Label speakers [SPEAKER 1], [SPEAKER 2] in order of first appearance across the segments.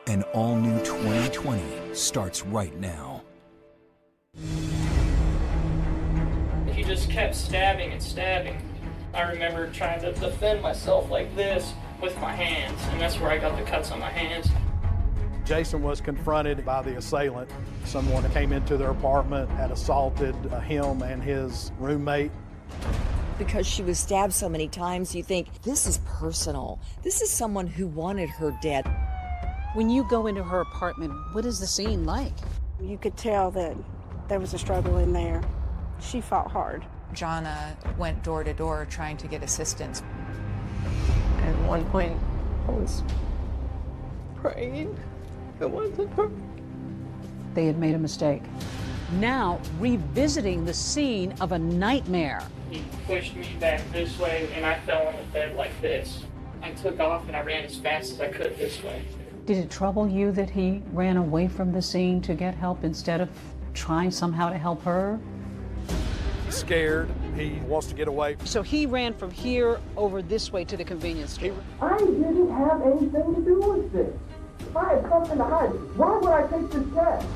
[SPEAKER 1] An all-new 2020 starts right now.
[SPEAKER 2] He just kept stabbing and stabbing. I remember trying to defend myself like this with my hands, and that's where I got the cuts on my hands.
[SPEAKER 3] Jason was confronted by the assailant. Someone came into their apartment, had assaulted him and his roommate.
[SPEAKER 4] Because she was stabbed so many times, you think, this is personal. This is someone who wanted her dead.
[SPEAKER 5] When you go into her apartment, what is the scene like?
[SPEAKER 6] You could tell that there was a struggle in there. She fought hard.
[SPEAKER 7] Jonna went door to door trying to get assistance.
[SPEAKER 8] At one point, I was praying. It wasn't her.
[SPEAKER 5] They had made a mistake. Now, revisiting the scene of a nightmare.
[SPEAKER 2] He pushed me back this way, and I fell on the bed like this. I took off, and I ran as fast as I could this way.
[SPEAKER 5] Did it trouble you that he ran away from the scene to get help instead of trying somehow to help her?
[SPEAKER 3] He's scared. He wants to get away.
[SPEAKER 5] So he ran from here over this way to the convenience store.
[SPEAKER 9] I didn't have anything to do with this. I had something to hide. Why would I take this test?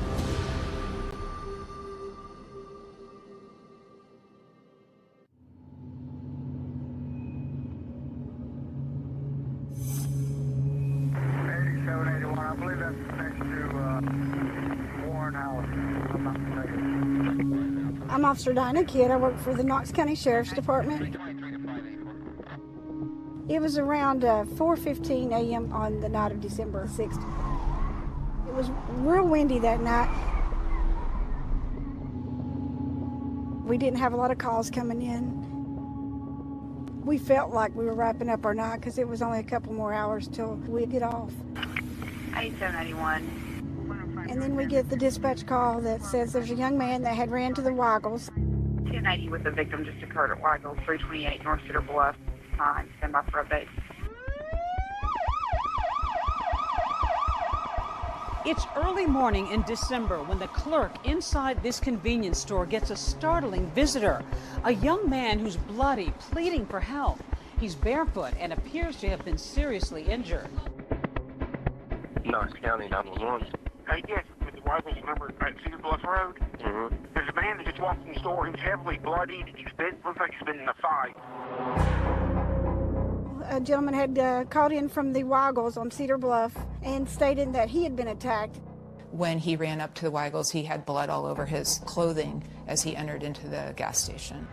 [SPEAKER 10] I believe that's next to Warren House. I'm not mistaken.
[SPEAKER 6] I'm Officer Dinah Kidd. I work for the Knox County Sheriff's Department. It was around 4:15 a.m. on the night of December 6th. It was real windy that night. We didn't have a lot of calls coming in. We felt like we were wrapping up our night because it was only a couple more hours till we'd get off.
[SPEAKER 11] 8791.
[SPEAKER 6] And then we get the dispatch call that says there's a young man that had ran to the Weigels.
[SPEAKER 11] 1080 with the victim just occurred at Weigels, 328 North Cedar Bluff. Time, stand by for update.
[SPEAKER 5] It's early morning in December when the clerk inside this convenience store gets a startling visitor. A young man who's bloody, pleading for help. He's barefoot and appears to have been seriously injured.
[SPEAKER 12] Knox County 911.
[SPEAKER 10] Yes, with the Weigels number at Cedar Bluff Road. There's a man that just walked in the store. He was heavily bloodied. Looks like he's been in a fight.
[SPEAKER 6] A gentleman had called in from the Weigels on Cedar Bluff and stated that he had been attacked.
[SPEAKER 7] When he ran up to the Weigels, he had blood all over his clothing as he entered into the gas station.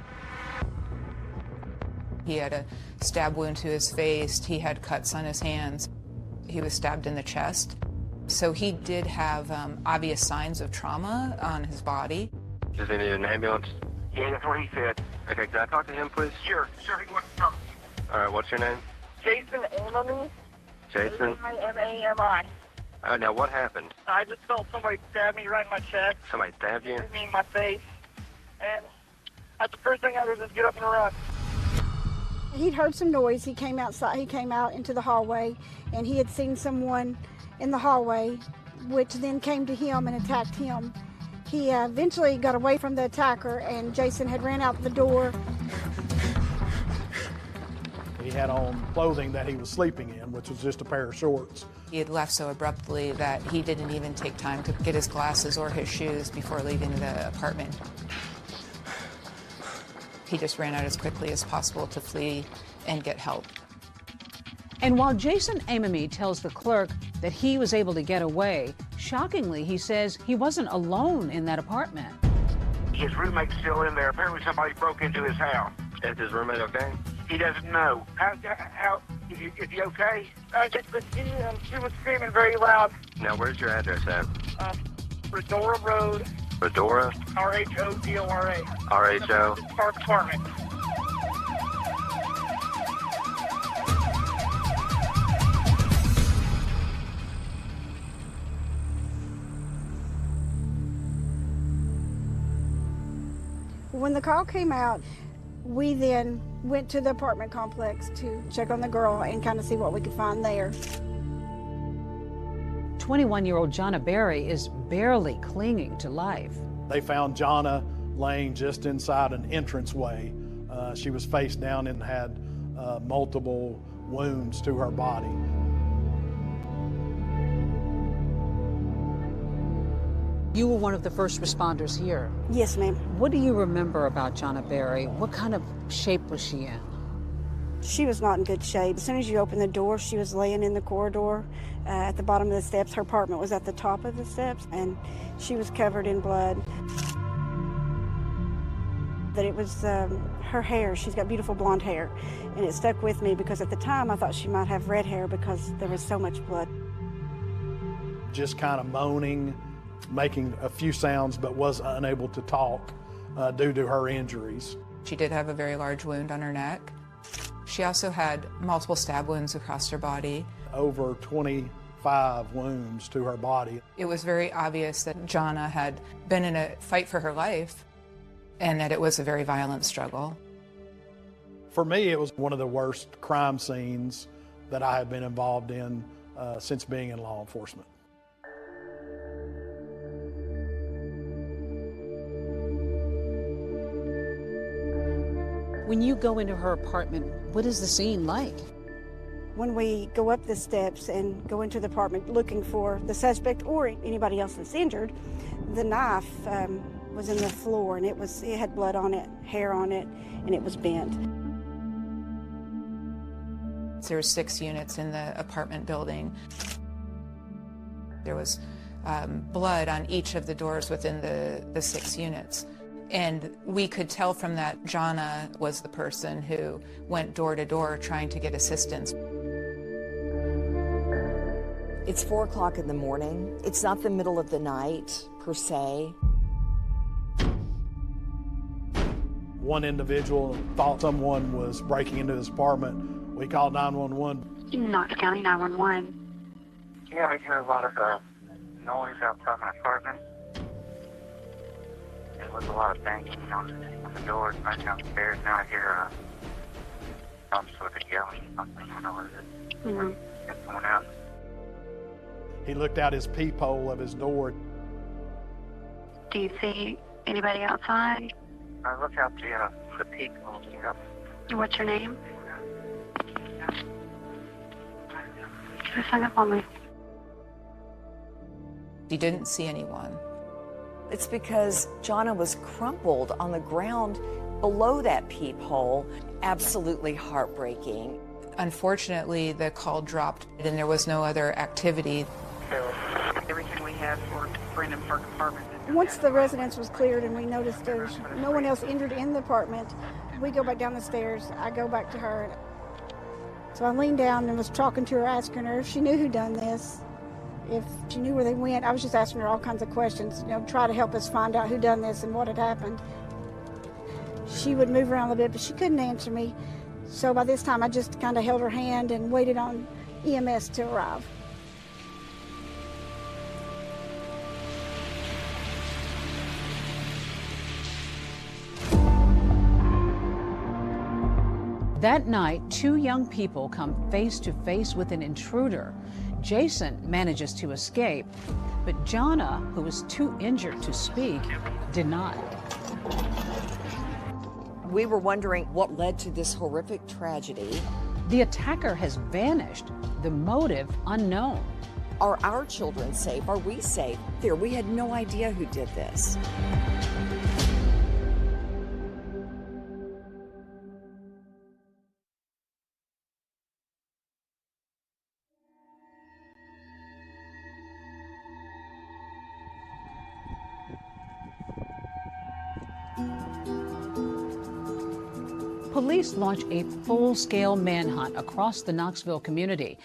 [SPEAKER 7] He had a stab wound to his face. He had cuts on his hands. He was stabbed in the chest. So he did have obvious signs of trauma on his body.
[SPEAKER 12] Does he need an ambulance?
[SPEAKER 10] Yeah, that's what he said.
[SPEAKER 12] Okay, can I talk to him, please?
[SPEAKER 10] Sure, he wants to talk.
[SPEAKER 12] All right, what's your name?
[SPEAKER 11] Jason Amami.
[SPEAKER 12] Jason?
[SPEAKER 11] Amami.
[SPEAKER 12] Now, what happened?
[SPEAKER 11] I just felt somebody stab me right in my chest.
[SPEAKER 12] Somebody stabbed you?
[SPEAKER 11] Me in my face. And that's the first thing I did was get up and run.
[SPEAKER 6] He'd heard some noise. He came outside. He came out into the hallway, and he had seen someone in the hallway, which then came to him and attacked him. He eventually got away from the attacker, and Jason had ran out the door.
[SPEAKER 3] He had on clothing that he was sleeping in, which was just a pair of shorts.
[SPEAKER 7] He had left so abruptly that he didn't even take time to get his glasses or his shoes before leaving the apartment. He just ran out as quickly as possible to flee and get help.
[SPEAKER 5] And while Jason Amami tells the clerk that he was able to get away, shockingly, he says he wasn't alone in that apartment.
[SPEAKER 10] His roommate's still in there. Apparently somebody broke into his house.
[SPEAKER 12] Is his roommate okay?
[SPEAKER 10] He doesn't know. Is he okay?
[SPEAKER 11] She was screaming very loud.
[SPEAKER 12] Now, where's your address at?
[SPEAKER 11] Redora Road.
[SPEAKER 12] Redora?
[SPEAKER 11] R-H-O-D-O-R-A.
[SPEAKER 12] R-H-O?
[SPEAKER 11] Park Apartment.
[SPEAKER 6] When the call came out, we then went to the apartment complex to check on the girl and kind of see what we could find there.
[SPEAKER 5] 21-year-old Jonna Berry is barely clinging to life.
[SPEAKER 3] They found Jonna laying just inside an entranceway. She was face down and had multiple wounds to her body.
[SPEAKER 5] You were one of the first responders here.
[SPEAKER 6] Yes, ma'am.
[SPEAKER 5] What do you remember about Jonna Berry? What kind of shape was she in?
[SPEAKER 6] She was not in good shape. As soon as you opened the door, she was laying in the corridor at the bottom of the steps. Her apartment was at the top of the steps, and she was covered in blood. That it was her hair. She's got beautiful blonde hair, and it stuck with me because at the time I thought she might have red hair because there was so much blood.
[SPEAKER 3] Just kind of moaning, making a few sounds, but was unable to talk due to her injuries.
[SPEAKER 7] She did have a very large wound on her neck. She also had multiple stab wounds across her body.
[SPEAKER 3] Over 25 wounds to her body.
[SPEAKER 7] It was very obvious that Jonna had been in a fight for her life and that it was a very violent struggle.
[SPEAKER 3] For me, it was one of the worst crime scenes that I have been involved in since being in law enforcement.
[SPEAKER 5] When you go into her apartment, what is the scene like?
[SPEAKER 6] When we go up the steps and go into the apartment looking for the suspect or anybody else that's injured, the knife was in the floor, and it had blood on it, hair on it, and it was bent.
[SPEAKER 7] There were 6 units in the apartment building. There was blood on each of the doors within the 6 units. And we could tell from that Jonna was the person who went door to door trying to get assistance.
[SPEAKER 4] It's 4 o'clock in the morning. It's not the middle of the night, per se.
[SPEAKER 3] One individual thought someone was breaking into his apartment. We called 911.
[SPEAKER 11] Knox County 911.
[SPEAKER 10] Yeah, I hear a lot of noise outside my apartment. There was a lot of banging on the doors right downstairs. Now I hear some sort of yelling, something. I don't know what it is.
[SPEAKER 11] Mm-hmm.
[SPEAKER 10] Get someone out.
[SPEAKER 3] He looked out his peephole of his door.
[SPEAKER 11] Do you see anybody outside?
[SPEAKER 10] I look out the peephole. Yeah.
[SPEAKER 11] What's your name? Just hang up on me.
[SPEAKER 7] He didn't see anyone.
[SPEAKER 4] It's because Jonna was crumpled on the ground below that peephole. Absolutely heartbreaking.
[SPEAKER 7] Unfortunately, the call dropped and there was no other activity.
[SPEAKER 11] Everything we had for Brandon Park apartment.
[SPEAKER 6] Once the residence was cleared and we noticed there's no one else injured in the apartment, we go back down the stairs. I go back to her. So I leaned down and was talking to her, asking her if she knew who done this, if she knew where they went. I was just asking her all kinds of questions, try to help us find out who done this and what had happened. She would move around a little bit, but she couldn't answer me. So by this time, I just kind of held her hand and waited on EMS to arrive.
[SPEAKER 5] That night, 2 young people come face to face with an intruder. Jason manages to escape, but Jonna, who was too injured to speak, did not.
[SPEAKER 4] We were wondering what led to this horrific tragedy.
[SPEAKER 5] The attacker has vanished, the motive unknown.
[SPEAKER 4] Are our children safe? Are we safe? We had no idea who did this.
[SPEAKER 5] Police launch a full-scale manhunt across the Knoxville community.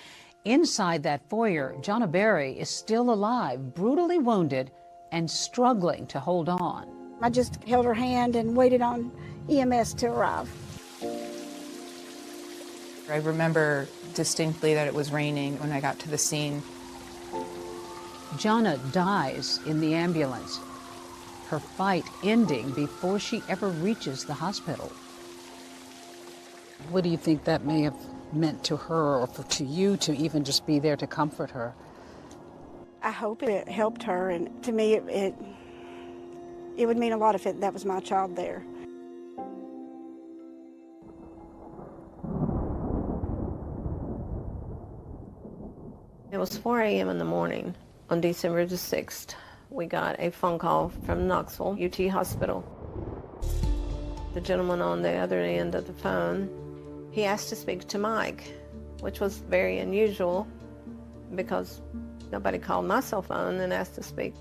[SPEAKER 5] Inside that foyer, Jonna Berry is still alive, brutally wounded, and struggling to hold on.
[SPEAKER 6] I just held her hand and waited on EMS to arrive.
[SPEAKER 7] I remember distinctly that it was raining when I got to the scene.
[SPEAKER 5] Jonna dies in the ambulance, her fight ending before she ever reaches the hospital. What do you think that may have meant to her or to you to even just be there to comfort her?
[SPEAKER 6] I hope it helped her, and to me it would mean a lot if that was my child there.
[SPEAKER 8] It was 4 a.m. in the morning on December the 6th we got a phone call from Knoxville, UT Hospital. The gentleman on the other end of the phone, he asked to speak to Mike, which was very unusual because nobody called my cell phone and asked to speak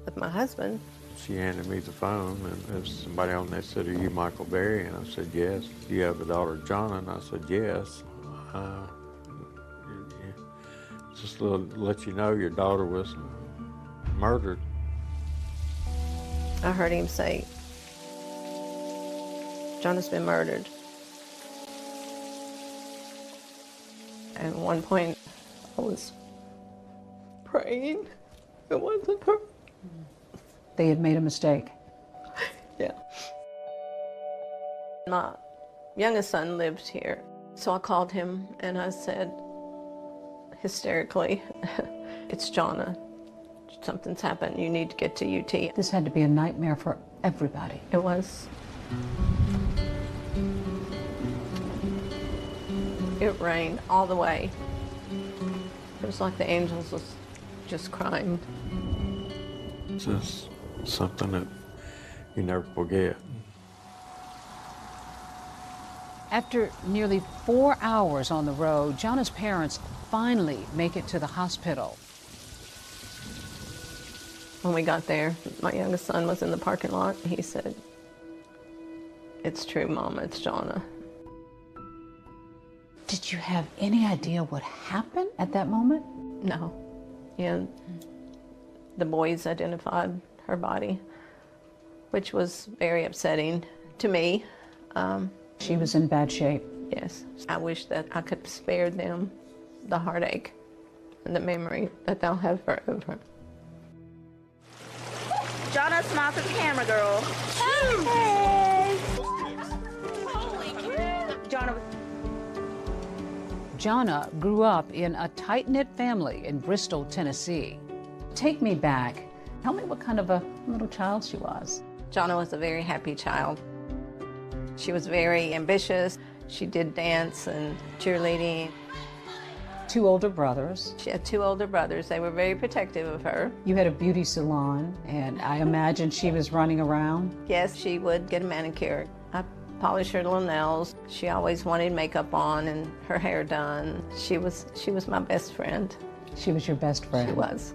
[SPEAKER 8] with my husband.
[SPEAKER 13] She handed me the phone, and there was somebody on there said, "Are you Michael Berry?" And I said, "Yes." "Do you have a daughter, Jonna?" And I said, "Yes." Just to let you know, your daughter was murdered.
[SPEAKER 8] I heard him say, "Jonna's been murdered." At one point, I was praying. It wasn't her.
[SPEAKER 5] They had made a mistake.
[SPEAKER 8] Yeah. My youngest son lived here, so I called him and I said, hysterically, "It's Jonna. Something's happened. You need to get to UT."
[SPEAKER 5] This had to be a nightmare for everybody.
[SPEAKER 8] It was. It rained all the way. It was like the angels was just crying.
[SPEAKER 13] It's just something that you never forget.
[SPEAKER 5] After nearly 4 hours on the road, Jonna's parents finally make it to the hospital.
[SPEAKER 8] When we got there, my youngest son was in the parking lot. He said, "It's true, Mama, it's Jonna."
[SPEAKER 5] Did you have any idea what happened at that moment?
[SPEAKER 8] No. And the boys identified her body, which was very upsetting to me.
[SPEAKER 5] She was in bad shape.
[SPEAKER 8] Yes. I wish that I could spare them the heartache and the memory that they'll have forever.
[SPEAKER 14] Jonna, smile to the camera, girl.
[SPEAKER 5] Hey!
[SPEAKER 14] Jonna.
[SPEAKER 5] Jonna grew up in a tight-knit family in Bristol, Tennessee. Take me back. Tell me what kind of a little child she was.
[SPEAKER 8] Jonna was a very happy child. She was very ambitious. She did dance and cheerleading.
[SPEAKER 5] 2 older brothers.
[SPEAKER 8] She had 2 older brothers. They were very protective of her.
[SPEAKER 5] You had a beauty salon, and I imagine she was running around.
[SPEAKER 8] Yes, she would get a manicure. I polished her little nails. She always wanted makeup on and her hair done. She was my best friend.
[SPEAKER 5] She was your best friend?
[SPEAKER 8] She was.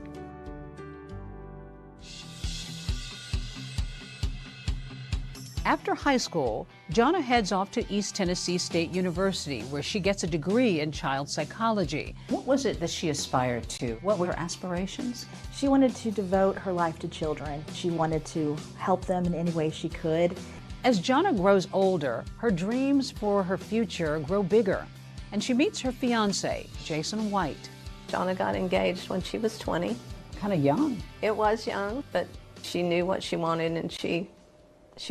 [SPEAKER 5] After high school, Jonna heads off to East Tennessee State University, where she gets a degree in child psychology. What was it that she aspired to? What were her aspirations?
[SPEAKER 15] She wanted to devote her life to children. She wanted to help them in any way she could.
[SPEAKER 5] As Jonna grows older, her dreams for her future grow bigger, and she meets her fiancé, Jason White.
[SPEAKER 8] Jonna got engaged when she was 20.
[SPEAKER 5] Kind of young.
[SPEAKER 8] It was young, but she knew what she wanted, and she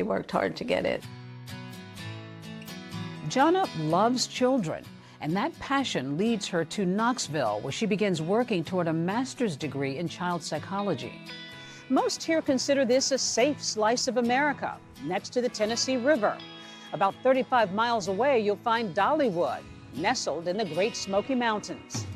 [SPEAKER 8] worked hard to get it.
[SPEAKER 5] Jonna loves children, and that passion leads her to Knoxville, where she begins working toward a master's degree in child psychology. Most here consider this a safe slice of America, next to the Tennessee River. About 35 miles away, you'll find Dollywood, nestled in the Great Smoky Mountains.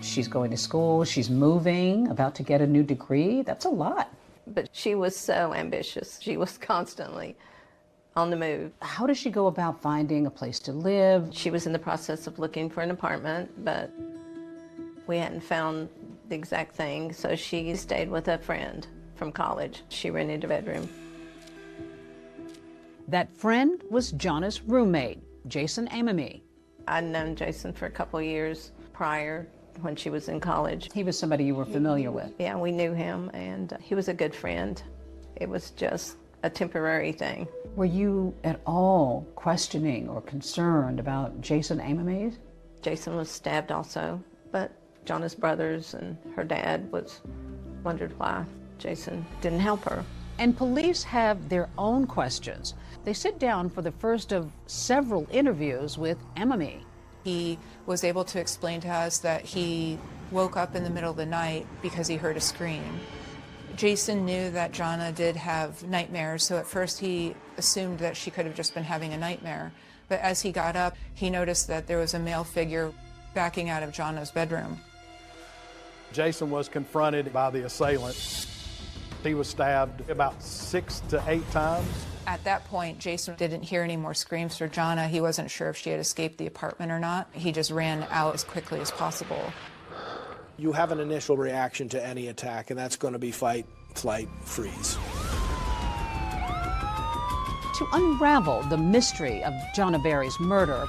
[SPEAKER 5] She's going to school, she's moving, about to get a new degree. That's a lot.
[SPEAKER 8] But she was so ambitious. She was constantly on the move.
[SPEAKER 5] How does she go about finding a place to live?
[SPEAKER 8] She was in the process of looking for an apartment, but we hadn't found the exact thing, so she stayed with a friend from college. She rented a bedroom.
[SPEAKER 5] That friend was Jonna's roommate, Jason Amamy.
[SPEAKER 8] I'd known Jason for a couple years prior, when she was in college.
[SPEAKER 5] He was somebody you were familiar with?
[SPEAKER 8] Yeah, we knew him, and he was a good friend. It was just a temporary thing.
[SPEAKER 5] Were you at all questioning or concerned about Jason Amamy?
[SPEAKER 8] Jason was stabbed also, but Jonna's brothers and her dad wondered why Jason didn't help her.
[SPEAKER 5] And police have their own questions. They sit down for the first of several interviews with Amamy.
[SPEAKER 7] He was able to explain to us that he woke up in the middle of the night because he heard a scream. Jason knew that Jonna did have nightmares, so at first he assumed that she could have just been having a nightmare. But as he got up, he noticed that there was a male figure backing out of Jana's bedroom.
[SPEAKER 3] Jason was confronted by the assailant. He was stabbed about 6 to 8 times.
[SPEAKER 7] At that point, Jason didn't hear any more screams for Jana. He wasn't sure if she had escaped the apartment or not. He just ran out as quickly as possible.
[SPEAKER 16] You have an initial reaction to any attack, and that's going to be fight, flight, freeze.
[SPEAKER 5] To unravel the mystery of Jana Berry's murder,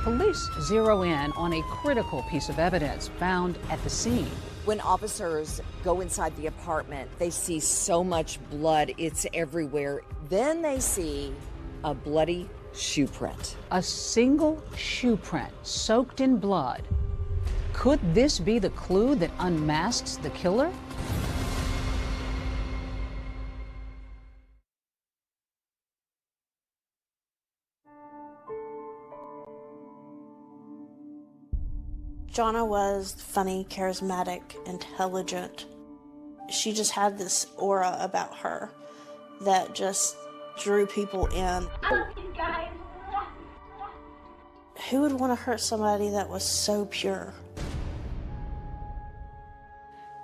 [SPEAKER 5] police zero in on a critical piece of evidence found at the scene.
[SPEAKER 4] When officers go inside the apartment, they see so much blood, it's everywhere. Then they see a bloody shoe print.
[SPEAKER 5] A single shoe print soaked in blood. Could this be the clue that unmasks the killer?
[SPEAKER 17] Jana was funny, charismatic, intelligent. She just had this aura about her that just drew people in. Who would want to hurt somebody that was so pure?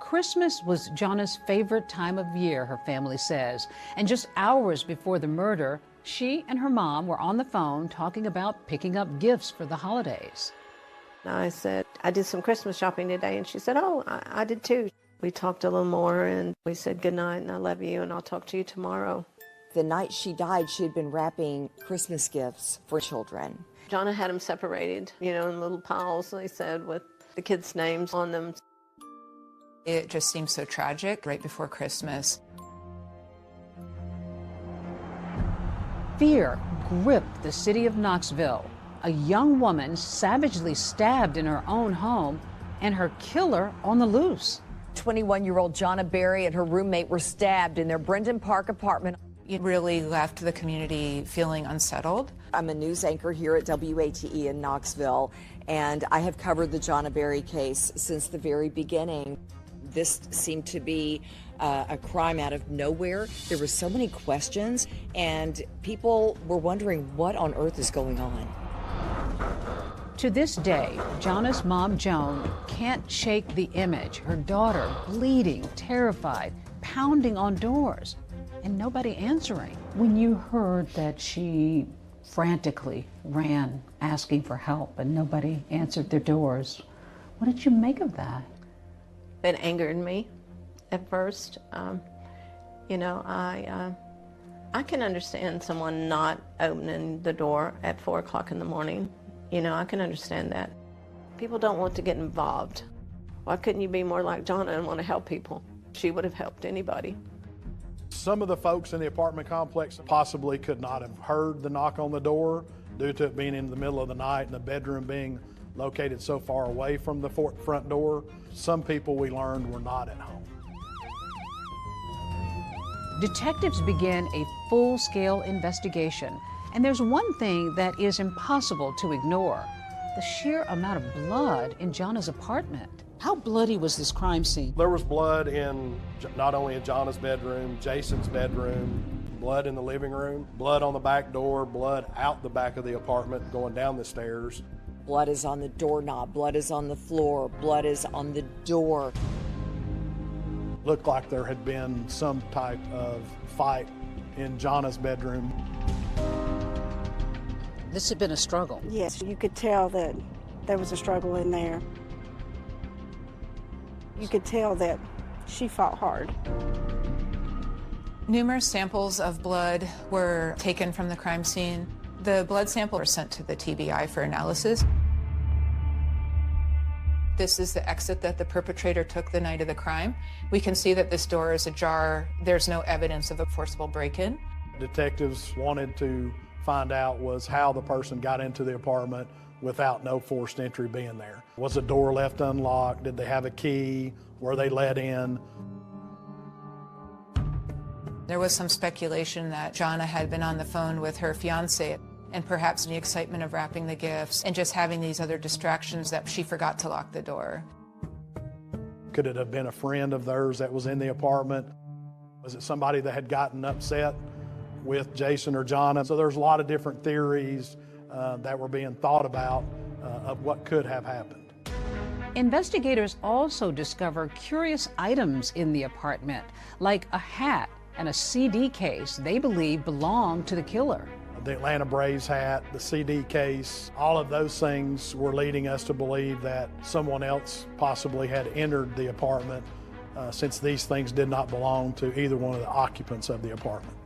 [SPEAKER 5] Christmas was Jana's favorite time of year, her family says. And just hours before the murder, she and her mom were on the phone talking about picking up gifts for the holidays.
[SPEAKER 8] I said, I did some Christmas shopping today, and she said, oh, I did too. We talked a little more, and we said goodnight, and I love you, and I'll talk to you tomorrow.
[SPEAKER 4] The night she died, she had been wrapping Christmas gifts for children.
[SPEAKER 8] Jana had them separated, in little piles, they said, with the kids' names on them.
[SPEAKER 7] It just seemed so tragic right before Christmas.
[SPEAKER 5] Fear gripped the city of Knoxville. A young woman savagely stabbed in her own home and her killer on the loose.
[SPEAKER 4] 21-year-old Jana Berry and her roommate were stabbed in their Brendan Park apartment.
[SPEAKER 7] It really left the community feeling unsettled.
[SPEAKER 4] I'm a news anchor here at WATE in Knoxville, and I have covered the Jana Berry case since the very beginning. This seemed to be a crime out of nowhere. There were so many questions, and people were wondering what on earth is going on.
[SPEAKER 5] To this day, Jana's mom, Joan, can't shake the image. Her daughter bleeding, terrified, pounding on doors, and nobody answering. When you heard that she frantically ran asking for help and nobody answered their doors, what did you make of that?
[SPEAKER 8] It angered me at first. I can understand someone not opening the door at 4 o'clock in the morning. I can understand that. People don't want to get involved. Why couldn't you be more like Jana and want to help people? She would have helped anybody.
[SPEAKER 3] Some of the folks in the apartment complex possibly could not have heard the knock on the door due to it being in the middle of the night and the bedroom being located so far away from the front door. Some people, we learned, were not at home.
[SPEAKER 5] Detectives begin a full-scale investigation, and there's one thing that is impossible to ignore: the sheer amount of blood in Jana's apartment. How bloody was this crime scene?
[SPEAKER 3] There was blood in not only in Jana's bedroom, Jason's bedroom, blood in the living room, blood on the back door, blood out the back of the apartment going down the stairs.
[SPEAKER 4] Blood is on the doorknob, blood is on the floor, blood is on the door.
[SPEAKER 3] Looked like there had been some type of fight in Jana's bedroom.
[SPEAKER 5] This had been a struggle.
[SPEAKER 6] Yes, you could tell that there was a struggle in there. You could tell that she fought hard.
[SPEAKER 7] Numerous samples of blood were taken from the crime scene. The blood samples were sent to the TBI for analysis. This is the exit that the perpetrator took the night of the crime. We can see that this door is ajar. There's no evidence of a forcible break-in.
[SPEAKER 3] Detectives wanted to find out was how the person got into the apartment without no forced entry being there. Was the door left unlocked? Did they have a key? Were they let in?
[SPEAKER 7] There was some speculation that Jana had been on the phone with her fiancé, and perhaps in the excitement of wrapping the gifts and just having these other distractions that she forgot to lock the door.
[SPEAKER 3] Could it have been a friend of theirs that was in the apartment? Was it somebody that had gotten upset with Jason or Jana? So there's a lot of different theories that were being thought about of what could have happened.
[SPEAKER 5] Investigators also discover curious items in the apartment, like a hat and a CD case they believe belonged to the killer.
[SPEAKER 3] The Atlanta Braves hat, the CD case, all of those things were leading us to believe that someone else possibly had entered the apartment since these things did not belong to either one of the occupants of the apartment.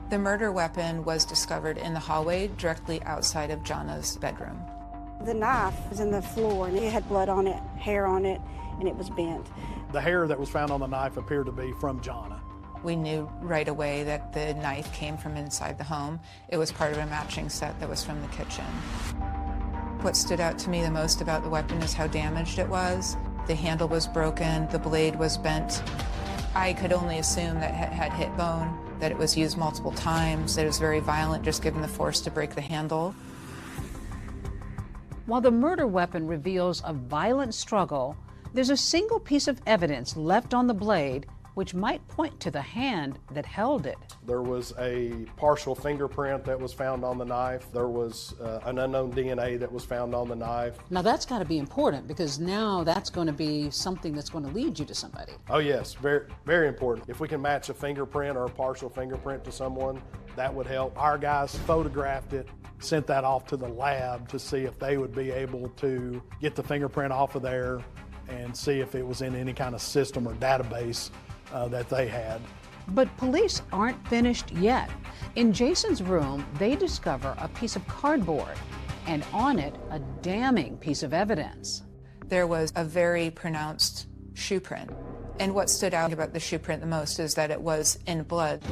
[SPEAKER 7] The murder weapon was discovered in the hallway directly outside of Jana's bedroom.
[SPEAKER 6] The knife was in the floor, and it had blood on it, hair on it, and it was bent.
[SPEAKER 3] The hair that was found on the knife appeared to be from Jana.
[SPEAKER 7] We knew right away that the knife came from inside the home. It was part of a matching set that was from the kitchen. What stood out to me the most about the weapon is how damaged it was. The handle was broken, the blade was bent. I could only assume that it had hit bone, that it was used multiple times, that it was very violent just given the force to break the handle.
[SPEAKER 5] While the murder weapon reveals a violent struggle, there's a single piece of evidence left on the blade which might point to the hand that held it.
[SPEAKER 18] There was a partial fingerprint that was found on the knife. There was an unknown DNA that was found on the knife.
[SPEAKER 5] Now that's got to be important, because now that's going to be something that's going to lead you to somebody.
[SPEAKER 18] Oh yes, very, very important. If we can match a fingerprint or a partial fingerprint to someone, that would help. Our guys photographed it, sent that off to the lab to see if they would be able to get the fingerprint off of there and see if it was in any kind of system or database that they had.
[SPEAKER 5] But police aren't finished yet. In Jason's room, they discover a piece of cardboard, and on it, a damning piece of evidence.
[SPEAKER 7] There was a very pronounced shoe print. And what stood out about the shoe print the most is that it was in blood.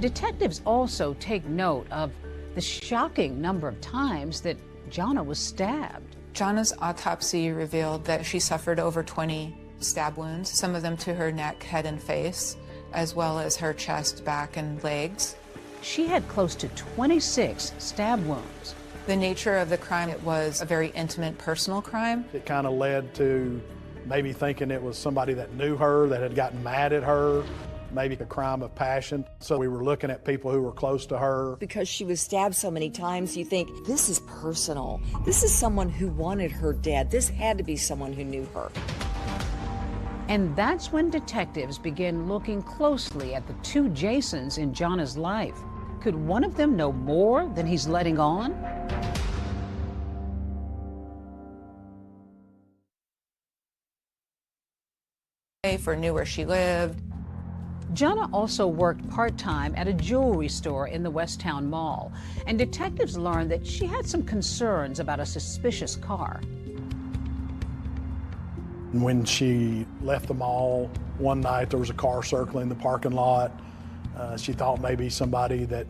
[SPEAKER 5] Detectives also take note of the shocking number of times that Jana was stabbed.
[SPEAKER 7] Jana's autopsy revealed that she suffered over 20 stab wounds, some of them to her neck, head, and face, as well as her chest, back, and legs.
[SPEAKER 5] She had close to 26 stab wounds.
[SPEAKER 7] The nature of the crime, it was a very intimate, personal crime.
[SPEAKER 3] It kind of led to maybe thinking it was somebody that knew her, that had gotten mad at her, maybe a crime of passion. So we were looking at people who were close to her.
[SPEAKER 4] Because she was stabbed so many times, you think, this is personal. This is someone who wanted her dead. This had to be someone who knew her.
[SPEAKER 5] And that's when detectives begin looking closely at the two Jasons in Jana's life. Could one of them know more than he's letting on?
[SPEAKER 7] Or knew where she lived.
[SPEAKER 5] Jana also worked part-time at a jewelry store in the Westtown Mall, and detectives learned that she had some concerns about a suspicious car.
[SPEAKER 3] When she left the mall one night, there was a car circling the parking lot. She thought maybe somebody that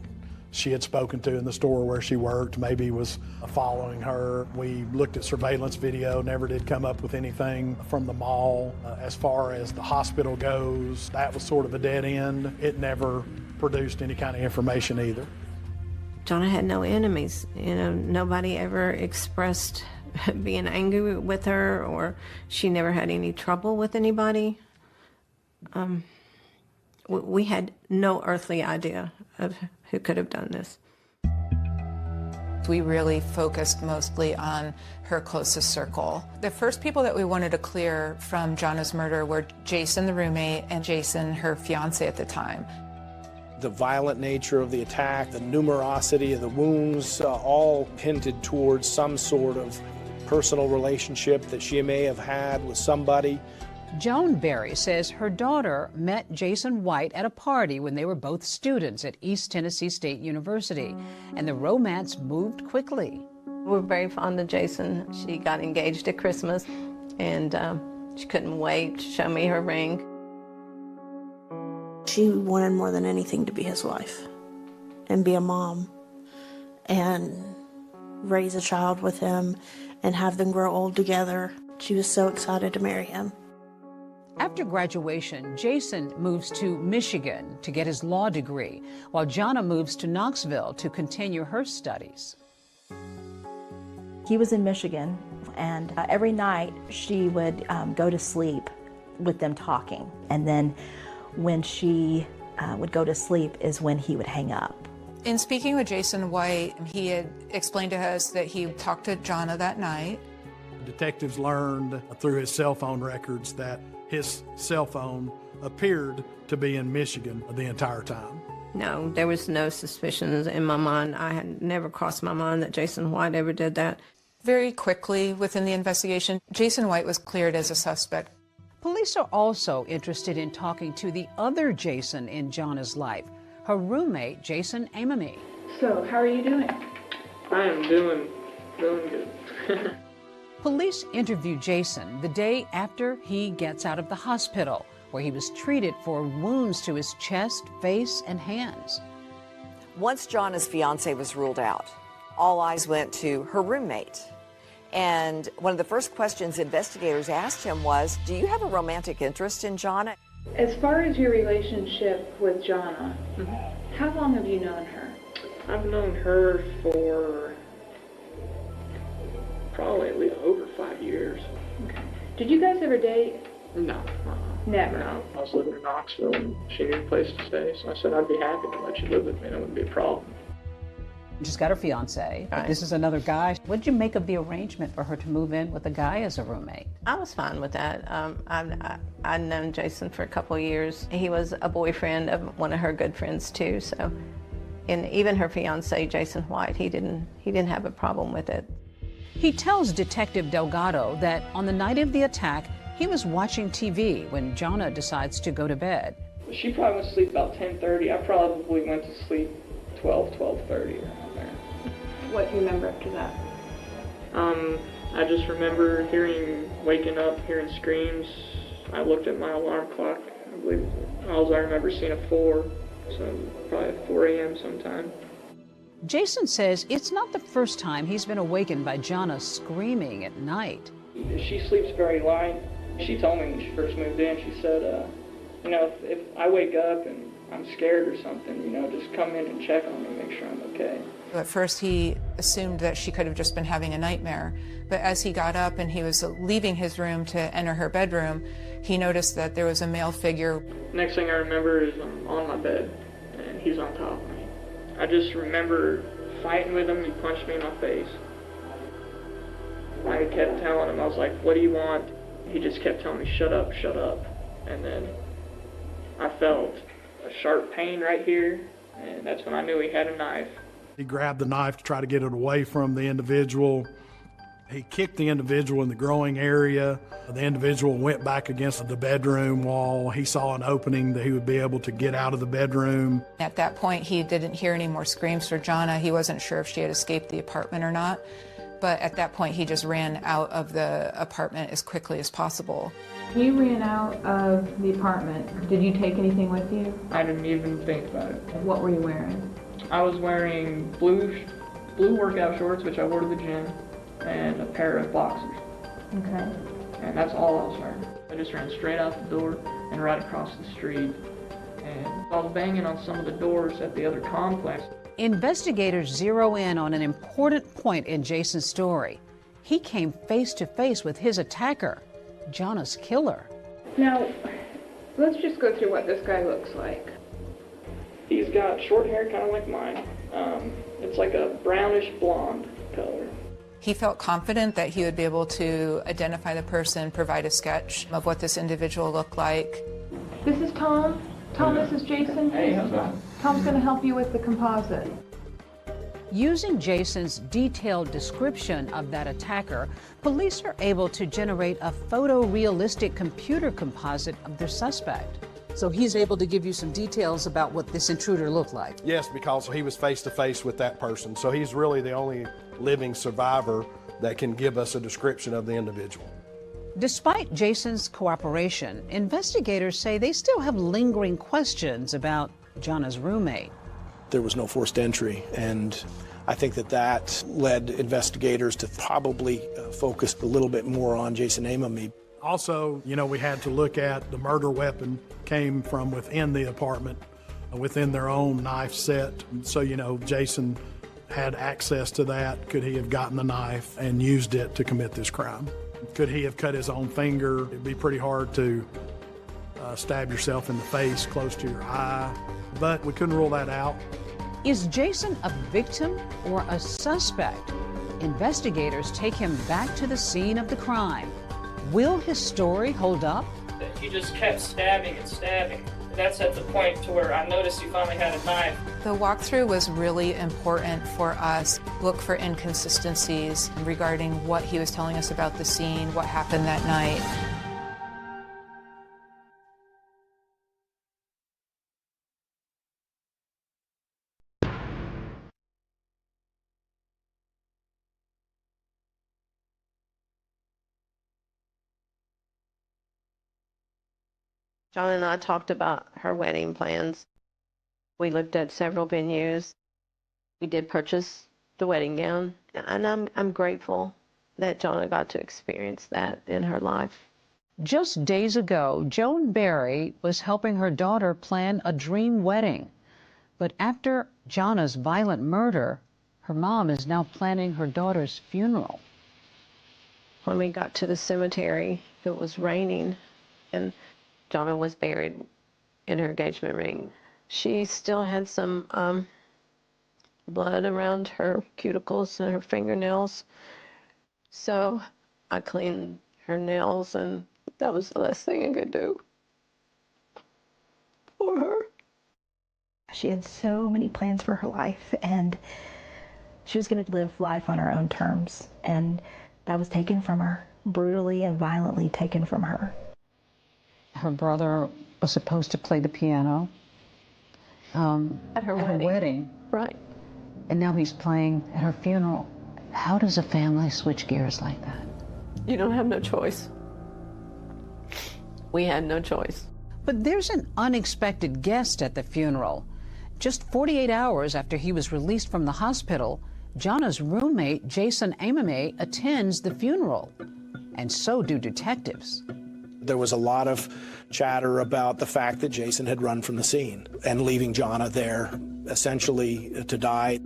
[SPEAKER 3] she had spoken to in the store where she worked maybe was following her. We looked at surveillance video, never did come up with anything from the mall. As far as the hospital goes, that was sort of a dead end. It never produced any kind of information either.
[SPEAKER 8] Jana had no enemies. You know, nobody ever expressed being angry with her, or she never had any trouble with anybody. We had no earthly idea of who could have done this.
[SPEAKER 7] We really focused mostly on her closest circle. The first people that we wanted to clear from Jana's murder were Jason, the roommate, and Jason, her fiance at the time.
[SPEAKER 16] The violent nature of the attack, the numerosity of the wounds, all hinted towards some sort of personal relationship that she may have had with somebody.
[SPEAKER 5] Joan Berry says her daughter met Jason White at a party when they were both students at East Tennessee State University, and the romance moved quickly.
[SPEAKER 8] We're very fond of Jason. She got engaged at Christmas, and she couldn't wait to show me her ring.
[SPEAKER 17] She wanted more than anything to be his wife and be a mom and raise a child with him and have them grow old together. She was so excited to marry him.
[SPEAKER 5] After graduation, Jason moves to Michigan to get his law degree, while Jana moves to Knoxville to continue her studies.
[SPEAKER 15] He was in Michigan, and every night she would go to sleep with them talking. And then when she would go to sleep is when he would hang up.
[SPEAKER 7] In speaking with Jason White, he had explained to us that he talked to Jonna that night.
[SPEAKER 3] Detectives learned through his cell phone records that his cell phone appeared to be in Michigan the entire time.
[SPEAKER 8] No, there was no suspicions in my mind. I had never crossed my mind that Jason White ever did that.
[SPEAKER 7] Very quickly within the investigation, Jason White was cleared as a suspect.
[SPEAKER 5] Police are also interested in talking to the other Jason in Jonna's life, her roommate, Jason Amami.
[SPEAKER 2] So, how are you doing? I am doing good.
[SPEAKER 5] Police interview Jason the day after he gets out of the hospital, where he was treated for wounds to his chest, face, and hands.
[SPEAKER 4] Once Jonna's fiance was ruled out, all eyes went to her roommate. And one of the first questions investigators asked him was, do you have a romantic interest in Jonna?
[SPEAKER 19] As far as your relationship with Jonna, how long have you known her?
[SPEAKER 2] I've known her for probably at least over 5 years.
[SPEAKER 19] Okay. Did you guys ever date?
[SPEAKER 2] No.
[SPEAKER 19] Never?
[SPEAKER 2] No. I was living in Knoxville and she needed a place to stay, so I said I'd be happy to let you live with me and it wouldn't be a problem.
[SPEAKER 5] She's got her fiance.
[SPEAKER 8] Right.
[SPEAKER 5] This is another guy. What did you make of the arrangement for her to move in with a guy as a roommate?
[SPEAKER 8] I was fine with that. I'd known Jason for a couple of years. He was a boyfriend of one of her good friends too, so. And even her fiance, Jason White, he didn't have a problem with it.
[SPEAKER 5] He tells Detective Delgado that on the night of the attack, he was watching TV when Jonna decides to go to bed.
[SPEAKER 2] She probably went to sleep about 10:30. I probably went to sleep 12:30 around there.
[SPEAKER 19] What do you remember after that?
[SPEAKER 2] I just remember waking up, hearing screams. I looked at my alarm clock. I believe I remember seeing a 4, so probably 4 a.m. sometime.
[SPEAKER 5] Jason says it's not the first time he's been awakened by Jonna screaming at night.
[SPEAKER 2] She sleeps very light. She told me when she first moved in, she said, if I wake up and I'm scared or something, just come in and check on me, make sure I'm okay.
[SPEAKER 7] At first, he assumed that she could have just been having a nightmare. But as he got up and he was leaving his room to enter her bedroom, he noticed that there was a male figure.
[SPEAKER 2] Next thing I remember is I'm on my bed and he's on top of me. I just remember fighting with him. He punched me in my face. I kept telling him, I was like, what do you want? He just kept telling me, shut up, shut up. And then I felt a sharp pain right here, and that's when I knew he had a knife.
[SPEAKER 3] He grabbed the knife to try to get it away from the individual. He kicked the individual in the groin area. The individual went back against the bedroom wall. He saw an opening that he would be able to get out of the bedroom.
[SPEAKER 7] At that point, he didn't hear any more screams for Jonna. He wasn't sure if she had escaped the apartment or not. But at that point, he just ran out of the apartment as quickly as possible.
[SPEAKER 19] You ran out of the apartment. Did you take anything with you?
[SPEAKER 2] I didn't even think about it.
[SPEAKER 19] What were you wearing?
[SPEAKER 2] I was wearing blue workout shorts, which I wore to the gym, and a pair of boxers.
[SPEAKER 19] Okay.
[SPEAKER 2] And that's all I was wearing. I just ran straight out the door and right across the street. And I was banging on some of the doors at the other complex.
[SPEAKER 5] Investigators zero in on an important point in Jason's story. He came face to face with his attacker, Jonna's killer.
[SPEAKER 19] Now, let's just go through what this guy looks like.
[SPEAKER 2] He's got short hair, kind of like mine. It's like a brownish blonde color.
[SPEAKER 7] He felt confident that he would be able to identify the person, provide a sketch of what this individual looked like.
[SPEAKER 19] This is Tom. Tom, this is Jason.
[SPEAKER 2] Hey, how's it going?
[SPEAKER 19] Tom's going to help you with the composite.
[SPEAKER 5] Using Jason's detailed description of that attacker, police are able to generate a photorealistic computer composite of their suspect. So he's able to give you some details about what this intruder looked like.
[SPEAKER 18] Yes, because he was face to face with that person. So he's really the only living survivor that can give us a description of the individual.
[SPEAKER 5] Despite Jason's cooperation, investigators say they still have lingering questions about Jonna's roommate.
[SPEAKER 16] There was no forced entry, and I think that led investigators to probably focus a little bit more on Jason Amami.
[SPEAKER 3] Also, we had to look at the murder weapon came from within the apartment, within their own knife set. So, Jason had access to that. Could he have gotten the knife and used it to commit this crime? Could he have cut his own finger? It'd be pretty hard to stab yourself in the face close to your eye, but we couldn't rule that out.
[SPEAKER 5] Is Jason a victim or a suspect? Investigators take him back to the scene of the crime. Will his story hold up?
[SPEAKER 2] He just kept stabbing and stabbing. That's at the point to where I noticed he finally had a knife.
[SPEAKER 7] The walkthrough was really important for us. Look for inconsistencies regarding what he was telling us about the scene, what happened that night.
[SPEAKER 8] John and I talked about her wedding plans. We looked at several venues. We did purchase the wedding gown, and I'm grateful that Jonna got to experience that in her life.
[SPEAKER 5] Just days ago, Joan Berry was helping her daughter plan a dream wedding. But after Jonna's violent murder, her mom is now planning her daughter's funeral.
[SPEAKER 8] When we got to the cemetery, it was raining, and Jonna was buried in her engagement ring. She still had some blood around her cuticles and her fingernails. So I cleaned her nails, and that was the last thing I could do for her.
[SPEAKER 15] She had so many plans for her life, and she was going to live life on her own terms, and that was taken from her, brutally and violently taken from her.
[SPEAKER 5] Her brother was supposed to play the piano
[SPEAKER 8] at her
[SPEAKER 5] wedding.
[SPEAKER 8] Right.
[SPEAKER 5] And now he's playing at her funeral. How does a family switch gears like that?
[SPEAKER 8] You don't have no choice. We had no choice.
[SPEAKER 5] But there's an unexpected guest at the funeral. Just 48 hours after he was released from the hospital, Jonna's roommate, Jason Amame, attends the funeral. And so do detectives.
[SPEAKER 16] There was a lot of chatter about the fact that Jason had run from the scene and leaving Jonna there essentially to die.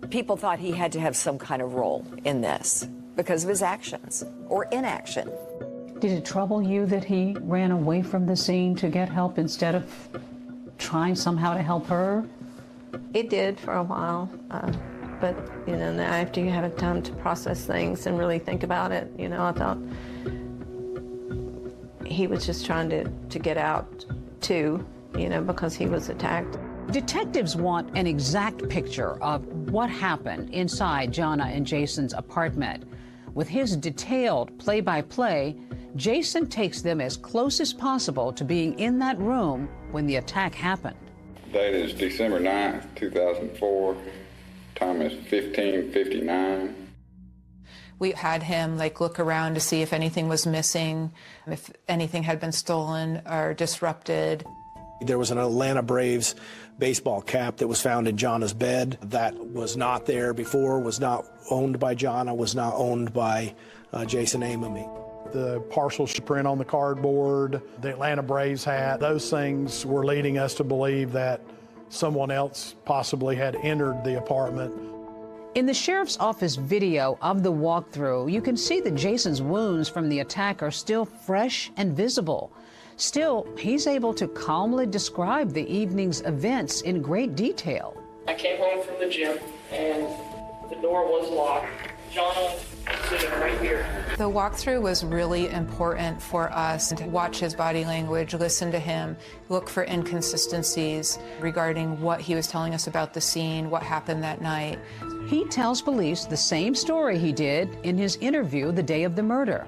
[SPEAKER 4] People thought he had to have some kind of role in this because of his actions or inaction.
[SPEAKER 5] Did it trouble you that he ran away from the scene to get help instead of trying somehow to help her?
[SPEAKER 8] It did for a while, but you know, now after you have time to process things and really think about it, you know, I thought he was just trying to get out too, you know, because he was attacked.
[SPEAKER 5] Detectives want an exact picture of what happened inside Jonna and Jason's apartment. With his detailed play-by-play, Jason takes them as close as possible to being in that room when the attack happened.
[SPEAKER 20] Date is December 9th, 2004. Time is 15:59.
[SPEAKER 7] We had him look around to see if anything was missing, if anything had been stolen or disrupted.
[SPEAKER 16] There was an Atlanta Braves baseball cap that was found in Jonna's bed that was not there before, was not owned by Jonna, was not owned by Jason Amame.
[SPEAKER 3] The partial print on the cardboard, the Atlanta Braves hat, those things were leading us to believe that someone else possibly had entered the apartment.
[SPEAKER 5] In the sheriff's office video of the walkthrough, you can see that Jason's wounds from the attack are still fresh and visible. Still, he's able to calmly describe the evening's events in great detail.
[SPEAKER 2] I came home from the gym, and the door was locked. Jonna was sitting right here.
[SPEAKER 7] The walkthrough was really important for us to watch his body language, listen to him, look for inconsistencies regarding what he was telling us about the scene, what happened that night.
[SPEAKER 5] He tells police the same story he did in his interview the day of the murder.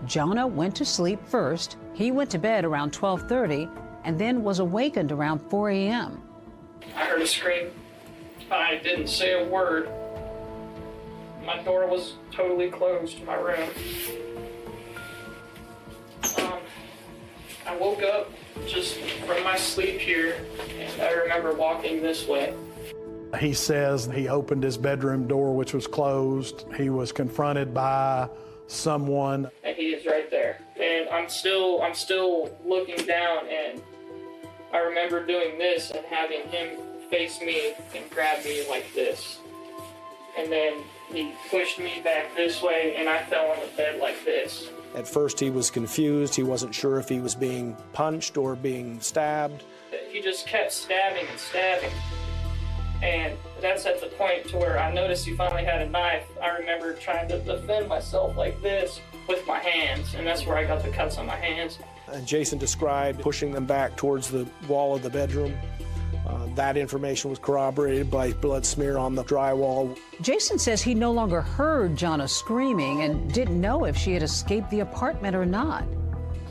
[SPEAKER 5] Jonna went to sleep first, he went to bed around 12:30, and then was awakened around 4 a.m.
[SPEAKER 2] I heard a scream. I didn't say a word. My door was totally closed to my room. I woke up just from my sleep here, and I remember walking this way.
[SPEAKER 3] He says he opened his bedroom door, which was closed. He was confronted by someone.
[SPEAKER 2] And he is right there. And I'm still looking down, and I remember doing this and having him face me and grab me like this. And then he pushed me back this way, and I fell on the bed like this.
[SPEAKER 16] At first he was confused. He wasn't sure if he was being punched or being stabbed.
[SPEAKER 2] He just kept stabbing and stabbing. And that's at the point to where I noticed he finally had a knife. I remember trying to defend myself like this with my hands, and that's where I got the cuts on my hands.
[SPEAKER 16] And Jason described pushing them back towards the wall of the bedroom. That information was corroborated by blood smear on the drywall.
[SPEAKER 5] Jason says he no longer heard Jonna screaming and didn't know if she had escaped the apartment or not.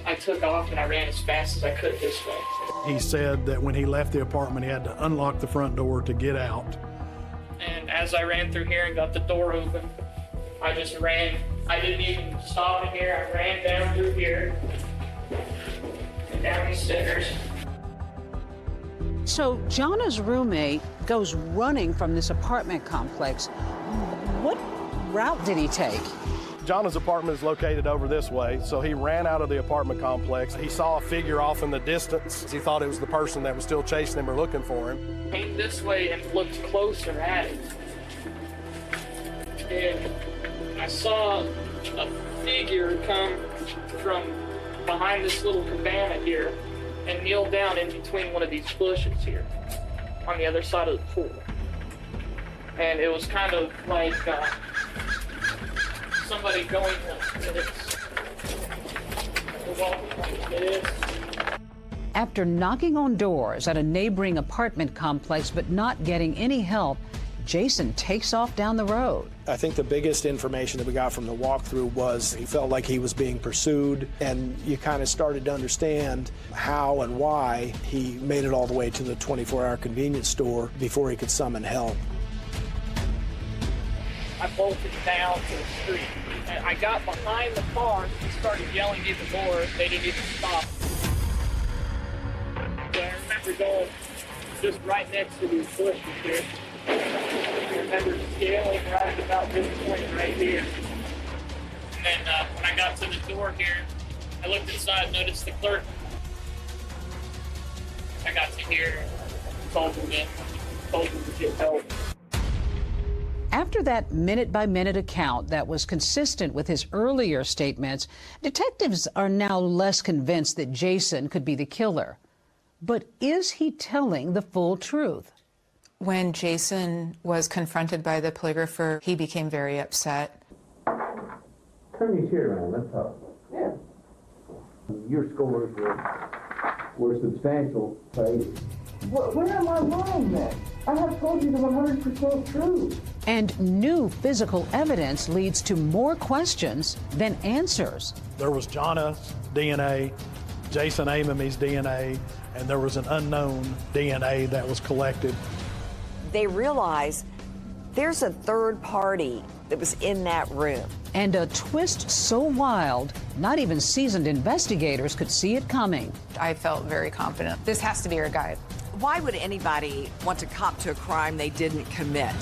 [SPEAKER 2] I took off and I ran as fast as I could this way.
[SPEAKER 3] He said that when he left the apartment, he had to unlock the front door to get out.
[SPEAKER 2] And as I ran through here and got the door open, I just ran. I didn't even stop in here. I ran down through here and down these stairs.
[SPEAKER 5] So Jonna's roommate goes running from this apartment complex. What route did he take?
[SPEAKER 18] Jonna's apartment is located over this way, so he ran out of the apartment complex. He saw a figure off in the distance. He thought it was the person that was still chasing him or looking for him.
[SPEAKER 2] Came this way and looked closer at it. And I saw a figure come from behind this little cabana here and kneel down in between one of these bushes here on the other side of the pool. And it was kind of like somebody going like this. Walking like this.
[SPEAKER 5] After knocking on doors at a neighboring apartment complex but not getting any help, Jason takes off down the road.
[SPEAKER 16] I think the biggest information that we got from the walkthrough was he felt like he was being pursued, and you kind of started to understand how and why he made it all the way to the 24-hour convenience store before he could summon help.
[SPEAKER 2] I bolted down to the street. And I got behind the car and started yelling even more. They didn't even stop. So I remember going just right next to these bushes here. I remember scaling right about this point right here. And then when I got to the door here, I looked inside, noticed the clerk. I got to here, told him to get help.
[SPEAKER 5] After that minute-by-minute account that was consistent with his earlier statements, detectives are now less convinced that Jason could be the killer. But is he telling the full truth?
[SPEAKER 7] When Jason was confronted by the polygrapher, he became very upset.
[SPEAKER 9] Turn your chair around, let's talk. Yeah. Your scores were substantial, right? Where am I wrong then? I have told you the 100% truth.
[SPEAKER 5] And new physical evidence leads to more questions than answers.
[SPEAKER 3] There was Jonna's DNA, Jason Amamy's DNA, and there was an unknown DNA that was collected.
[SPEAKER 4] They realize there's a third party that was in that room.
[SPEAKER 5] And a twist so wild, not even seasoned investigators could see it coming.
[SPEAKER 7] I felt very confident. This has to be our guy.
[SPEAKER 4] Why would anybody want to cop to a crime they didn't commit?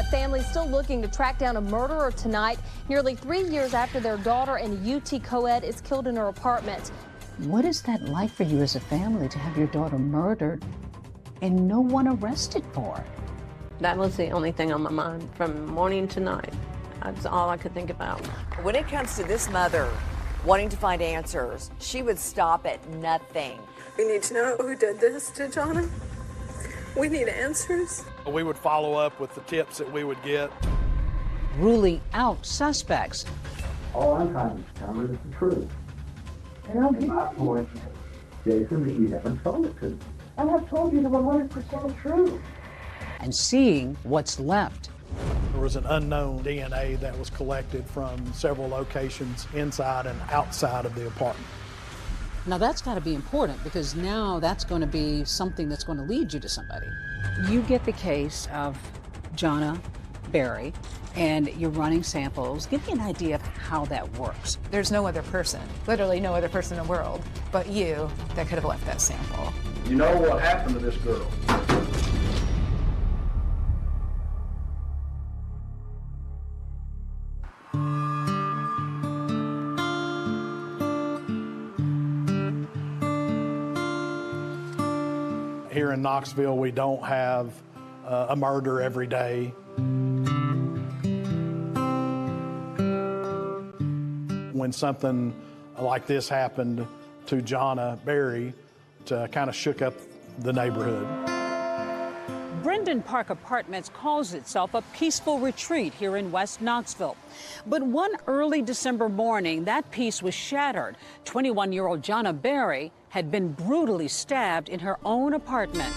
[SPEAKER 21] Family still looking to track down a murderer tonight, nearly 3 years after their daughter in UT co-ed is killed in her apartment.
[SPEAKER 5] What is that like for you as a family to have your daughter murdered and no one arrested for it?
[SPEAKER 8] That was the only thing on my mind from morning to night. That's all I could think about.
[SPEAKER 4] When it comes to this mother wanting to find answers, she would stop at nothing.
[SPEAKER 22] We need to know who did this to Jonna. We need answers.
[SPEAKER 18] We would follow up with the tips that we would get.
[SPEAKER 5] Ruling out suspects.
[SPEAKER 9] All I'm trying to tell is the truth. And I'll give my point, Jason, that you haven't told it to me. I have told you the 100% truth.
[SPEAKER 5] And seeing what's left.
[SPEAKER 3] There was an unknown DNA that was collected from several locations inside and outside of the apartment.
[SPEAKER 5] Now that's got to be important because now that's going to be something that's going to lead you to somebody. You get the case of Jonna Berry and you're running samples. Give me an idea of how that works.
[SPEAKER 7] There's no other person, literally no other person in the world, but you that could have left that sample.
[SPEAKER 9] You know what happened to this girl?
[SPEAKER 3] Here in Knoxville, we don't have a murder every day. when something like this happened to Jonna Berry, it kind of shook up the neighborhood.
[SPEAKER 5] Brendan Park Apartments calls itself a peaceful retreat here in West Knoxville. But one early December morning, that peace was shattered. 21-year-old Jonna Berry had been brutally stabbed in her own apartment.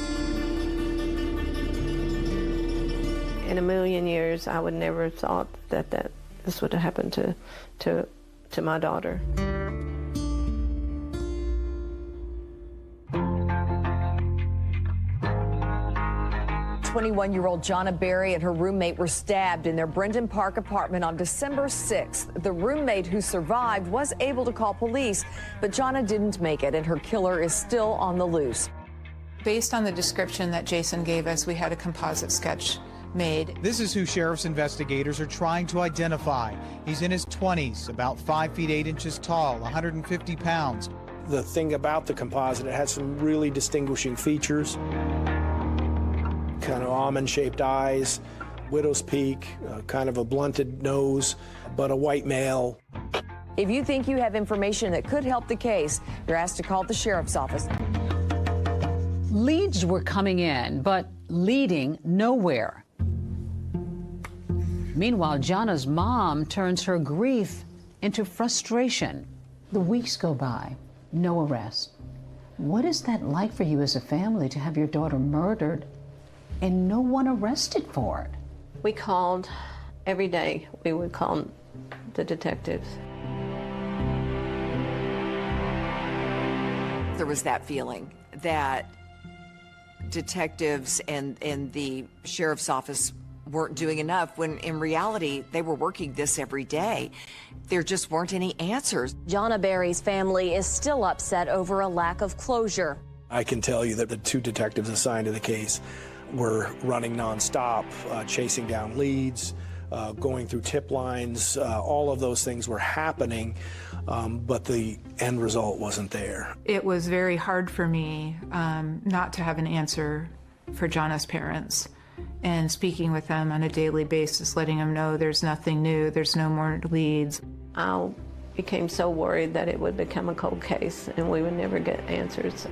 [SPEAKER 8] In a million years, I would never have thought that this would have happened to my daughter.
[SPEAKER 4] 21-year-old Jonna Berry and her roommate were stabbed in their Brendan Park apartment on December 6th. The roommate who survived was able to call police, but Jonna didn't make it, and her killer is still on the loose.
[SPEAKER 7] Based on the description that Jason gave us, we had a composite sketch made.
[SPEAKER 1] This is who sheriff's investigators are trying to identify. He's in his 20s, about 5 feet 8 inches tall, 150 pounds.
[SPEAKER 16] The thing about the composite, it has some really distinguishing features. Kind of almond-shaped eyes, widow's peak, kind of a blunted nose, but a white male.
[SPEAKER 4] If you think you have information that could help the case, you're asked to call the sheriff's office.
[SPEAKER 5] Leads were coming in, but leading nowhere. Meanwhile, Jonna's mom turns her grief into frustration. The weeks go by, no arrest. What is that like for you as a family to have your daughter murdered and no one arrested for it?
[SPEAKER 8] We called every day. We would call the detectives.
[SPEAKER 4] There was that feeling that detectives and the sheriff's office weren't doing enough, when in reality they were working this every day. There just weren't any answers.
[SPEAKER 21] Jonna Berry's family is still upset over a lack of closure.
[SPEAKER 16] I can tell you that the 2 detectives assigned to the case were running nonstop, chasing down leads, going through tip lines. All of those things were happening, but the end result wasn't there.
[SPEAKER 7] It was very hard for me not to have an answer for Jonna's parents, and speaking with them on a daily basis, letting them know there's nothing new, there's no more leads.
[SPEAKER 8] I became so worried that it would become a cold case and we would never get answers.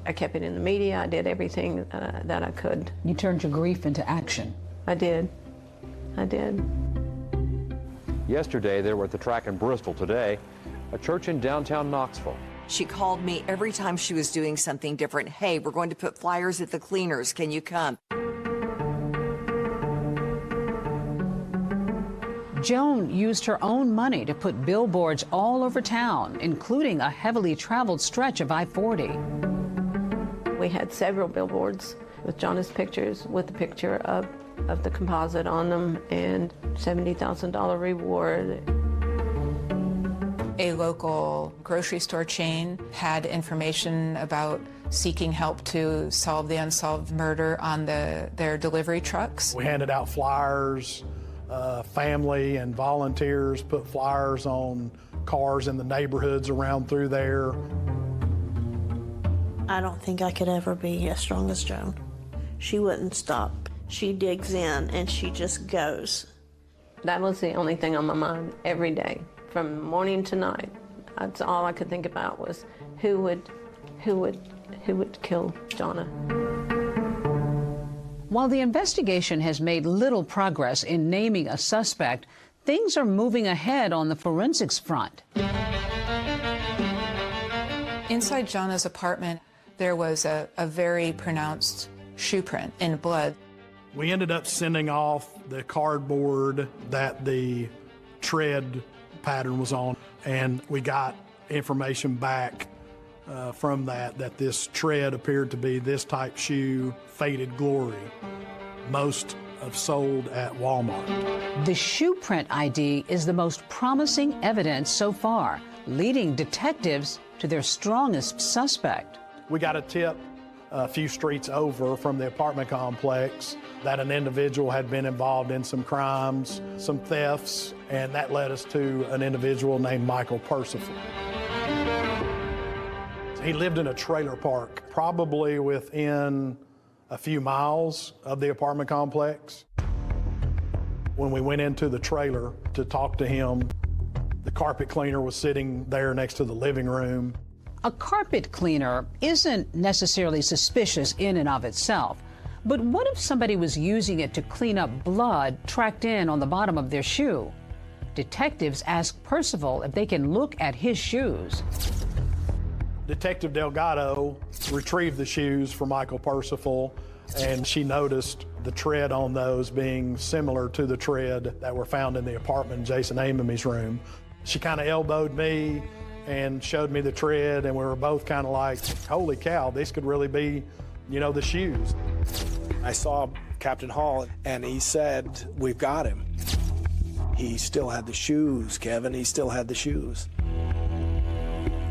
[SPEAKER 8] I kept it in the media. I did everything that I could.
[SPEAKER 5] You turned your grief into action.
[SPEAKER 8] I did. I did.
[SPEAKER 12] Yesterday, they were at the track in Bristol. Today, a church in downtown Knoxville.
[SPEAKER 4] She called me every time she was doing something different. Hey, we're going to put flyers at the cleaners. Can you come?
[SPEAKER 5] Joan used her own money to put billboards all over town, including a heavily traveled stretch of I-40.
[SPEAKER 8] We had several billboards with Jonna's pictures, with the picture of the composite on them, and $70,000 reward.
[SPEAKER 7] A local grocery store chain had information about seeking help to solve the unsolved murder on their delivery trucks.
[SPEAKER 3] We handed out flyers. Family and volunteers put flyers on cars in the neighborhoods around through there.
[SPEAKER 17] I don't think I could ever be as strong as Joan. She wouldn't stop. She digs in and she just goes.
[SPEAKER 8] That was the only thing on my mind every day, from morning to night. That's all I could think about was who would kill Jonna.
[SPEAKER 5] While the investigation has made little progress in naming a suspect, things are moving ahead on the forensics front.
[SPEAKER 7] Inside Jonna's apartment, there was a very pronounced shoe print in blood.
[SPEAKER 3] We ended up sending off the cardboard that the tread pattern was on, and we got information back from that this tread appeared to be this type shoe, Faded Glory. Most have sold at Walmart.
[SPEAKER 5] The shoe print ID is the most promising evidence so far, leading detectives to their strongest suspect.
[SPEAKER 3] We got a tip a few streets over from the apartment complex that an individual had been involved in some crimes, some thefts, and that led us to an individual named Michael Percival. He lived in a trailer park, probably within a few miles of the apartment complex. When we went into the trailer to talk to him, The carpet cleaner was sitting there next to the living room.
[SPEAKER 5] A carpet cleaner isn't necessarily suspicious in and of itself. But what if somebody was using it to clean up blood tracked in on the bottom of their shoe? Detectives ask Percival if they can look at his shoes.
[SPEAKER 3] Detective Delgado retrieved the shoes for Michael Percival, and she noticed the tread on those being similar to the tread that were found in the apartment in Jason Amamy's room. She kind of elbowed me and showed me the tread, and we were both kind of like, holy cow, this could really be, you know, the shoes.
[SPEAKER 16] I saw Captain Hall, and he said, we've got him. He still had the shoes, Kevin. He still had the shoes.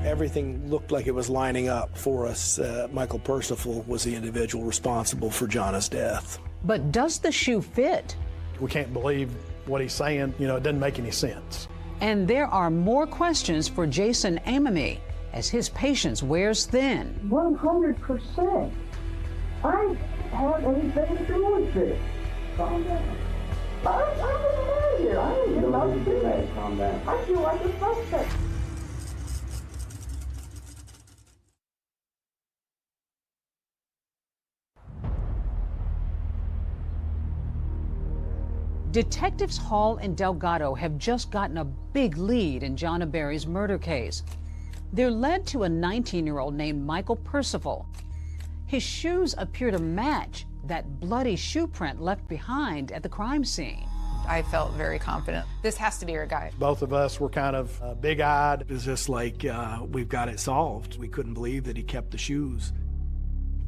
[SPEAKER 16] Everything looked like it was lining up for us. Michael Percival was the individual responsible for Jana's death.
[SPEAKER 5] But does the shoe fit?
[SPEAKER 3] We can't believe what he's saying. You know, it doesn't make any sense.
[SPEAKER 5] And there are more questions for Jason Amamy as his patience wears thin.
[SPEAKER 10] 100%. I have anything to do with this. Calm down. I'm getting out of here. I ain't getting out of here. Calm down. I feel like a suspect.
[SPEAKER 5] Detectives Hall and Delgado have just gotten a big lead in Jana Berry's murder case. They're led to a 19-year-old named Michael Percival. His shoes appear to match that bloody shoe print left behind at the crime scene.
[SPEAKER 7] I felt very confident. This has to be our guy.
[SPEAKER 3] Both of us were kind of big-eyed.
[SPEAKER 16] It was just like, we've got it solved. We couldn't believe that he kept the shoes.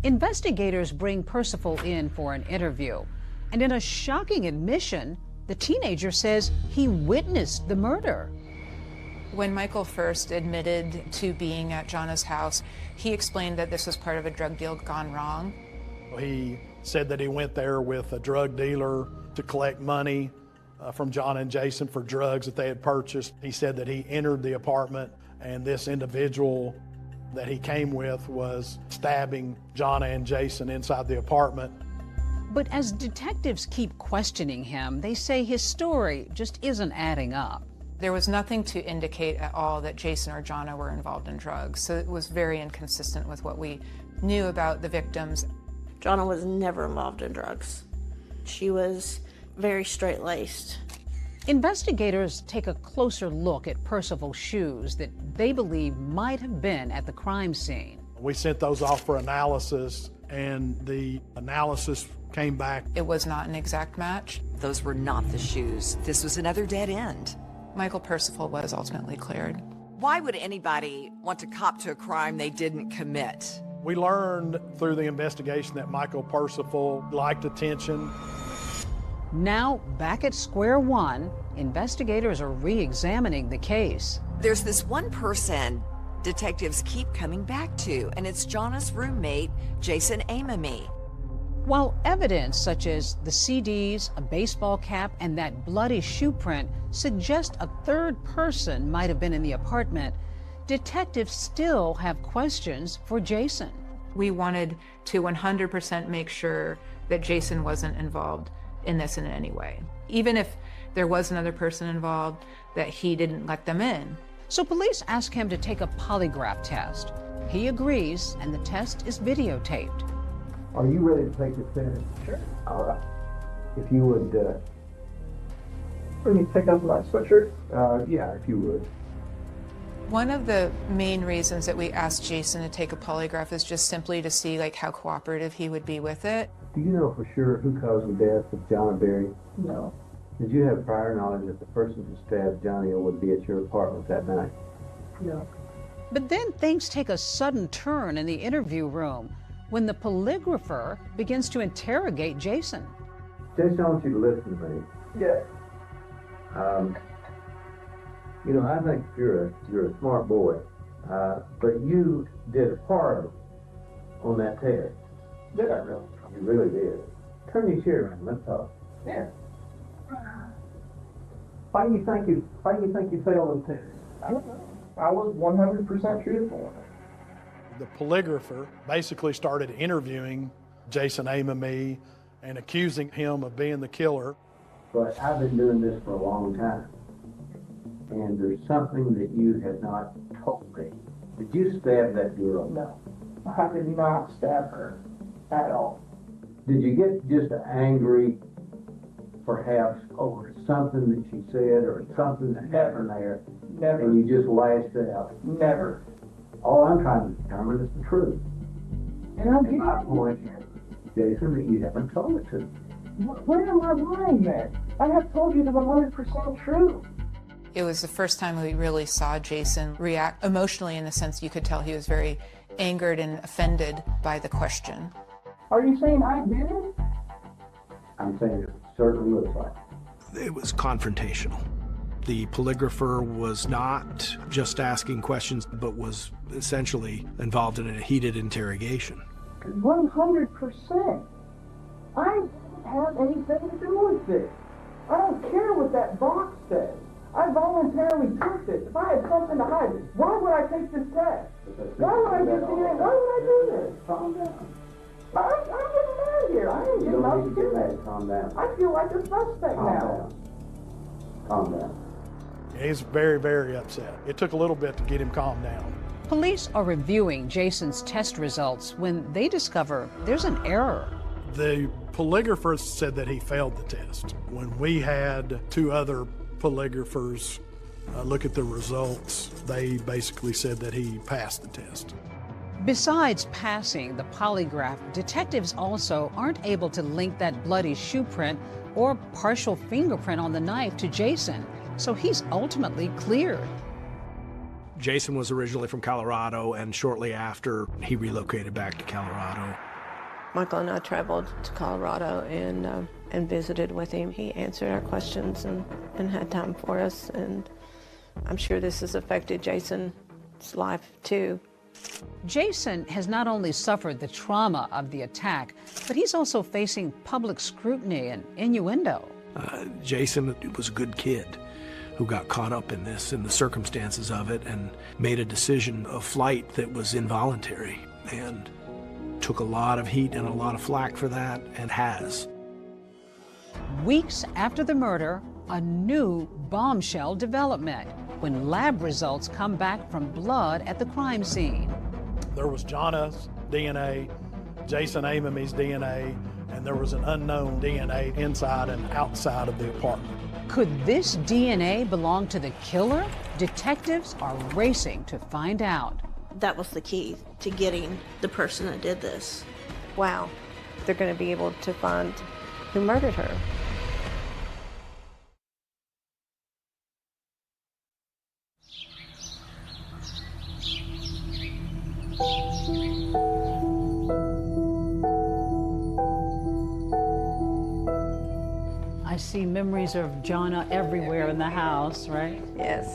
[SPEAKER 5] Investigators bring Percival in for an interview. And in a shocking admission, the teenager says he witnessed the murder.
[SPEAKER 7] When Michael first admitted to being at Jana's house, he explained that this was part of a drug deal gone wrong.
[SPEAKER 3] He said that he went there with a drug dealer to collect money from Jana and Jason for drugs that they had purchased. He said that he entered the apartment and this individual that he came with was stabbing Jana and Jason inside the apartment.
[SPEAKER 5] But as detectives keep questioning him, they say his story just isn't adding up.
[SPEAKER 7] There was nothing to indicate at all that Jason or Jana were involved in drugs, so it was very inconsistent with what we knew about the victims.
[SPEAKER 17] Jana was never involved in drugs. She was very straight-laced.
[SPEAKER 5] Investigators take a closer look at Percival's shoes that they believe might have been at the crime scene.
[SPEAKER 3] We sent those off for analysis, and the analysis came back.
[SPEAKER 7] It was not an exact match.
[SPEAKER 4] Those were not the shoes. This was another dead end.
[SPEAKER 7] Michael Percival was ultimately cleared.
[SPEAKER 4] Why would anybody want to cop to a crime they didn't commit?
[SPEAKER 3] We learned through the investigation that Michael Percival liked attention.
[SPEAKER 5] Now, back at square one, investigators are re-examining the case.
[SPEAKER 4] There's this one person detectives keep coming back to, and it's Jana's roommate, Jason Amamy.
[SPEAKER 5] While evidence such as the CDs, a baseball cap, and that bloody shoe print suggest a third person might have been in the apartment, detectives still have questions for Jason.
[SPEAKER 7] We wanted to 100% make sure that Jason wasn't involved in this in any way. Even if there was another person involved, that he didn't let them in.
[SPEAKER 5] So police ask him to take a polygraph test. He agrees, and the test is videotaped.
[SPEAKER 9] Are you ready to take this test?
[SPEAKER 10] Sure.
[SPEAKER 9] All right. If you would,
[SPEAKER 10] Let me take off my sweatshirt.
[SPEAKER 9] yeah, if you would.
[SPEAKER 7] One of the main reasons that we asked Jason to take a polygraph is just simply to see how cooperative he would be with it.
[SPEAKER 9] Do you know for sure who caused the death of Jana Berry?
[SPEAKER 10] No.
[SPEAKER 9] Did you have prior knowledge that the person who stabbed Johnny would be at your apartment that night?
[SPEAKER 10] No.
[SPEAKER 5] But then things take a sudden turn in the interview room when the polygrapher begins to interrogate Jason.
[SPEAKER 9] Jason, I want you to listen to me.
[SPEAKER 10] Yeah.
[SPEAKER 9] You know, I think you're a smart boy, but you did a part on that test.
[SPEAKER 10] Did I really?
[SPEAKER 9] You really did. Turn your chair around. Let's talk.
[SPEAKER 10] Yeah. Why do you think you failed the test? I don't know. I was 100% truthful.
[SPEAKER 3] The polygrapher basically started interviewing Jason Amamy and accusing him of being the killer.
[SPEAKER 9] But I've been doing this for a long time. And and there's something that you have not told me. Did you stab that girl?
[SPEAKER 10] No, I did not stab her at all.
[SPEAKER 9] Did you get just angry, perhaps, over something that she said or something that happened there?
[SPEAKER 10] Never.
[SPEAKER 9] And you just lashed out?
[SPEAKER 10] Never.
[SPEAKER 9] All I'm trying to determine is the truth.
[SPEAKER 10] And I'm
[SPEAKER 9] And my point is, Jason, that you haven't told it to me.
[SPEAKER 10] Where am I lying then? I have told you the 100% truth.
[SPEAKER 7] It was the first time we really saw Jason react emotionally, in the sense you could tell he was very angered and offended by the question.
[SPEAKER 10] Are you saying I did it?
[SPEAKER 9] I'm saying it certainly looks like it.
[SPEAKER 16] It was confrontational. The polygrapher was not just asking questions, but was essentially involved in a heated interrogation.
[SPEAKER 10] 100%. I don't have anything to do with this. I don't care what that box says. I voluntarily took this. If I had something to hide, why would I take this test? Why would I do DNA? Why would I do this?
[SPEAKER 9] Calm down.
[SPEAKER 10] I'm getting mad here. I ain't
[SPEAKER 9] You
[SPEAKER 10] getting
[SPEAKER 9] don't
[SPEAKER 10] up
[SPEAKER 9] need
[SPEAKER 10] to
[SPEAKER 9] to get
[SPEAKER 10] this.
[SPEAKER 9] mad. Calm down.
[SPEAKER 10] I feel like a suspect
[SPEAKER 9] Calm
[SPEAKER 10] now.
[SPEAKER 9] down. Calm down.
[SPEAKER 3] He's very, very upset. It took a little bit to get him calmed down.
[SPEAKER 5] Police are reviewing Jason's test results when they discover there's an error.
[SPEAKER 3] The polygrapher said that he failed the test. When we had two other polygraphers look at the results, they basically said that he passed the test.
[SPEAKER 5] Besides passing the polygraph, detectives also aren't able to link that bloody shoe print or partial fingerprint on the knife to Jason, so he's ultimately cleared.
[SPEAKER 16] Jason was originally from Colorado, and shortly after, he relocated back to Colorado.
[SPEAKER 8] Michael and I traveled to Colorado and visited with him. He answered our questions and had time for us, and I'm sure this has affected Jason's life too.
[SPEAKER 5] Jason has not only suffered the trauma of the attack, but he's also facing public scrutiny and innuendo.
[SPEAKER 16] Jason was a good kid who got caught up in this, in the circumstances of it, and made a decision of flight that was involuntary, and took a lot of heat and a lot of flack for that, and has.
[SPEAKER 5] Weeks after the murder, a new bombshell development when lab results come back from blood at the crime scene.
[SPEAKER 3] There was Jonna's DNA, Jason Amamy's DNA, and there was an unknown DNA inside and outside of the apartment.
[SPEAKER 5] Could this DNA belong to the killer? Detectives are racing to find out.
[SPEAKER 17] That was the key to getting the person that did this.
[SPEAKER 8] Wow, they're going to be able to find who murdered her.
[SPEAKER 5] I see memories of Jonna everywhere in the house, right?
[SPEAKER 8] Yes.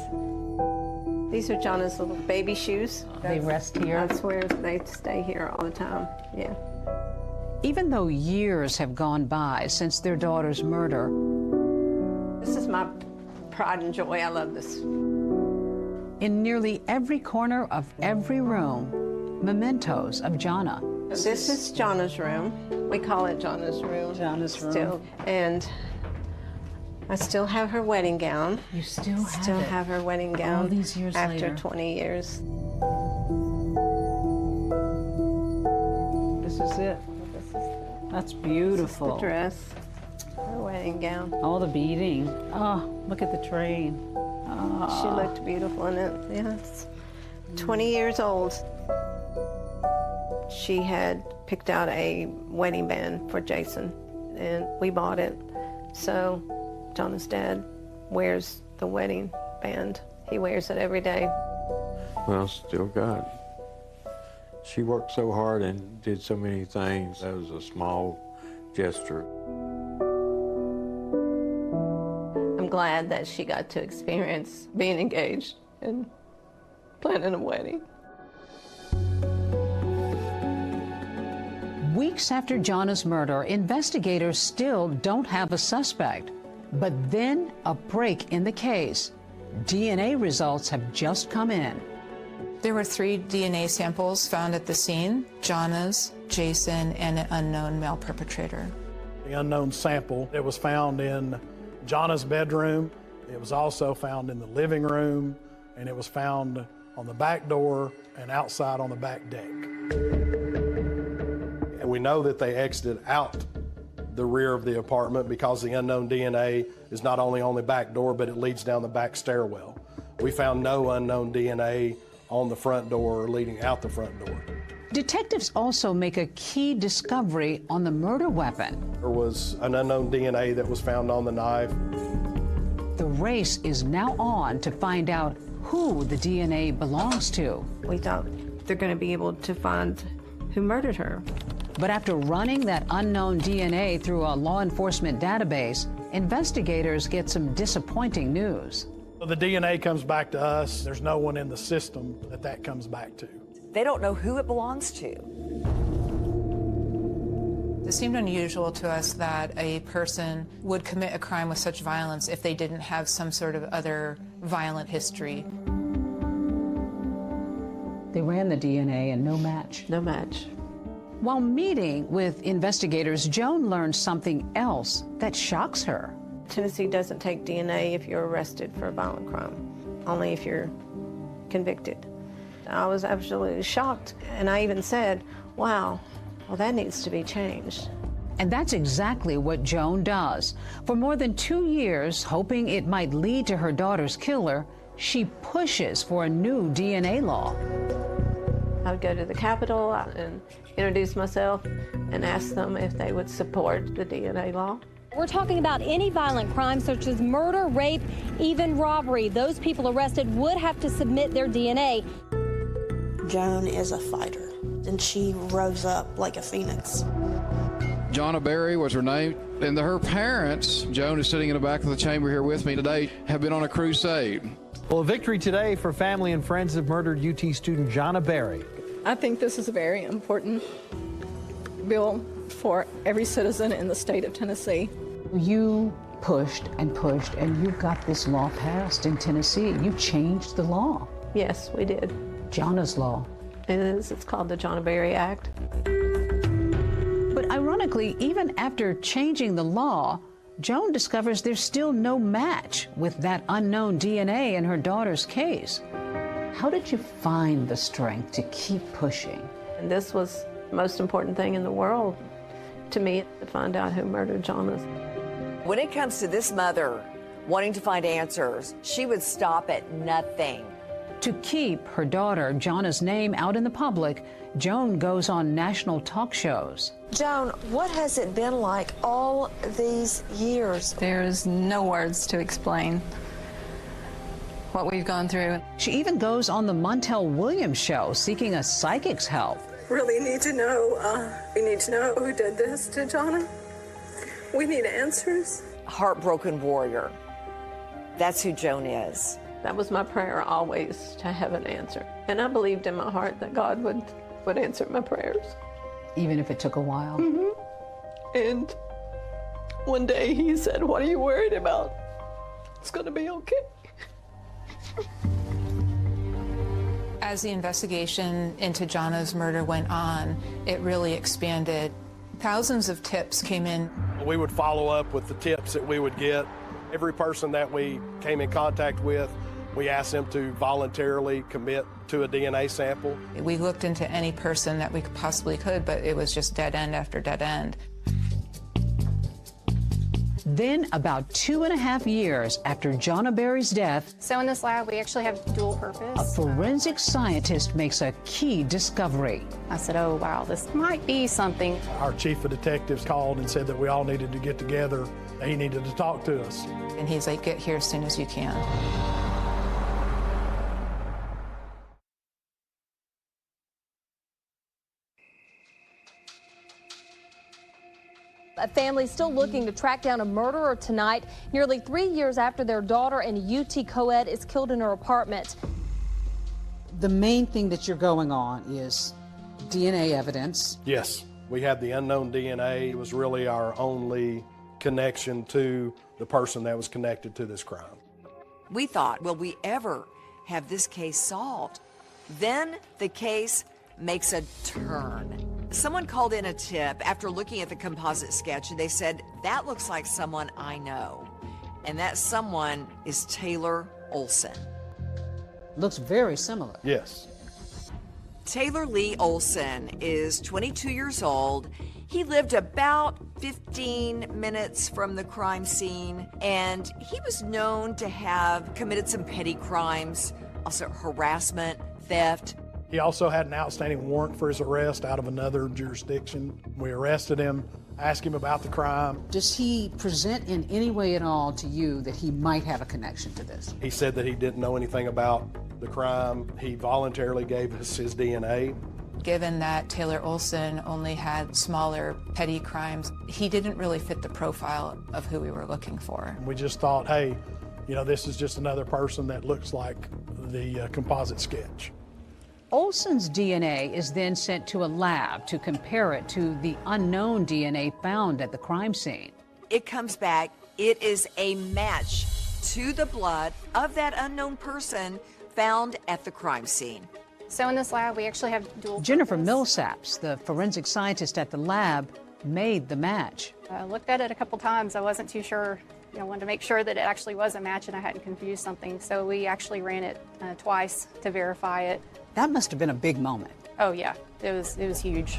[SPEAKER 8] These are Jonna's little baby shoes.
[SPEAKER 5] They rest here?
[SPEAKER 8] I swear they stay here all the time, yeah.
[SPEAKER 5] Even though years have gone by since their daughter's murder,
[SPEAKER 8] this is my pride and joy. I love this.
[SPEAKER 5] In nearly every corner of every room, mementos of Jonna.
[SPEAKER 8] This is Jonna's room. We call it Jonna's room.
[SPEAKER 5] Jonna's room.
[SPEAKER 8] Still, and I still have her wedding gown.
[SPEAKER 5] You still
[SPEAKER 8] have her wedding gown.
[SPEAKER 5] All these years
[SPEAKER 8] after
[SPEAKER 5] later.
[SPEAKER 8] 20 years.
[SPEAKER 5] This is it. That's beautiful.
[SPEAKER 8] This is the dress, her wedding gown.
[SPEAKER 5] All the beading. Oh, look at the train. Oh.
[SPEAKER 8] She looked beautiful in it. Yes. 20 years old. She had picked out a wedding band for Jason, and we bought it. So Jonna's dad wears the wedding band. He wears it every day.
[SPEAKER 11] Well, still got it. She worked so hard and did so many things. That was a small gesture.
[SPEAKER 8] I'm glad that she got to experience being engaged and planning a wedding.
[SPEAKER 5] Weeks after Jonna's murder, investigators still don't have a suspect. But then a break in the case. DNA results have just come in.
[SPEAKER 7] There were 3 DNA samples found at the scene: Jonna's, Jason, and an unknown male perpetrator.
[SPEAKER 3] The unknown sample that was found in Jonna's bedroom It was also found in the living room, and it was found on the back door and outside on the back deck. And we know that they exited out the rear of the apartment because the unknown DNA is not only on the back door, but it leads down the back stairwell. We found no unknown DNA on the front door or leading out the front door.
[SPEAKER 5] Detectives also make a key discovery on the murder weapon.
[SPEAKER 3] There was an unknown DNA that was found on the knife.
[SPEAKER 5] The race is now on to find out who the DNA belongs to.
[SPEAKER 8] We thought they're going to be able to find who murdered her.
[SPEAKER 5] But after running that unknown DNA through a law enforcement database, investigators get some disappointing news.
[SPEAKER 3] The DNA comes back to us. There's no one in the system that comes back to.
[SPEAKER 4] They don't know who it belongs to.
[SPEAKER 7] It seemed unusual to us that a person would commit a crime with such violence if they didn't have some sort of other violent history.
[SPEAKER 5] They ran the DNA and no match.
[SPEAKER 8] No match.
[SPEAKER 5] While meeting with investigators, Joan learned something else that shocks her.
[SPEAKER 8] Tennessee doesn't take DNA if you're arrested for a violent crime, only if you're convicted. I was absolutely shocked, and I even said, wow, well, that needs to be changed.
[SPEAKER 5] And that's exactly what Joan does. For more than 2 years, hoping it might lead to her daughter's killer, she pushes for a new DNA law.
[SPEAKER 8] I would go to the Capitol and introduce myself and ask them if they would support the DNA law.
[SPEAKER 21] We're talking about any violent crime such as murder, rape, even robbery. Those people arrested would have to submit their DNA.
[SPEAKER 17] Joan is a fighter, and she rose up like a phoenix.
[SPEAKER 13] Jonna Berry was her name, and her parents, Joan is sitting in the back of the chamber here with me today, have been on a crusade.
[SPEAKER 14] Well, a victory today for family and friends of murdered UT student Jonna Berry.
[SPEAKER 22] I think this is a very important bill for every citizen in the state of Tennessee.
[SPEAKER 5] You pushed, and you got this law passed in Tennessee. You changed the law.
[SPEAKER 8] Yes, we did.
[SPEAKER 5] Jonna's law.
[SPEAKER 8] It is. It's called the Jonna Berry Act.
[SPEAKER 5] But ironically, even after changing the law, Joan discovers there's still no match with that unknown DNA in her daughter's case. How did you find the strength to keep pushing?
[SPEAKER 8] And this was the most important thing in the world to me, to find out who murdered Jonna.
[SPEAKER 4] When it comes to this mother wanting to find answers, she would stop at nothing.
[SPEAKER 5] To keep her daughter Jonna's name out in the public, Joan goes on national talk shows.
[SPEAKER 4] Joan, what has it been like all these years?
[SPEAKER 23] There's no words to explain what we've gone through.
[SPEAKER 5] She even goes on the Montel Williams show seeking a psychic's help.
[SPEAKER 22] Really need to know, we need to know who did this to Jonna. We need answers.
[SPEAKER 4] Heartbroken warrior. That's who Joan is.
[SPEAKER 8] That was my prayer always, to have an answer. And I believed in my heart that God would answer my prayers.
[SPEAKER 5] Even if it took a while?
[SPEAKER 22] Mm-hmm. And one day he said, "What are you worried about? It's gonna be okay."
[SPEAKER 7] As the investigation into Jonna's murder went on, it really expanded. Thousands of tips came in.
[SPEAKER 3] We would follow up with the tips that we would get. Every person that we came in contact with, we asked them to voluntarily commit to a DNA sample.
[SPEAKER 7] We looked into any person that we possibly could, but it was just dead end after dead end.
[SPEAKER 5] Then, about 2.5 years after Jonna Berry's death,
[SPEAKER 24] So in this lab, we actually have dual purpose.
[SPEAKER 5] a forensic scientist makes a key discovery.
[SPEAKER 24] I said, oh, wow, this might be something.
[SPEAKER 3] Our chief of detectives called and said that we all needed to get together. He needed to talk to us.
[SPEAKER 7] And he's like, get here as soon as you can.
[SPEAKER 21] A family still looking to track down a murderer tonight, nearly 3 years after their daughter in a UT co-ed is killed in her apartment.
[SPEAKER 5] The main thing that you're going on is DNA evidence.
[SPEAKER 3] Yes, we had the unknown DNA. It was really our only connection to the person that was connected to this crime.
[SPEAKER 4] We thought, will we ever have this case solved? Then the case makes a turn. Someone called in a tip after looking at the composite sketch, and they said, that looks like someone I know. And that someone is Taylor Olson.
[SPEAKER 5] Looks very similar.
[SPEAKER 3] Yes.
[SPEAKER 4] Taylor Lee Olson is 22 years old. He lived about 15 minutes from the crime scene, and he was known to have committed some petty crimes, also harassment, theft.
[SPEAKER 3] He also had an outstanding warrant for his arrest out of another jurisdiction. We arrested him, asked him about the crime.
[SPEAKER 5] Does he present in any way at all to you that he might have a connection to this?
[SPEAKER 18] He said that he didn't know anything about the crime. He voluntarily gave us his DNA.
[SPEAKER 7] Given that Taylor Olson only had smaller petty crimes, he didn't really fit the profile of who we were looking for.
[SPEAKER 3] We just thought, hey, this is just another person that looks like the composite sketch.
[SPEAKER 5] Olson's DNA is then sent to a lab to compare it to the unknown DNA found at the crime scene.
[SPEAKER 4] It comes back, it is a match to the blood of that unknown person found at the crime scene.
[SPEAKER 24] So in this lab, we actually have dual
[SPEAKER 5] Jennifer
[SPEAKER 24] purpose.
[SPEAKER 5] Millsaps, the forensic scientist at the lab, made the match.
[SPEAKER 24] I looked at it a couple times. I wasn't too sure, wanted to make sure that it actually was a match and I hadn't confused something. So we actually ran it twice to verify it.
[SPEAKER 5] That must have been a big moment.
[SPEAKER 24] Oh yeah, it was huge.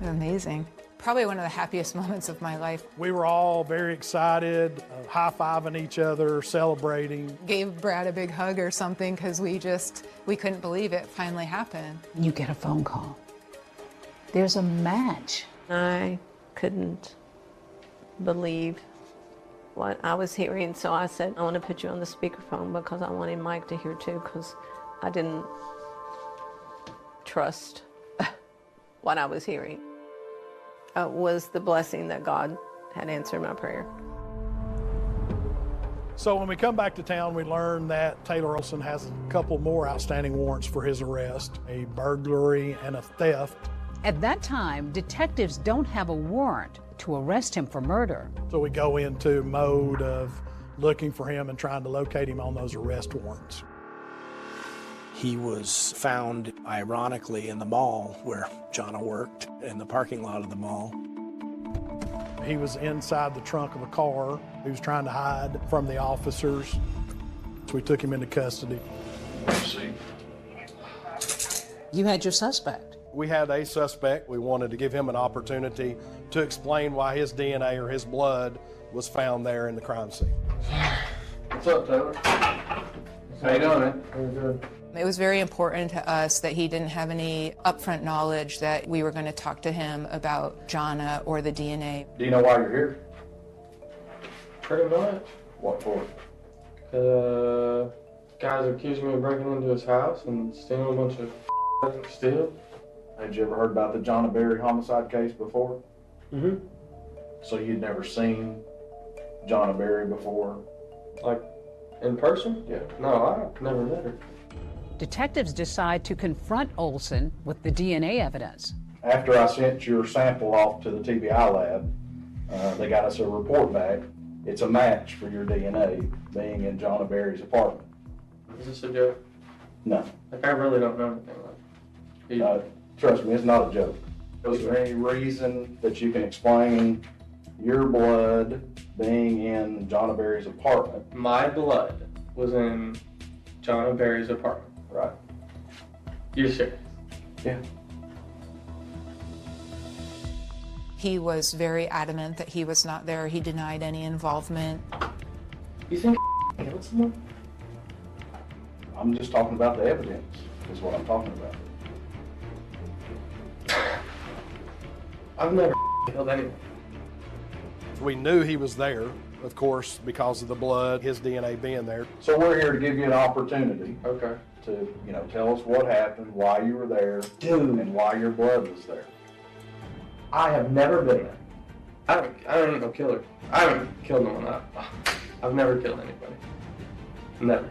[SPEAKER 7] Amazing. Probably one of the happiest moments of my life.
[SPEAKER 3] We were all very excited, high-fiving each other, celebrating.
[SPEAKER 7] Gave Brad a big hug or something because we couldn't believe it finally happened.
[SPEAKER 5] You get a phone call. There's a match.
[SPEAKER 8] I couldn't believe what I was hearing, so I said, I want to put you on the speakerphone because I wanted Mike to hear too, because I didn't trust what I was hearing. It was the blessing that God had answered my prayer.
[SPEAKER 3] So when we come back to town, we learn that Taylor Olson has a couple more outstanding warrants for his arrest, a burglary and a theft.
[SPEAKER 5] At that time, detectives don't have a warrant to arrest him for murder.
[SPEAKER 3] So we go into mode of looking for him and trying to locate him on those arrest warrants.
[SPEAKER 16] He was found, ironically, in the mall where Jonna worked, in the parking lot of the mall.
[SPEAKER 3] He was inside the trunk of a car. He was trying to hide from the officers. So we took him into custody.
[SPEAKER 5] You had your suspect.
[SPEAKER 18] We had a suspect. We wanted to give him an opportunity to explain why his DNA or his blood was found there in the crime scene.
[SPEAKER 6] What's up, Taylor? How you doing, man? Very good.
[SPEAKER 7] It was very important to us that he didn't have any upfront knowledge that we were going to talk to him about Jonna or the DNA.
[SPEAKER 6] Do you know why you're here?
[SPEAKER 15] Pretty much.
[SPEAKER 6] What for?
[SPEAKER 15] Guys accused me of breaking into his house and stealing a bunch of steel.
[SPEAKER 6] Had you ever heard about the Jonna Berry homicide case before?
[SPEAKER 15] Mm-hmm.
[SPEAKER 6] So you'd never seen Jonna Berry before?
[SPEAKER 15] Like, in person?
[SPEAKER 6] Yeah.
[SPEAKER 15] No, I've never met her.
[SPEAKER 5] Detectives decide to confront Olson with the DNA evidence.
[SPEAKER 6] After I sent your sample off to the TBI lab, they got us a report back. It's a match for your DNA being in Jonna Berry's apartment.
[SPEAKER 15] Is this a joke?
[SPEAKER 6] No.
[SPEAKER 15] Like, I really don't know anything like it.
[SPEAKER 6] Trust me, it's not a joke. Is there any reason that you can explain your blood being in Jonna Berry's apartment?
[SPEAKER 15] My blood was in Jonna Berry's apartment.
[SPEAKER 6] Right.
[SPEAKER 15] You're serious?
[SPEAKER 6] Yeah.
[SPEAKER 7] He was very adamant that he was not there. He denied any involvement.
[SPEAKER 15] You think killed someone?
[SPEAKER 6] I'm just talking about the evidence, is what I'm talking about.
[SPEAKER 15] I've never killed anyone.
[SPEAKER 3] We knew he was there, of course, because of the blood, his DNA being there.
[SPEAKER 6] So we're here to give you an opportunity.
[SPEAKER 15] Okay.
[SPEAKER 6] To, tell us what happened, why you were there, and why your blood was there.
[SPEAKER 15] I have never been there. I don't even know killer. I haven't killed no one. I've never killed anybody. Never.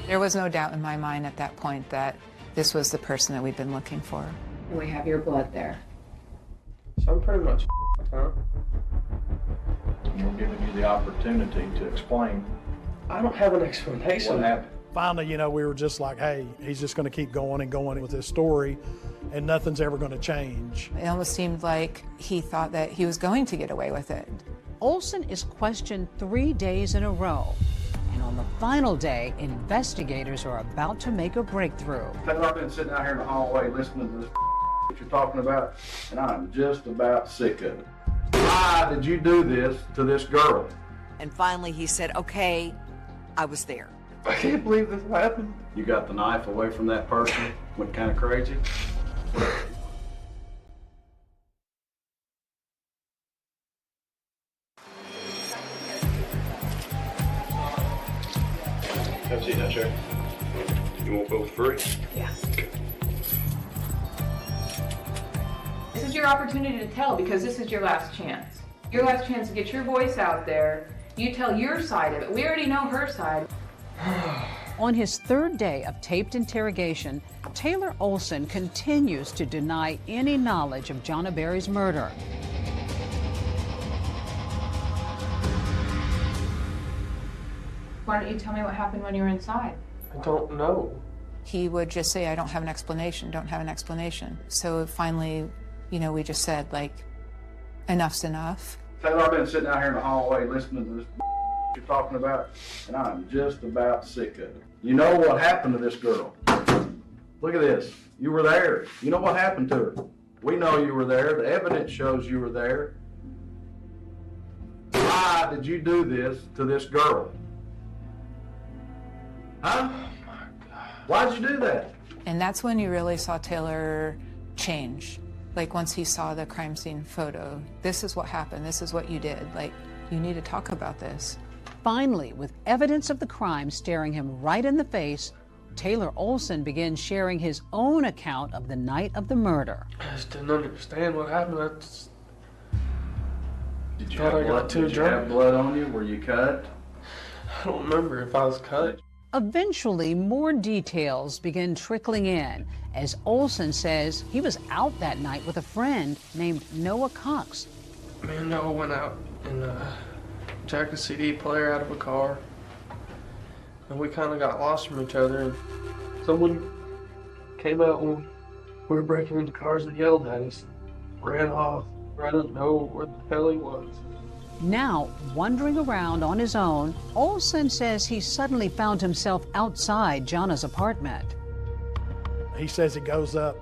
[SPEAKER 7] There was no doubt in my mind at that point that this was the person that we'd been looking for.
[SPEAKER 24] And we have your blood there.
[SPEAKER 15] So I'm pretty much huh?
[SPEAKER 6] We're giving you the opportunity to explain.
[SPEAKER 15] I don't have an explanation.
[SPEAKER 6] What happened?
[SPEAKER 3] Finally, we were just like, hey, he's just going to keep going and going with his story, and nothing's ever going to change.
[SPEAKER 7] It almost seemed like he thought that he was going to get away with it.
[SPEAKER 5] Olson is questioned 3 days in a row. And on the final day, investigators are about to make a breakthrough.
[SPEAKER 6] I've been sitting out here in the hallway listening to this that you're talking about, and I'm just about sick of it. Why did you do this to this girl?
[SPEAKER 4] And finally he said, okay, I was there.
[SPEAKER 15] I can't believe this happened.
[SPEAKER 6] You got the knife away from that person, went kind of crazy.
[SPEAKER 1] Have a seat now, Chair. You want both free?
[SPEAKER 23] Yeah.
[SPEAKER 1] Okay.
[SPEAKER 23] This is your opportunity to tell, because this is your last chance. Your last chance to get your voice out there. You tell your side of it. We already know her side.
[SPEAKER 5] On his third day of taped interrogation, Taylor Olson continues to deny any knowledge of Jonna Berry's murder.
[SPEAKER 23] Why don't you tell me what happened when you were inside?
[SPEAKER 15] I don't know.
[SPEAKER 7] He would just say, I don't have an explanation, don't have an explanation. So finally, you know, we just said, like, enough's enough.
[SPEAKER 6] Taylor, I've been sitting out here in the hallway listening to this you're talking about, and I'm just about sick of it. You know what happened to this girl? Look at this. You were there. You know what happened to her. We know you were there. The evidence shows you were there. Why did you do this to this girl? Huh? Why'd you do that?
[SPEAKER 7] And that's when you really saw Taylor change. Like, once he saw the crime scene photo, this is what happened, this is what you did. Like, you need to talk about this.
[SPEAKER 5] Finally, with evidence of the crime staring him right in the face, Taylor Olson begins sharing his own account of the night of the murder.
[SPEAKER 15] I just didn't understand what happened. I just
[SPEAKER 6] Did you
[SPEAKER 15] thought
[SPEAKER 6] have
[SPEAKER 15] I
[SPEAKER 6] blood?
[SPEAKER 15] got too
[SPEAKER 6] Did you
[SPEAKER 15] drunk.
[SPEAKER 6] have blood on you? Were you cut?
[SPEAKER 15] I don't remember if I was cut.
[SPEAKER 5] Eventually, more details begin trickling in as Olson says he was out that night with a friend named Noah Cox.
[SPEAKER 15] Me and Noah went out and jacked a CD player out of a car. And we kind of got lost from each other. And someone came out when we were breaking into cars and yelled at us. Ran off. I don't know where the hell he was.
[SPEAKER 5] Now, wandering around on his own, Olson says he suddenly found himself outside Jonna's apartment.
[SPEAKER 3] He says he goes up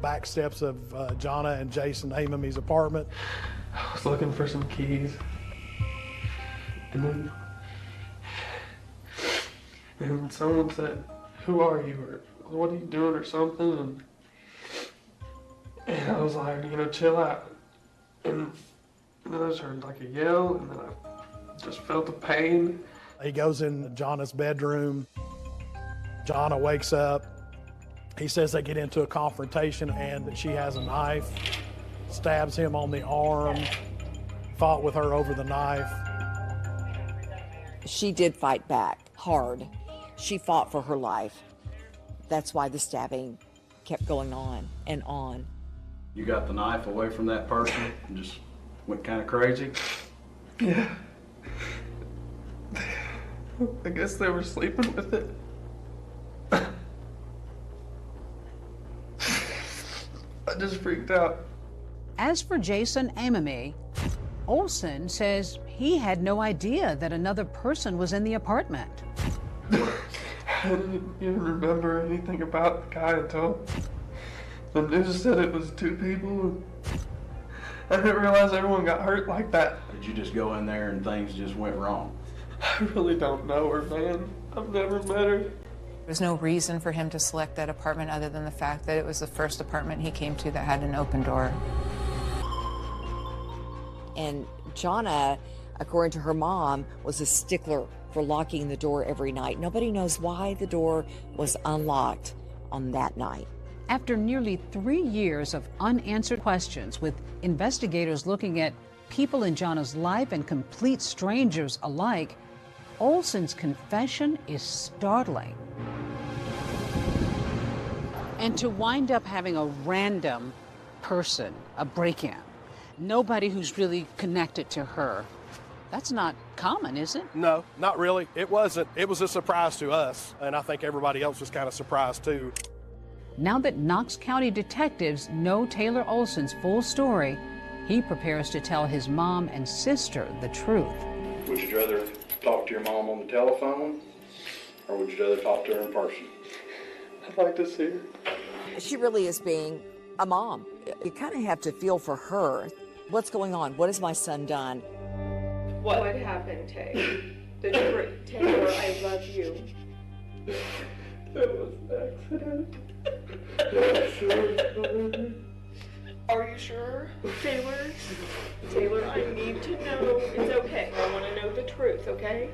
[SPEAKER 3] back steps of Jonna and Jason Amamy's apartment.
[SPEAKER 15] I was looking for some keys. And then someone said, "Who are you?" or "What are you doing?" or something. And I was like, chill out. And then I just heard like a yell, and then I just felt the pain.
[SPEAKER 3] He goes in Jonna's bedroom. Jonna wakes up. He says they get into a confrontation and she has a knife, stabs him on the arm, fought with her over the knife.
[SPEAKER 4] She did fight back hard. She fought for her life. That's why the stabbing kept going on and on.
[SPEAKER 6] You got the knife away from that person and just went kind of crazy?
[SPEAKER 15] Yeah. I guess they were sleeping with it. I just freaked out.
[SPEAKER 5] As for Jason Amamy, Olson says he had no idea that another person was in the apartment.
[SPEAKER 15] I didn't even remember anything about the guy until the news said it was 2 people. I didn't realize everyone got hurt like that.
[SPEAKER 6] Did you just go in there and things just went wrong?
[SPEAKER 15] I really don't know her, man. I've never met her.
[SPEAKER 7] There's no reason for him to select that apartment other than the fact that it was the first apartment he came to that had an open door.
[SPEAKER 4] And Jonna, according to her mom, was a stickler for locking the door every night. Nobody knows why the door was unlocked on that night.
[SPEAKER 5] After nearly 3 years of unanswered questions, with investigators looking at people in Jonna's life and complete strangers alike, Olson's confession is startling. And to wind up having a random person, a break-in, nobody who's really connected to her, that's not common, is it?
[SPEAKER 18] No, not really. It wasn't. It was a surprise to us, and I think everybody else was kind of surprised too.
[SPEAKER 5] Now that Knox County detectives know Taylor Olson's full story, he prepares to tell his mom and sister the truth.
[SPEAKER 6] Would you rather talk to your mom on the telephone, or would you rather talk to her in person?
[SPEAKER 15] I'd like to see her.
[SPEAKER 4] She really is being a mom. You kind of have to feel for her. What's going on? What has my son done?
[SPEAKER 22] What happened, Tay? The truth. Taylor, I love you.
[SPEAKER 15] It was an accident.
[SPEAKER 22] Are you sure, Taylor? Taylor, I need to know. It's okay. I want to know the truth, okay?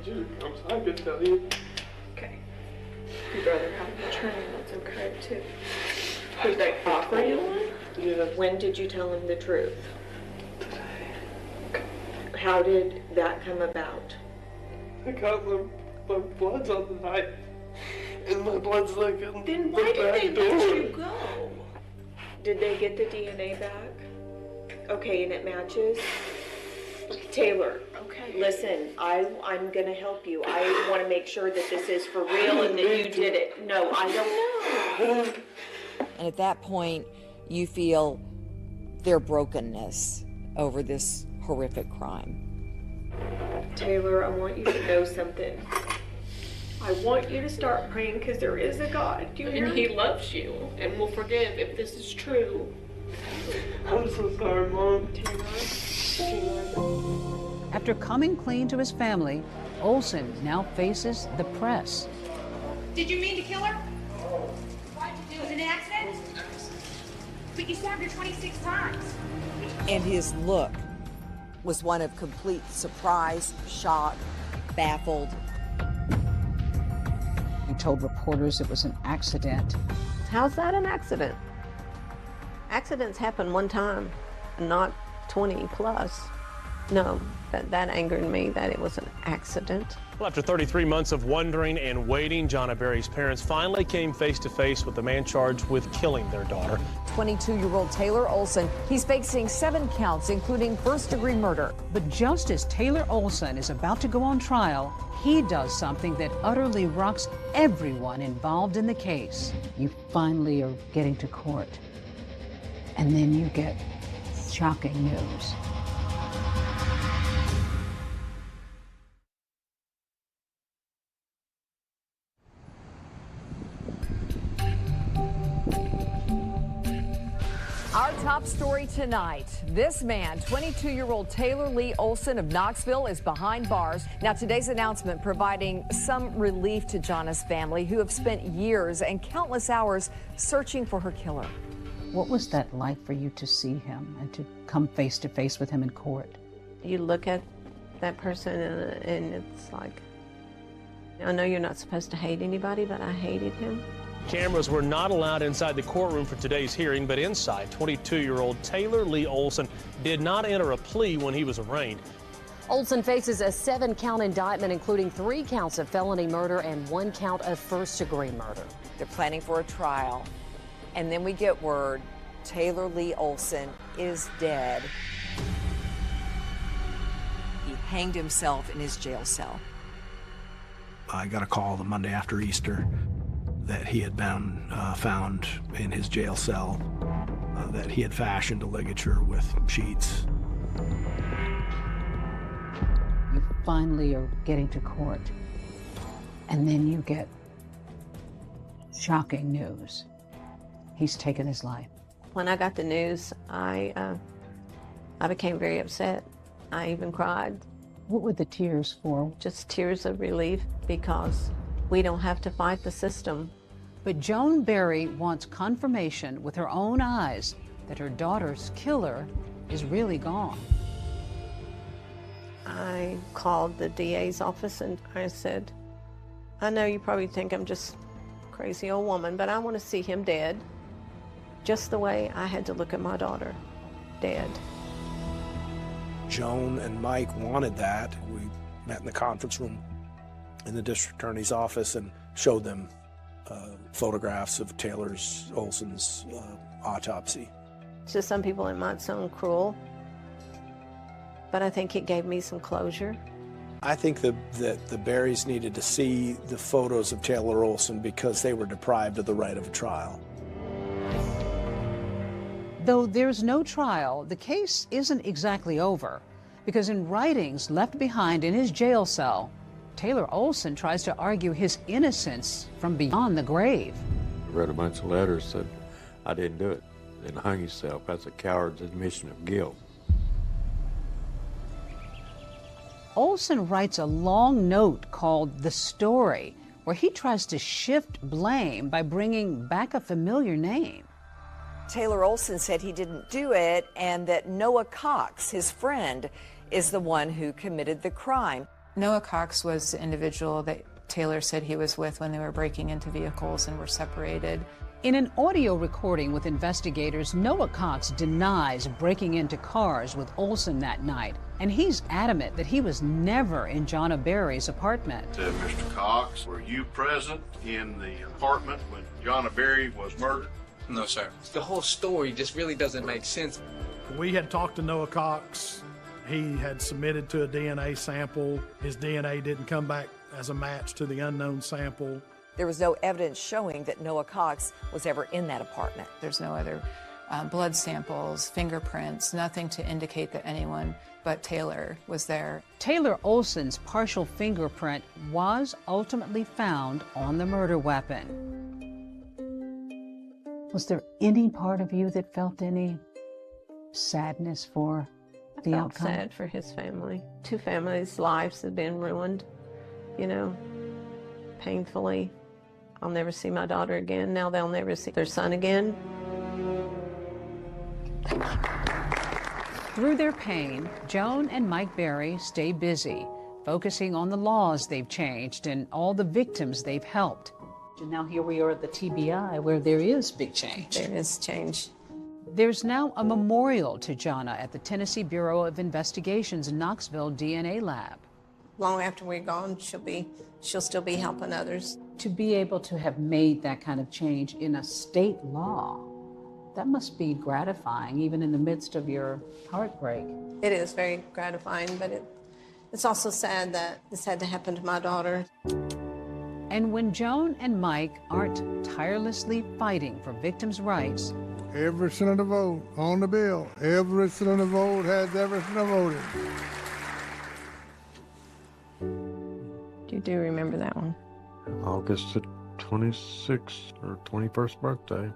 [SPEAKER 15] I can tell you.
[SPEAKER 22] Okay. You'd rather have an attorney, that's okay, too. Did they offer you one?
[SPEAKER 15] Yeah.
[SPEAKER 22] When did you tell him the truth? How did that come about?
[SPEAKER 15] Because my blood's on the knife, and my blood's like in
[SPEAKER 22] Then
[SPEAKER 15] the
[SPEAKER 22] why did
[SPEAKER 15] back
[SPEAKER 22] they
[SPEAKER 15] door.
[SPEAKER 22] let you go? Did they get the DNA back? Okay, and it matches? Taylor, okay. Listen, I'm gonna help you. I want to make sure that this is for real and that you did it. No, I don't know.
[SPEAKER 4] And at that point, you feel their brokenness over this horrific crime.
[SPEAKER 22] Taylor, I want you to know something. I want you to start praying because there is a God. Do you hear? And He loves you and will forgive if this is true.
[SPEAKER 15] I'm so sorry, Mom.
[SPEAKER 5] After coming clean to his family, Olson now faces the press.
[SPEAKER 2] Did you mean to kill her? Why'd you do it? Was it an accident? But you stabbed her 26 times.
[SPEAKER 4] And his look was one of complete surprise, shock, baffled.
[SPEAKER 5] He told reporters it was an accident.
[SPEAKER 8] How's that an accident? Accidents happen one time, not 20 plus. No, that angered me that it was an accident.
[SPEAKER 12] Well, after 33 months of wondering and waiting, Jonna Berry's parents finally came face to face with the man charged with killing their daughter.
[SPEAKER 4] 22-year-old Taylor Olson, he's facing 7 counts, including first-degree murder.
[SPEAKER 5] But just as Taylor Olson is about to go on trial, he does something that utterly rocks everyone involved in the case. You finally are getting to court, and then you get shocking news.
[SPEAKER 4] Our top story tonight, this man, 22-year-old Taylor Lee Olson of Knoxville, is behind bars. Now, today's announcement providing some relief to Jonna's family, who have spent years and countless hours searching for her killer.
[SPEAKER 5] What was that like for you to see him and to come face to face with him in court?
[SPEAKER 8] You look at that person and it's like, I know you're not supposed to hate anybody, but I hated him.
[SPEAKER 12] Cameras were not allowed inside the courtroom for today's hearing, but inside, 22-year-old Taylor Lee Olson did not enter a plea when he was arraigned.
[SPEAKER 19] Olson faces a 7-count indictment, including 3 counts of felony murder and 1 count of first-degree murder.
[SPEAKER 4] They're planning for a trial, and then we get word Taylor Lee Olson is dead. He hanged himself in his jail cell.
[SPEAKER 16] I got a call the Monday after Easter that he had been found in his jail cell, that he had fashioned a ligature with sheets.
[SPEAKER 5] You finally are getting to court, and then you get shocking news. He's taken his life.
[SPEAKER 8] When I got the news, I became very upset. I even cried.
[SPEAKER 5] What were the tears for?
[SPEAKER 8] Just tears of relief, because we don't have to fight the system.
[SPEAKER 5] But Joan Berry wants confirmation with her own eyes that her daughter's killer is really gone.
[SPEAKER 8] I called the DA's office and I said, I know you probably think I'm just a crazy old woman, but I want to see him dead, just the way I had to look at my daughter, dead.
[SPEAKER 16] Joan and Mike wanted that. We met in the conference room in the district attorney's office and showed them photographs of Olson's autopsy.
[SPEAKER 8] To some people it might sound cruel, but I think it gave me some closure.
[SPEAKER 16] I think that the Berrys needed to see the photos of Taylor Olson because they were deprived of the right of a trial.
[SPEAKER 5] Though there's no trial, the case isn't exactly over, because in writings left behind in his jail cell, Taylor Olson tries to argue his innocence from beyond the grave.
[SPEAKER 9] I read a bunch of letters that said, I didn't do it. Then hung himself. That's a coward's admission of guilt.
[SPEAKER 5] Olson writes a long note called The Story, where he tries to shift blame by bringing back a familiar name.
[SPEAKER 4] Taylor Olson said he didn't do it and that Noah Cox, his friend, is the one who committed the crime.
[SPEAKER 7] Noah Cox was the individual that Taylor said he was with when they were breaking into vehicles and were separated.
[SPEAKER 5] In an audio recording with investigators, Noah Cox denies breaking into cars with Olson that night, and he's adamant that he was never in Jonna Berry's apartment.
[SPEAKER 10] Mr. Cox, were you present in the apartment when Jonna Berry was murdered?
[SPEAKER 11] No, sir. The whole story just really doesn't make sense.
[SPEAKER 3] We had talked to Noah Cox. He had submitted to a DNA sample. His DNA didn't come back as a match to the unknown sample.
[SPEAKER 4] There was no evidence showing that Noah Cox was ever in that apartment.
[SPEAKER 7] There's no other blood samples, fingerprints, nothing to indicate that anyone but Taylor was there.
[SPEAKER 5] Taylor Olson's partial fingerprint was ultimately found on the murder weapon. Was there any part of you that felt any sadness for the outcome?
[SPEAKER 8] Sad for his family. Two families' lives have been ruined, you know, painfully. I'll never see my daughter again. Now they'll never see their son again.
[SPEAKER 5] Through their pain, Joan and Mike Berry stay busy, focusing on the laws they've changed and all the victims they've helped. And now here we are at the TBI, where there is big change.
[SPEAKER 8] There is change.
[SPEAKER 5] There's now a memorial to Jonna at the Tennessee Bureau of Investigation's Knoxville DNA lab.
[SPEAKER 8] Long after we're gone, she'll still be helping others.
[SPEAKER 5] To be able to have made that kind of change in a state law, that must be gratifying, even in the midst of your heartbreak.
[SPEAKER 8] It is very gratifying, but it's also sad that this had to happen to my daughter.
[SPEAKER 5] And when Joan and Mike aren't tirelessly fighting for victims' rights,
[SPEAKER 20] every senator vote on the bill. Every senator vote has every senator voted.
[SPEAKER 8] You do remember that one?
[SPEAKER 9] August the 26th or 21st birthday.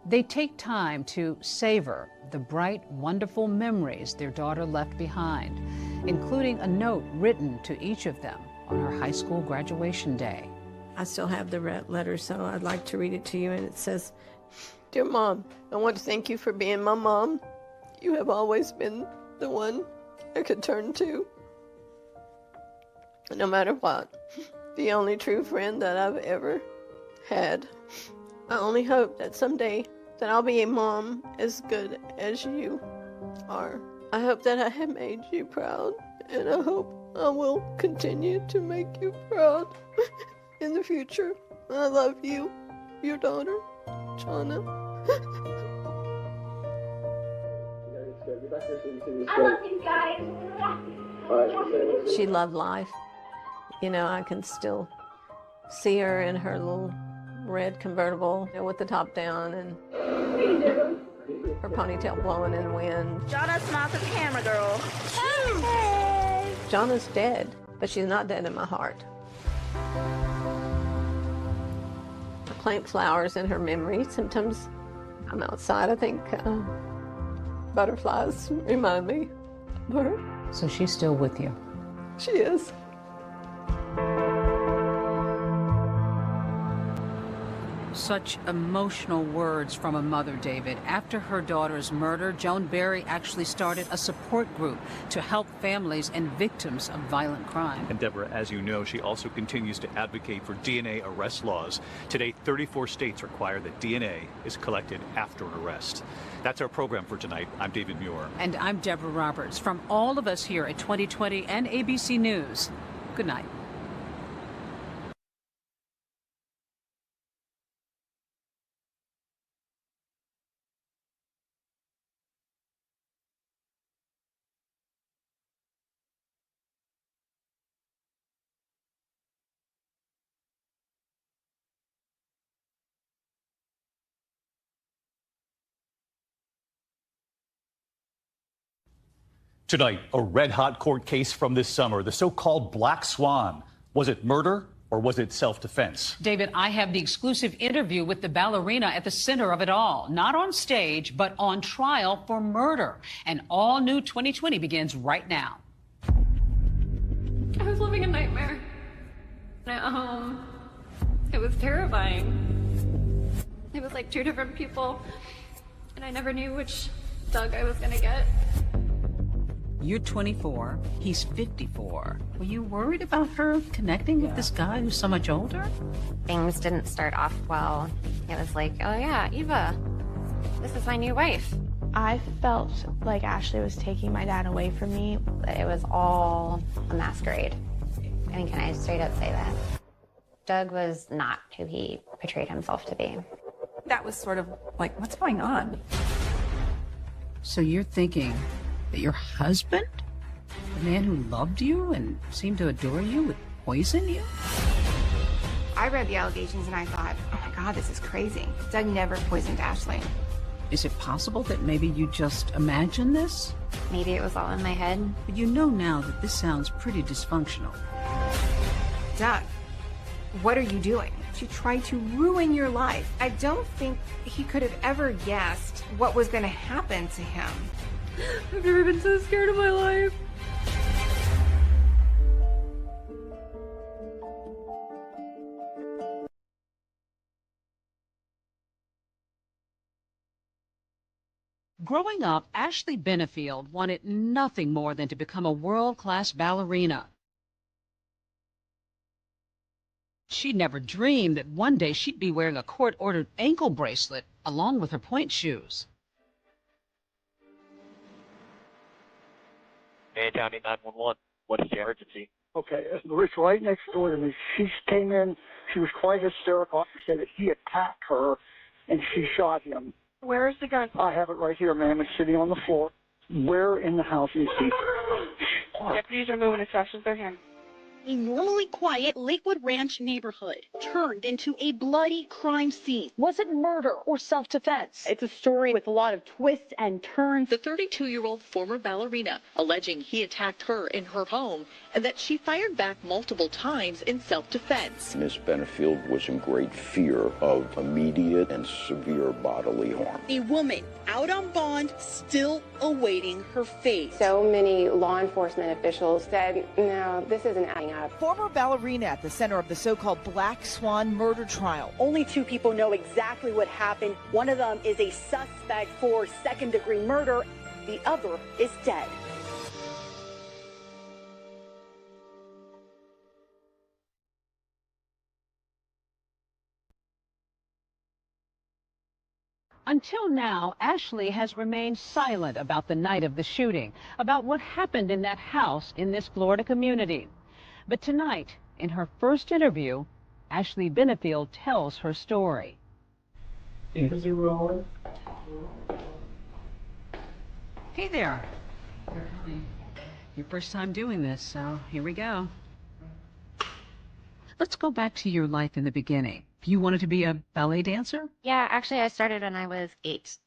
[SPEAKER 5] they take time to savor the bright, wonderful memories their daughter left behind, including a note written to each of them on her high school graduation day.
[SPEAKER 8] I still have the letter, so I'd like to read it to you, and it says, "Dear Mom, I want to thank you for being my mom. You have always been the one I could turn to, no matter what. The only true friend that I've ever had. I only hope that someday that I'll be a mom as good as you are. I hope that I have made you proud, and I hope I will continue to make you proud in the future. I love you, your daughter, Jonna."
[SPEAKER 2] I love you guys.
[SPEAKER 8] She loved life. You know, I can still see her in her little red convertible with the top down and her ponytail blowing in the wind.
[SPEAKER 2] Jonna, smile to the camera, girl. Hey.
[SPEAKER 8] Jonna's dead, but she's not dead in my heart. I plant flowers in her memory. Sometimes I'm outside, I think butterflies remind me of her.
[SPEAKER 5] So she's still with you?
[SPEAKER 8] She is.
[SPEAKER 5] Such emotional words from a mother, David. After her daughter's murder, Joan Berry actually started a support group to help families and victims of violent crime.
[SPEAKER 25] And Deborah, as you know, she also continues to advocate for DNA arrest laws. Today, 34 states require that DNA is collected after an arrest. That's our program for tonight. I'm David Muir.
[SPEAKER 5] And I'm Deborah Roberts. From all of us here at 2020 and ABC News, good night.
[SPEAKER 25] Tonight, a red-hot court case from this summer, the so-called Black Swan. Was it murder or was it self-defense?
[SPEAKER 5] David, I have the exclusive interview with the ballerina at the center of it all. Not on stage, but on trial for murder. An all-new 2020 begins right now.
[SPEAKER 13] I was living a nightmare at home. It was terrifying. It was like two different people, and I never knew which Doug I was gonna get.
[SPEAKER 5] You're 24, he's 54. Were you worried about her connecting with this guy who's so much older?
[SPEAKER 14] Things didn't start off well. It was like, oh yeah, Eva, this is my new wife.
[SPEAKER 17] I felt like Ashley was taking my dad away from me.
[SPEAKER 14] It was all a masquerade. I mean, can I straight up say that? Doug was not who he portrayed himself to be.
[SPEAKER 21] That was sort of like, what's going on?
[SPEAKER 5] So you're thinking that your husband, the man who loved you and seemed to adore you, would poison you?
[SPEAKER 17] I read the allegations and I thought, oh my God, this is crazy. Doug never poisoned Ashley.
[SPEAKER 5] Is it possible that maybe you just imagined this?
[SPEAKER 14] Maybe it was all in my head.
[SPEAKER 5] But you know now that this sounds pretty dysfunctional.
[SPEAKER 17] Doug, what are you doing? She tried to ruin your life. I don't think he could have ever guessed what was going to happen to him.
[SPEAKER 13] I've never been so scared in my life.
[SPEAKER 5] Growing up, Ashley Benefield wanted nothing more than to become a world-class ballerina. She'd never dreamed that one day she'd be wearing a court-ordered ankle bracelet along with her pointe shoes.
[SPEAKER 24] Hey, County 911. What is the emergency?
[SPEAKER 26] Okay, it's right next door to me. She came in. She was quite hysterical. She said that he attacked her, and she shot him.
[SPEAKER 17] Where is the gun?
[SPEAKER 26] I have it right here, ma'am. It's sitting on the floor. Where in the house is he?
[SPEAKER 17] Deputies are moving as fast as they can.
[SPEAKER 27] A normally quiet Lakewood Ranch neighborhood turned into a bloody crime scene. Was it murder or self-defense? It's a story with a lot of twists and turns.
[SPEAKER 28] The 32-year-old former ballerina alleging he attacked her in her home and that she fired back multiple times in self-defense.
[SPEAKER 29] Miss Benefield was in great fear of immediate and severe bodily harm.
[SPEAKER 27] A woman out on bond, still awaiting her fate.
[SPEAKER 30] So many law enforcement officials said, no, this isn't adding up.
[SPEAKER 31] Former ballerina at the center of the so-called Black Swan murder trial.
[SPEAKER 27] Only two people know exactly what happened. One of them is a suspect for second-degree murder. The other is dead.
[SPEAKER 5] Until now, Ashley has remained silent about the night of the shooting, about what happened in that house in this Florida community. But tonight, in her first interview, Ashley Benefield tells her story.
[SPEAKER 26] Is he rolling?
[SPEAKER 5] Hey there. Your first time doing this, so here we go. Let's go back to your life in the beginning. You wanted to be a ballet dancer?
[SPEAKER 14] Yeah, actually, I started when I was 8.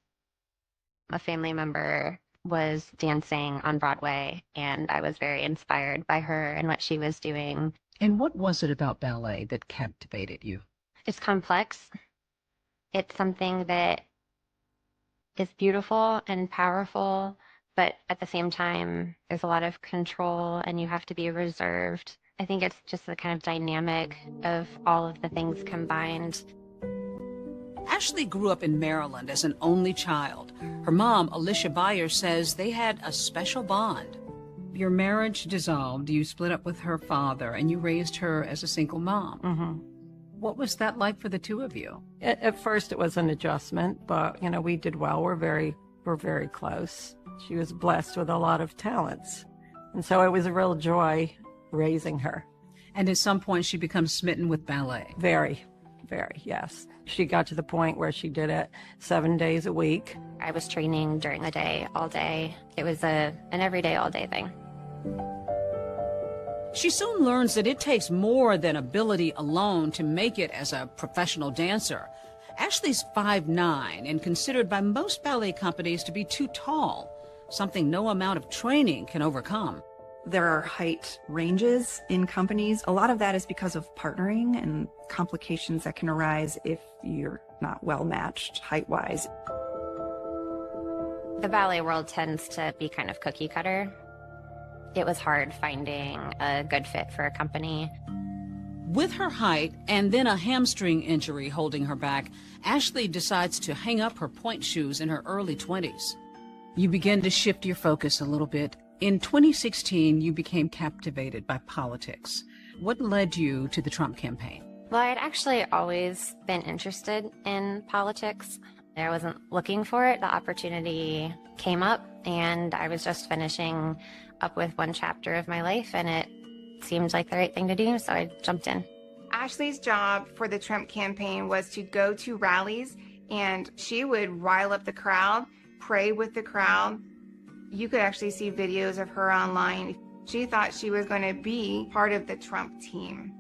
[SPEAKER 14] A family member was dancing on Broadway, and I was very inspired by her and what she was doing.
[SPEAKER 5] And what was it about ballet that captivated you?
[SPEAKER 14] It's complex. It's something that is beautiful and powerful, but at the same time, there's a lot of control, and you have to be reserved. I think it's just the kind of dynamic of all of the things combined.
[SPEAKER 5] Ashley grew up in Maryland as an only child. Her mom, Alicia Byers, says they had a special bond. Your marriage dissolved, you split up with her father, and you raised her as a single mom.
[SPEAKER 32] Mm-hmm.
[SPEAKER 5] What was that like for the two of you?
[SPEAKER 32] At first it was an adjustment, but, we did well. We're very close. She was blessed with a lot of talents. And so it was a real joy raising her.
[SPEAKER 5] And at some point she becomes smitten with ballet.
[SPEAKER 32] Very, yes. She got to the point where she did it 7 days a week.
[SPEAKER 14] I was training during the day, all day. It was an everyday, all day thing.
[SPEAKER 5] She soon learns that it takes more than ability alone to make it as a professional dancer. Ashley's 5'9" and considered by most ballet companies to be too tall. something no amount of training can overcome.
[SPEAKER 21] There are height ranges in companies. A lot of that is because of partnering and complications that can arise if you're not well matched height-wise.
[SPEAKER 14] The ballet world tends to be kind of cookie cutter. It was hard finding a good fit for a company.
[SPEAKER 5] With her height and then a hamstring injury holding her back, Ashley decides to hang up her point shoes in her early 20s. You begin to shift your focus a little bit. In 2016, you became captivated by politics. What led you to the Trump campaign?
[SPEAKER 14] Well, I'd actually always been interested in politics. I wasn't looking for it. The opportunity came up, and I was just finishing up with one chapter of my life, and it seemed like the right thing to do, so I jumped in.
[SPEAKER 17] Ashley's job for the Trump campaign was to go to rallies, and she would rile up the crowd, pray with the crowd. You could actually see videos of her online. She thought she was going to be part of the Trump team.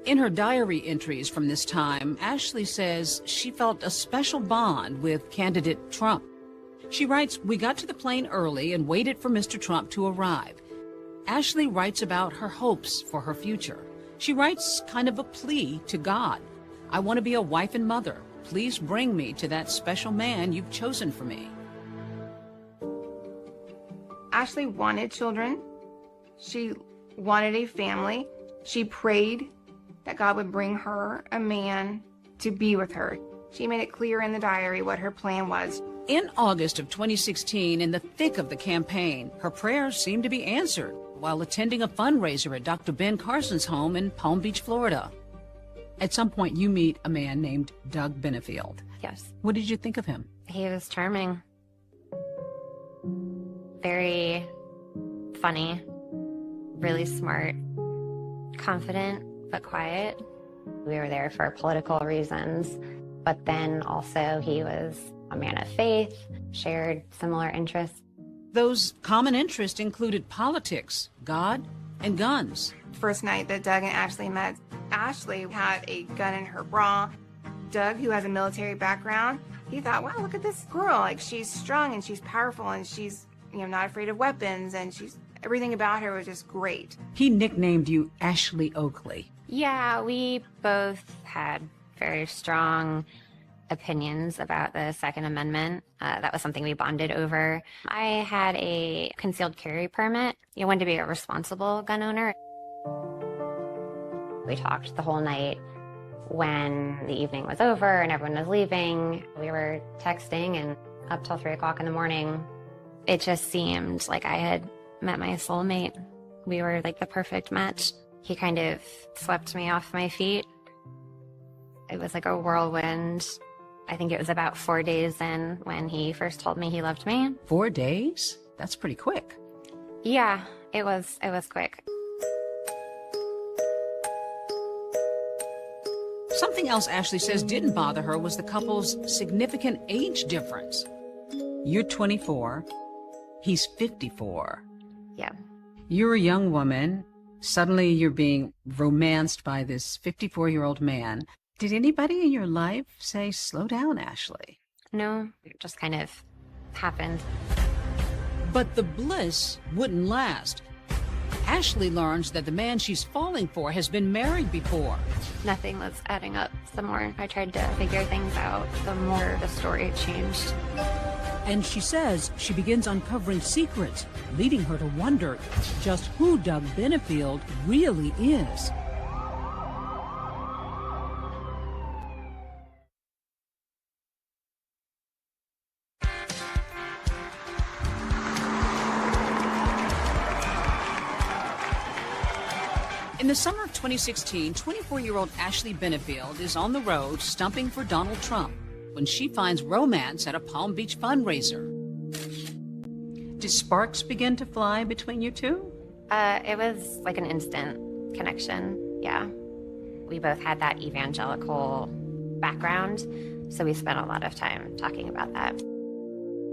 [SPEAKER 5] In her diary entries from this time, Ashley says she felt a special bond with candidate Trump. She writes, "We got to the plane early and waited for Mr. Trump to arrive." Ashley writes about her hopes for her future. She writes kind of a plea to God. "I want to be a wife and mother. Please bring me to that special man you've chosen for me."
[SPEAKER 17] Ashley wanted children. She wanted a family. She prayed that God would bring her a man to be with her. She made it clear in the diary what her plan was.
[SPEAKER 5] In August of 2016, in the thick of the campaign, her prayers seemed to be answered while attending a fundraiser at Dr. Ben Carson's home in Palm Beach, Florida. At some point, you meet a man named Doug Benefield.
[SPEAKER 14] Yes.
[SPEAKER 5] What did you think of him?
[SPEAKER 14] He was charming. Very funny, really smart, confident, but quiet. We were there for political reasons, but then also he was a man of faith, shared similar interests.
[SPEAKER 5] Those common interests included politics, God, and guns.
[SPEAKER 17] First night that Doug and Ashley met, Ashley had a gun in her bra. Doug, who has a military background, he thought, wow, look at this girl. Like, she's strong and she's powerful and she's, not afraid of weapons, and everything about her was just great.
[SPEAKER 5] He nicknamed you Ashley Oakley.
[SPEAKER 14] Yeah, we both had very strong opinions about the Second Amendment. That was something we bonded over. I had a concealed carry permit. You wanted to be a responsible gun owner. We talked the whole night. When the evening was over and everyone was leaving, we were texting and up till 3 o'clock in the morning. It just seemed like I had met my soulmate. We were like the perfect match. He kind of swept me off my feet. It was like a whirlwind. I think it was about 4 days in when he first told me he loved me.
[SPEAKER 5] 4 days? That's pretty quick.
[SPEAKER 14] Yeah, it was quick.
[SPEAKER 5] Something else Ashley says didn't bother her was the couple's significant age difference. You're 24, he's 54.
[SPEAKER 14] Yeah.
[SPEAKER 5] You're a young woman. Suddenly you're being romanced by this 54-year-old man. Did anybody in your life say, slow down, Ashley?
[SPEAKER 14] No, it just kind of happened.
[SPEAKER 5] But the bliss wouldn't last. Ashley learns that the man she's falling for has been married before.
[SPEAKER 14] Nothing was adding up. The more I tried to figure things out, the more the story changed.
[SPEAKER 5] And she says she begins uncovering secrets, leading her to wonder just who Doug Benefield really is. In the summer of 2016, 24-year-old Ashley Benefield is on the road stumping for Donald Trump when she finds romance at a Palm Beach fundraiser. Did sparks begin to fly between you two?
[SPEAKER 14] It was like an instant connection, yeah. We both had that evangelical background, so we spent a lot of time talking about that.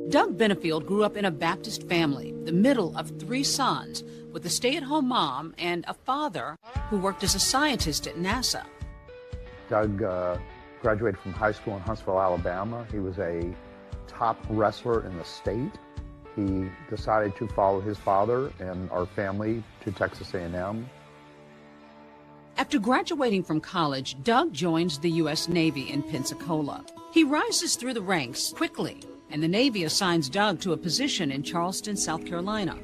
[SPEAKER 5] Doug Benefield grew up in a Baptist family, the middle of 3 sons, with a stay-at-home mom and a father who worked as a scientist at NASA.
[SPEAKER 1] Doug graduated from high school in Huntsville, Alabama. He was a top wrestler in the state. He decided to follow his father and our family to Texas A&M.
[SPEAKER 5] After graduating from college, Doug joins the U.S. Navy in Pensacola. He rises through the ranks quickly, and the Navy assigns Doug to a position in Charleston, South Carolina.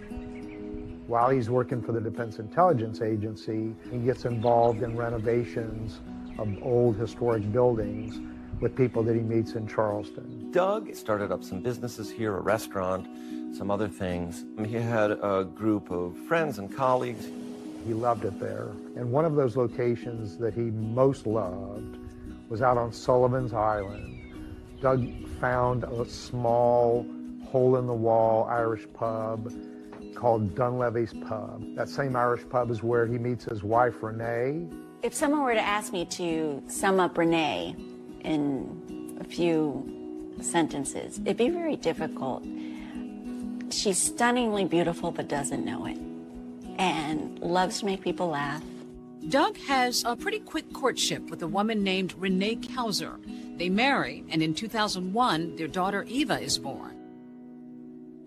[SPEAKER 1] While he's working for the Defense Intelligence Agency, he gets involved in renovations of old historic buildings with people that he meets in Charleston.
[SPEAKER 3] Doug started up some businesses here, a restaurant, some other things. He had a group of friends and colleagues.
[SPEAKER 1] He loved it there. And one of those locations that he most loved was out on Sullivan's Island. Doug found a small hole-in-the-wall Irish pub called Dunlevy's Pub. That same Irish pub is where he meets his wife, Renee.
[SPEAKER 6] If someone were to ask me to sum up Renee in a few sentences, it'd be very difficult. She's stunningly beautiful but doesn't know it, and loves to make people laugh.
[SPEAKER 5] Doug has a pretty quick courtship with a woman named Renee Kauser. They marry, and in 2001, their daughter Eva is born.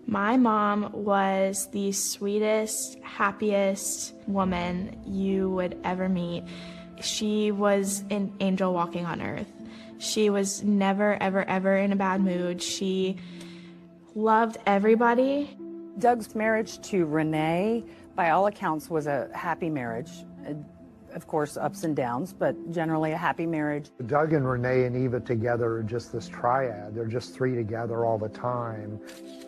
[SPEAKER 10] My mom was the sweetest, happiest woman you would ever meet. She was an angel walking on earth. She was never, ever, ever in a bad mood. She loved everybody.
[SPEAKER 11] Doug's marriage to Renee, by all accounts, was a happy marriage. Of course, ups and downs, but generally a happy marriage.
[SPEAKER 1] Doug and Renee and Eva together are just this triad. They're just three together all the time.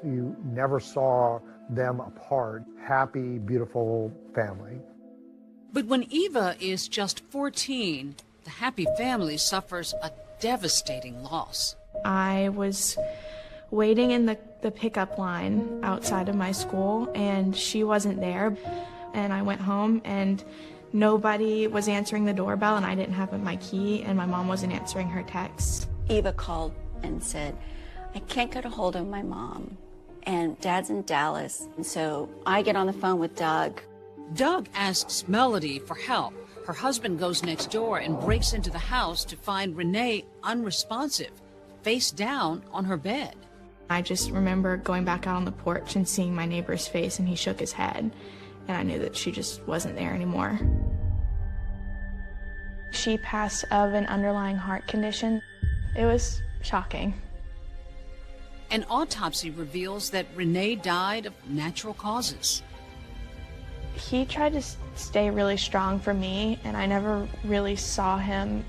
[SPEAKER 1] You never saw them apart. Happy, beautiful family.
[SPEAKER 5] But when Eva is just 14, the happy family suffers a devastating loss.
[SPEAKER 10] I was waiting in the pickup line outside of my school, and she wasn't there. And I went home, and nobody was answering the doorbell, and I didn't have my key, and my mom wasn't answering her texts.
[SPEAKER 6] Eva called and said, I can't get a hold of my mom, and Dad's in Dallas. And so I get on the phone with Doug.
[SPEAKER 5] Doug asks Melody for help. Her husband goes next door and breaks into the house to find Renee unresponsive, face down on her bed.
[SPEAKER 10] I just remember going back out on the porch and seeing my neighbor's face, and he shook his head, and I knew that she just wasn't there anymore. She passed of an underlying heart condition. It was shocking.
[SPEAKER 5] An autopsy reveals that Renee died of natural causes.
[SPEAKER 10] He tried to stay really strong for me, and I never really saw him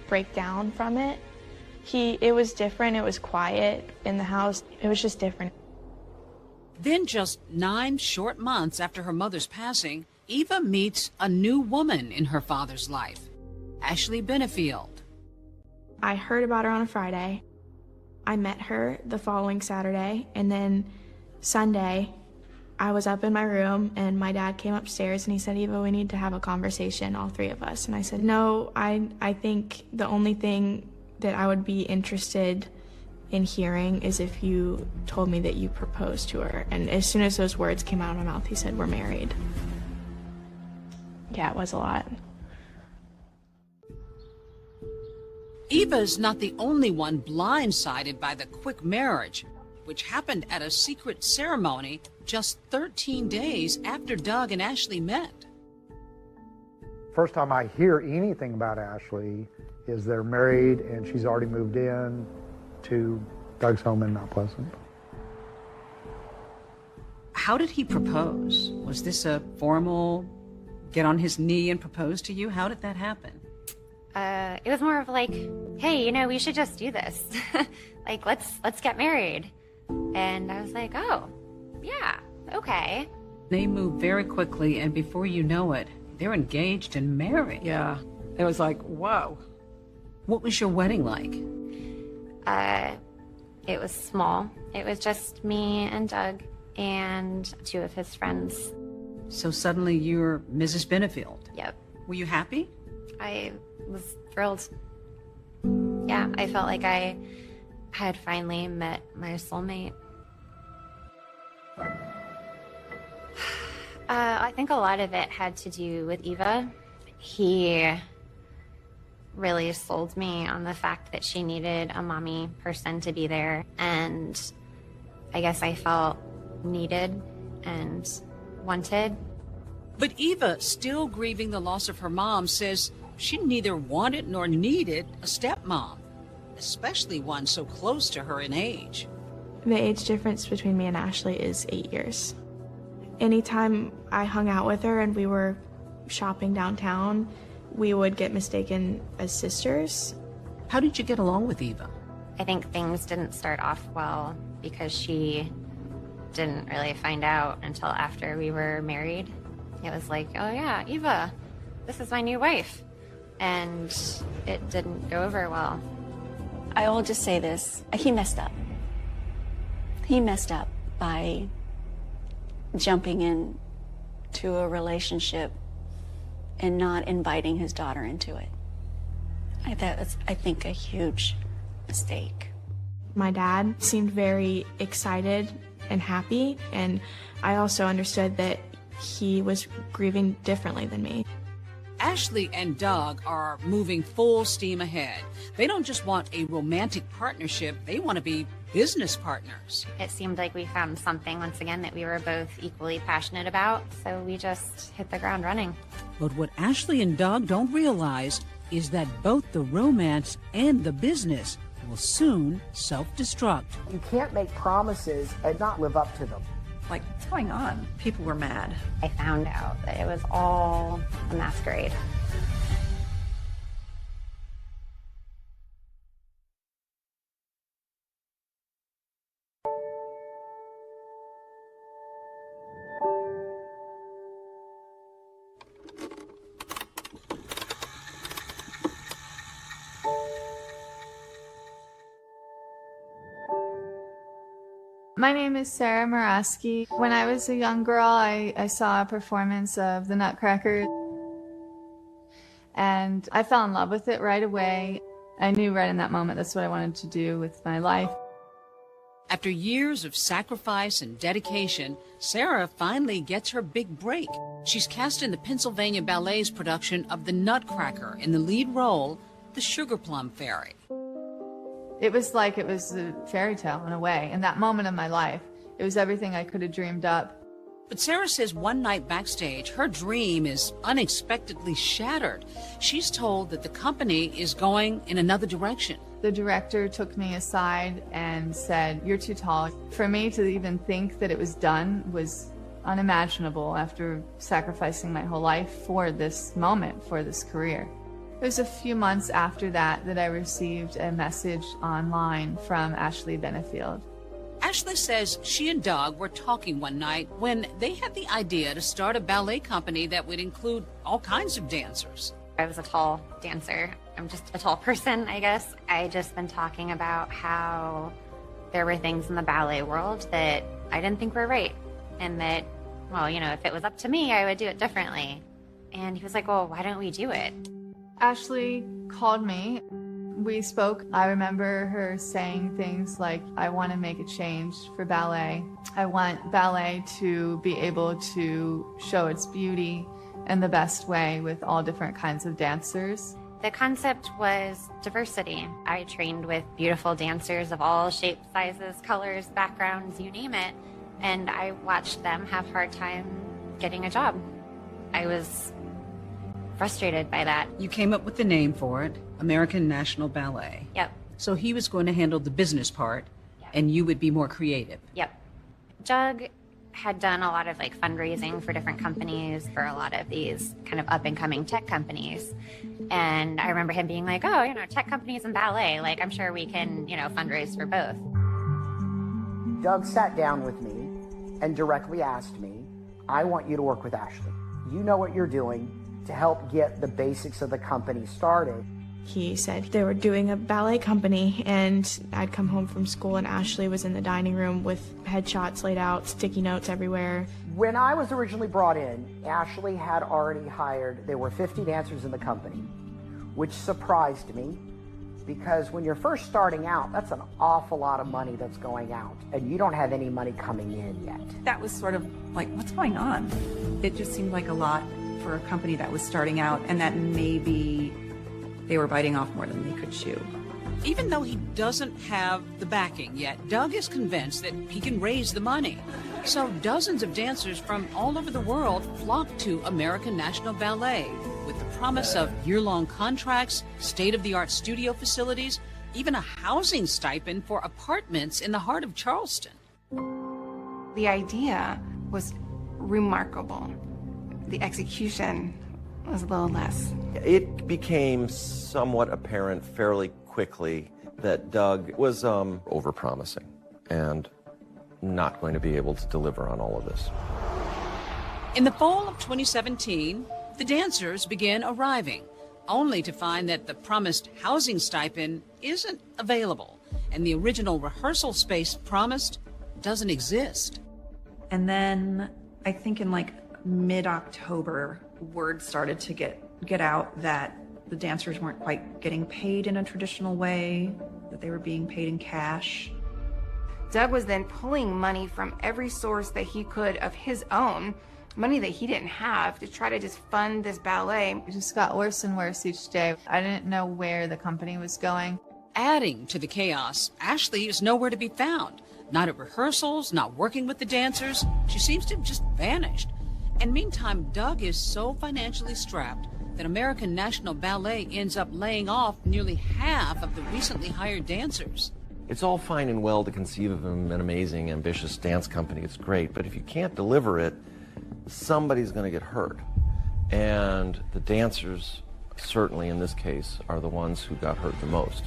[SPEAKER 10] break down from it. It was different. It was quiet in the house. It was just different.
[SPEAKER 5] Then, just 9 short months after her mother's passing, Eva meets a new woman in her father's life, Ashley Benefield.
[SPEAKER 10] I heard about her on a Friday. I met her the following Saturday, and then Sunday, I was up in my room, and my dad came upstairs, and he said, Eva, we need to have a conversation, all three of us. And I said, no, I think the only thing that I would be interested in hearing is if you told me that you proposed to her. And as soon as those words came out of my mouth, he said, we're married. Yeah, it was a lot.
[SPEAKER 5] Eva's not the only one blindsided by the quick marriage, which happened at a secret ceremony just 13 days after Doug and Ashley met.
[SPEAKER 1] First time I hear anything about Ashley is they're married and she's already moved in to Doug's home in Mount Pleasant.
[SPEAKER 5] How did he propose? Was this a formal get on his knee and propose to you? How did that happen?
[SPEAKER 14] It was more of like, hey, we should just do this. Like, let's get married. And I was like, oh, yeah, okay.
[SPEAKER 5] They move very quickly, and before you know it, they're engaged and married.
[SPEAKER 11] Yeah, it was like, whoa.
[SPEAKER 5] What was your wedding like?
[SPEAKER 14] It was small. It was just me and Doug and 2 of his friends.
[SPEAKER 5] So suddenly you're Mrs. Benefield.
[SPEAKER 14] Yep.
[SPEAKER 5] Were you happy?
[SPEAKER 14] I was thrilled. Yeah, I felt like I had finally met my soulmate. I think a lot of it had to do with Eva. He really sold me on the fact that she needed a mommy person to be there. And I guess I felt needed and wanted.
[SPEAKER 5] But Eva, still grieving the loss of her mom, says she neither wanted nor needed a stepmom, especially one so close to her in age.
[SPEAKER 10] The age difference between me and Ashley is 8 years. Anytime I hung out with her and we were shopping downtown, we would get mistaken as sisters.
[SPEAKER 5] How did you get along with Eva?
[SPEAKER 14] I think things didn't start off well because she didn't really find out until after we were married. It was like, oh yeah, Eva, this is my new wife. And it didn't go over well.
[SPEAKER 6] I will just say this, he messed up. He messed up by jumping in to a relationship and not inviting his daughter into it. That was, I think, a huge mistake.
[SPEAKER 10] My dad seemed very excited and happy, and I also understood that he was grieving differently than me.
[SPEAKER 5] Ashley and Doug are moving full steam ahead. They don't just want a romantic partnership, they want to be business partners.
[SPEAKER 14] It seemed like we found something once again that we were both equally passionate about, so we just hit the ground running.
[SPEAKER 5] But what Ashley and Doug don't realize is that both the romance and the business will soon self-destruct.
[SPEAKER 2] You can't make promises and not live up to them.
[SPEAKER 21] Like, what's going on? People were mad.
[SPEAKER 14] I found out that it was all a masquerade.
[SPEAKER 4] My name is Sarah Muraski. When I was a young girl, I saw a performance of The Nutcracker, and I fell in love with it right away. I knew right in that moment that's what I wanted to do with my life.
[SPEAKER 5] After years of sacrifice and dedication, Sarah finally gets her big break. She's cast in the Pennsylvania Ballet's production of The Nutcracker, in the lead role, the Sugar Plum Fairy.
[SPEAKER 4] It was like it was a fairy tale in a way. In that moment of my life, it was everything I could have dreamed up.
[SPEAKER 5] But Sarah says one night backstage, her dream is unexpectedly shattered. She's told that the company is going in another direction.
[SPEAKER 4] The director took me aside and said, "You're too tall." For me to even think that it was done was unimaginable after sacrificing my whole life for this moment, for this career. It was a few months after that that I received a message online from Ashley Benefield.
[SPEAKER 5] Ashley says she and Doug were talking one night when they had the idea to start a ballet company that would include all kinds of dancers.
[SPEAKER 14] I was a tall dancer. I'm just a tall person, I guess. I just been talking about how there were things in the ballet world that I didn't think were right. And that, well, you know, if it was up to me, I would do it differently. And he was like, well, why don't we do it?
[SPEAKER 4] Ashley called me. We spoke. I remember her saying things like, I want to make a change for ballet. I want ballet to be able to show its beauty in the best way with all different kinds of dancers.
[SPEAKER 14] The concept was diversity. I trained with beautiful dancers of all shapes, sizes, colors, backgrounds, you name it. And I watched them have a hard time getting a job. I was frustrated by that.
[SPEAKER 5] You came up with the name for it, American National Ballet.
[SPEAKER 14] Yep.
[SPEAKER 5] So he was going to handle the business part, and you would be more creative.
[SPEAKER 14] Yep. Doug had done a lot of like fundraising for different companies, for a lot of these kind of up and coming tech companies. And I remember him being like, oh, you know, tech companies and ballet, like I'm sure we can, you know, fundraise for both.
[SPEAKER 2] Doug sat down with me and directly asked me, I want you to work with Ashley. You know what you're doing to help get the basics of the company started.
[SPEAKER 10] He said they were doing a ballet company, and I'd come home from school and Ashley was in the dining room with headshots laid out, sticky notes everywhere.
[SPEAKER 2] When I was originally brought in, Ashley had already hired, there were 50 dancers in the company, which surprised me because when you're first starting out, that's an awful lot of money that's going out, and you don't have any money coming in yet.
[SPEAKER 21] That was sort of like, what's going on? It just seemed like a lot for a company that was starting out and that maybe They were biting off more than they could chew.
[SPEAKER 5] Even though he doesn't have the backing yet, Doug is convinced that he can raise the money. So dozens of dancers from all over the world flock to American National Ballet with the promise of year-long contracts, state-of-the-art studio facilities, even a housing stipend for apartments in the heart of Charleston.
[SPEAKER 17] The idea was remarkable. The execution was a little less.
[SPEAKER 3] It became somewhat apparent fairly quickly that Doug was overpromising and not going to be able to deliver on all of this.
[SPEAKER 5] In the fall of 2017, the dancers began arriving, only to find that the promised housing stipend isn't available, and the original rehearsal space promised doesn't exist.
[SPEAKER 21] And then I think in like mid-October, word started to get out that the dancers weren't quite getting paid in a traditional way, that they were being paid in cash.
[SPEAKER 17] Doug was then pulling money from every source that he could of his own, money that he didn't have, to try to just fund this ballet.
[SPEAKER 4] It just got worse and worse each day. I didn't know where the company was going.
[SPEAKER 5] Adding to the chaos, Ashley is nowhere to be found. Not at rehearsals, not working with the dancers. She seems to have just vanished. And meantime, Doug is so financially strapped that American National Ballet ends up laying off nearly half of the recently hired dancers.
[SPEAKER 3] It's all fine and well to conceive of an amazing, ambitious dance company. It's great, but if you can't deliver it, somebody's going to get hurt. And the dancers, certainly in this case, are the ones who got hurt the most.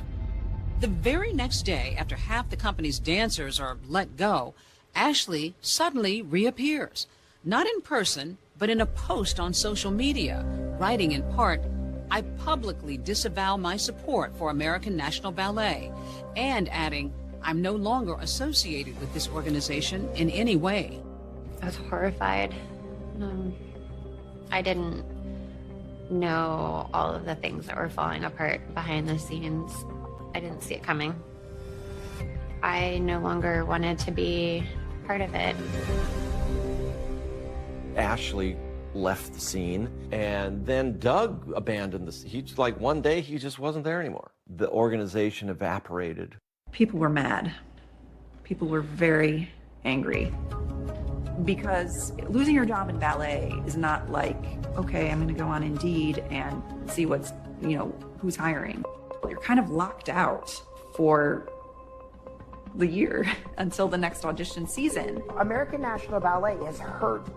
[SPEAKER 5] The very next day, after half the company's dancers are let go, Ashley suddenly reappears. Not in person, but in a post on social media, writing in part, "I publicly disavow my support for American National Ballet," and adding, "I'm no longer associated with this organization in any way."
[SPEAKER 14] I was horrified. I didn't know all of the things that were falling apart behind the scenes. I didn't see it coming. I no longer wanted to be part of it.
[SPEAKER 3] Ashley left the scene, and then Doug abandoned the scene. He's like, one day he just wasn't there anymore. The organization evaporated.
[SPEAKER 21] People were mad. People were very angry. Because losing your job in ballet is not like, okay, I'm going to go on Indeed and see what's, who's hiring. You're kind of locked out for the year until the next audition season.
[SPEAKER 2] American National Ballet has hurt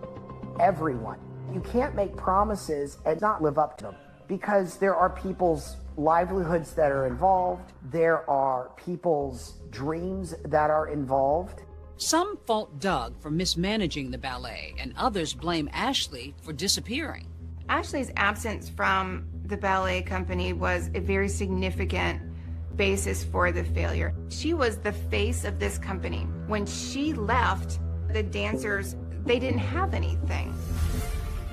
[SPEAKER 2] everyone. You can't make promises and not live up to them, because there are people's livelihoods that are involved. There are people's dreams that are involved.
[SPEAKER 5] Some fault Doug for mismanaging the ballet, and others blame Ashley for disappearing.
[SPEAKER 17] Ashley's absence from the ballet company was a very significant basis for the failure. She was the face of this company. When she left, the dancers, they didn't have anything.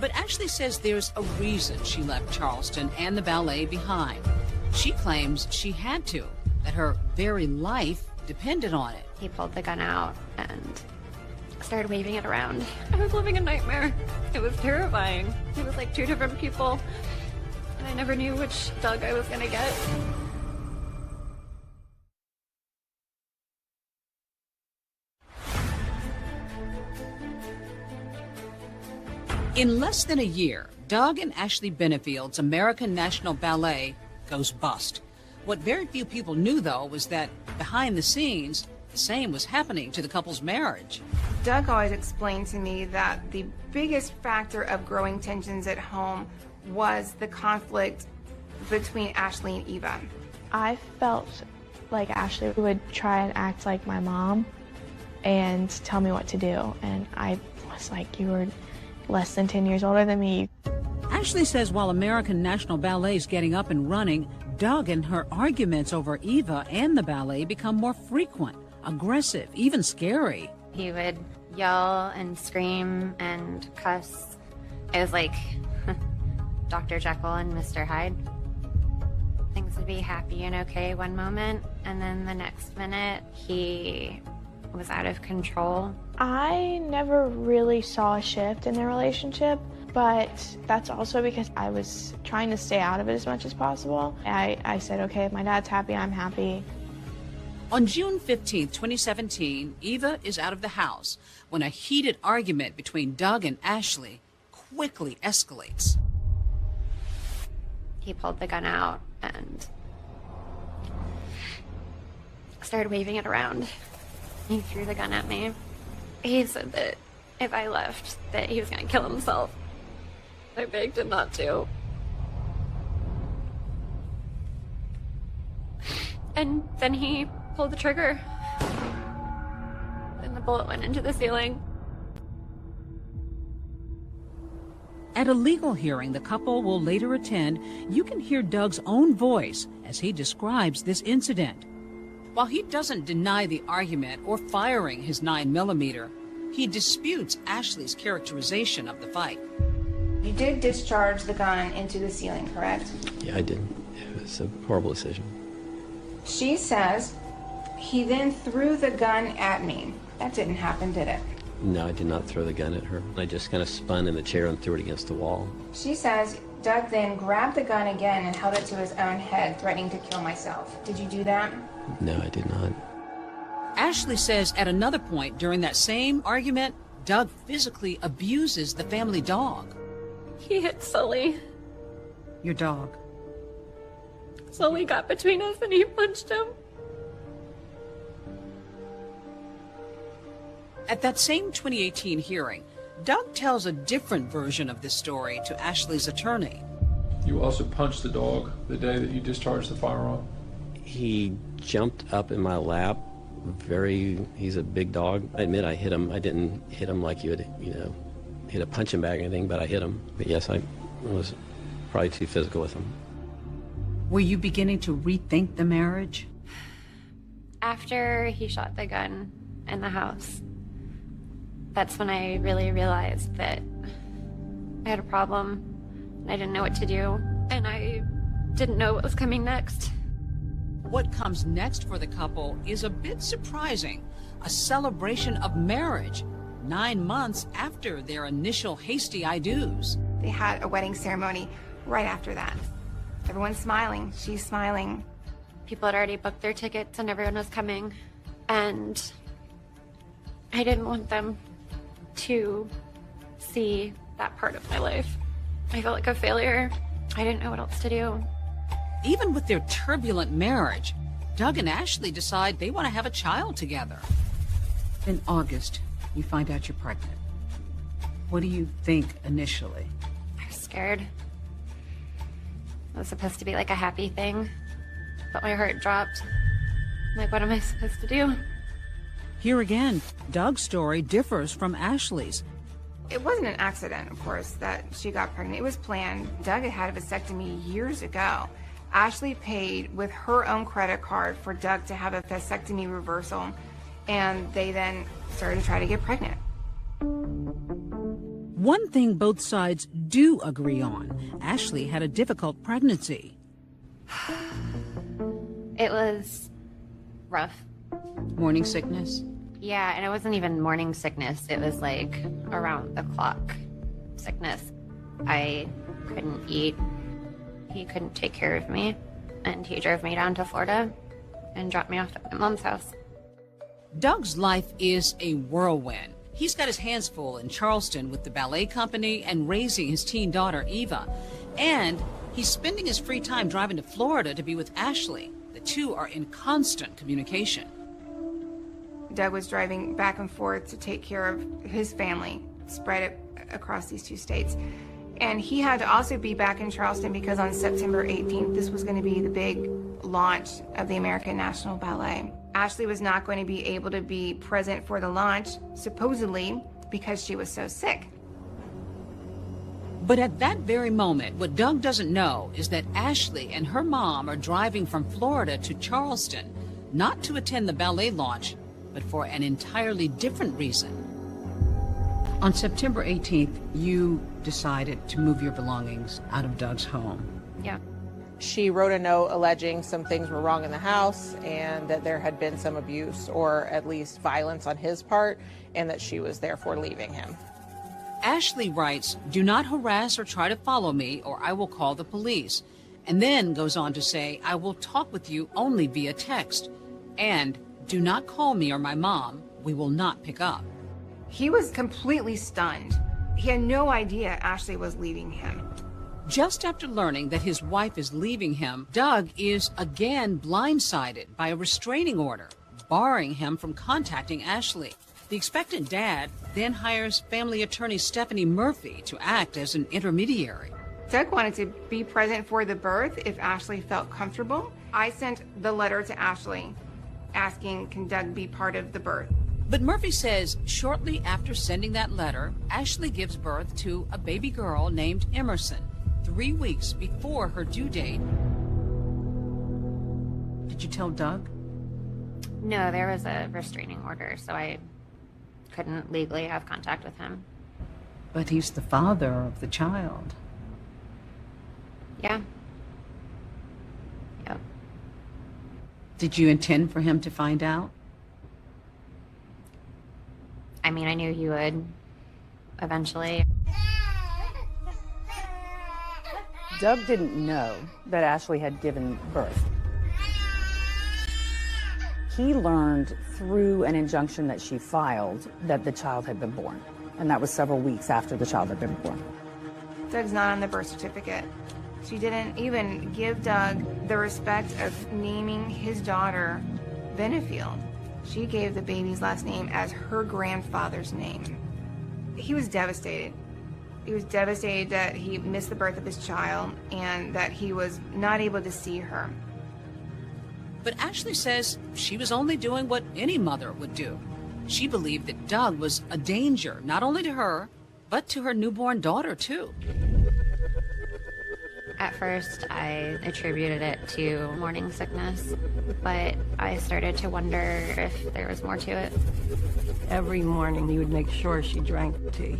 [SPEAKER 5] But Ashley says there's a reason she left Charleston and the ballet behind. She claims she had to, that her very life depended on it.
[SPEAKER 14] He pulled the gun out and started waving it around. I was living a nightmare. It was terrifying. It was like two different people, and I never knew which Doug I was gonna get.
[SPEAKER 5] In less than a year, Doug and Ashley Benefield's American National Ballet goes bust. What very few people knew, though, was that behind the scenes, the same was happening to the couple's marriage.
[SPEAKER 17] Doug always explained to me that the biggest factor of growing tensions at home was the conflict between Ashley and Eva.
[SPEAKER 10] I felt like Ashley would try and act like my mom and tell me what to do. And I was like, you were less than 10 years older than me.
[SPEAKER 5] Ashley says while American National Ballet is getting up and running, Doug and her arguments over Eva and the ballet become more frequent, aggressive, even scary.
[SPEAKER 14] He would yell and scream and cuss. It was like Dr. Jekyll and Mr. Hyde. Things would be happy and okay one moment, and then the next minute he was out of control.
[SPEAKER 10] I never really saw a shift in their relationship, but but that's also because I was trying to stay out of it as much as possible. I said, okay, if my dad's happy, I'm happy.
[SPEAKER 5] On June 15, 2017, Eva is out of the house when a heated argument between Doug and Ashley quickly escalates.
[SPEAKER 14] He pulled the gun out and started waving it around. He threw the gun at me. He said that if I left, that he was going to kill himself. I begged him not to. And then he pulled the trigger. And the bullet went into the ceiling.
[SPEAKER 5] At a legal hearing the couple will later attend, you can hear Doug's own voice as he describes this incident. While he doesn't deny the argument or firing his 9mm, he disputes Ashley's characterization of the fight.
[SPEAKER 17] You did discharge the gun into the ceiling, correct?
[SPEAKER 7] Yeah, I did. It was a horrible decision.
[SPEAKER 17] She says, he then threw the gun at me. That didn't happen, did it?
[SPEAKER 7] No, I did not throw the gun at her. I just kind of spun in the chair and threw it against the wall.
[SPEAKER 17] She says, Doug then grabbed the gun again and held it to his own head, threatening to kill myself. Did you do that?
[SPEAKER 7] No, I did not.
[SPEAKER 5] Ashley says at another point during that same argument, Doug physically abuses the family dog.
[SPEAKER 14] He hit Sully.
[SPEAKER 5] Your dog?
[SPEAKER 14] Sully got between us and he punched him.
[SPEAKER 5] At that same 2018 hearing, Doug tells a different version of this story to Ashley's attorney.
[SPEAKER 8] You also punched the dog the day that you discharged the firearm?
[SPEAKER 7] He jumped up in my lap. He's a big dog. I admit I hit him. I didn't hit him like you would, hit a punching bag or anything, but I hit him. But yes, I was probably too physical with him.
[SPEAKER 5] Were you beginning to rethink the marriage?
[SPEAKER 14] After he shot the gun in the house, that's when I really realized that I had a problem. I didn't know what to do, and I didn't know what was coming next.
[SPEAKER 5] What comes next for the couple is a bit surprising. A celebration of marriage 9 months after their initial hasty I do's.
[SPEAKER 17] They had a wedding ceremony right after that. Everyone's smiling. She's smiling.
[SPEAKER 14] People had already booked their tickets and everyone was coming. And I didn't want them to see that part of my life. I felt like a failure. I didn't know what else to do.
[SPEAKER 5] Even with their turbulent marriage, Doug and Ashley decide they want to have a child together. In August, you find out you're pregnant. What do you think initially?
[SPEAKER 14] I was scared. It was supposed to be like a happy thing, but my heart dropped. Like, what am I supposed to do?
[SPEAKER 5] Here again, Doug's story differs from Ashley's.
[SPEAKER 17] It wasn't an accident, of course, that she got pregnant. It was planned. Doug had had a vasectomy years ago. Ashley paid with her own credit card for Doug to have a vasectomy reversal, and they then started to try to get pregnant.
[SPEAKER 5] One thing both sides do agree on, Ashley had a difficult pregnancy.
[SPEAKER 14] It was rough.
[SPEAKER 5] Morning sickness?
[SPEAKER 14] Yeah, and it wasn't even morning sickness. It was like around the clock sickness. I couldn't eat. He couldn't take care of me. And he drove me down to Florida and dropped me off at my mom's house.
[SPEAKER 5] Doug's life is a whirlwind. He's got his hands full in Charleston with the ballet company and raising his teen daughter, Eva. And he's spending his free time driving to Florida to be with Ashley. The two are in constant communication.
[SPEAKER 17] Doug was driving back and forth to take care of his family, spread it across these two states. And he had to also be back in Charleston because on September 18th, this was going to be the big launch of the American National Ballet. Ashley was not going to be able to be present for the launch, supposedly because she was so sick.
[SPEAKER 5] But at that very moment, what Doug doesn't know is that Ashley and her mom are driving from Florida to Charleston, not to attend the ballet launch, but for an entirely different reason. On September 18th, you decided to move your belongings out of Doug's home.
[SPEAKER 14] Yeah.
[SPEAKER 9] She wrote a note alleging some things were wrong in the house and that there had been some abuse or at least violence on his part and that she was therefore leaving him.
[SPEAKER 5] Ashley writes, "Do not harass or try to follow me, or I will call the police." And then goes on to say, "I will talk with you only via text. And do not call me or my mom. We will not pick up."
[SPEAKER 17] He was completely stunned. He had no idea Ashley was leaving him.
[SPEAKER 5] Just after learning that his wife is leaving him, Doug is again blindsided by a restraining order, barring him from contacting Ashley. The expectant dad then hires family attorney Stephanie Murphy to act as an intermediary.
[SPEAKER 17] Doug wanted to be present for the birth if Ashley felt comfortable. I sent the letter to Ashley asking, can Doug be part of the birth?
[SPEAKER 5] But Murphy says shortly after sending that letter, Ashley gives birth to a baby girl named Emerson, 3 weeks before her due date. Did you tell Doug?
[SPEAKER 14] No, there was a restraining order, so I couldn't legally have contact with him.
[SPEAKER 5] But he's the father of the child.
[SPEAKER 14] Yeah. Yep.
[SPEAKER 5] Did you intend for him to find out?
[SPEAKER 14] I mean, I knew he would eventually.
[SPEAKER 11] Doug didn't know that Ashley had given birth. He learned through an injunction that she filed that the child had been born, and that was several weeks after the child had been born.
[SPEAKER 17] Doug's not on the birth certificate. She didn't even give Doug the respect of naming his daughter Benefield. She gave the baby's last name as her grandfather's name. He was devastated. He was devastated that he missed the birth of his child and that he was not able to see her.
[SPEAKER 5] But Ashley says she was only doing what any mother would do. She believed that Doug was a danger, not only to her, but to her newborn daughter, too.
[SPEAKER 14] At first, I attributed it to morning sickness, but I started to wonder if there was more to it.
[SPEAKER 32] Every morning he would make sure she drank the tea.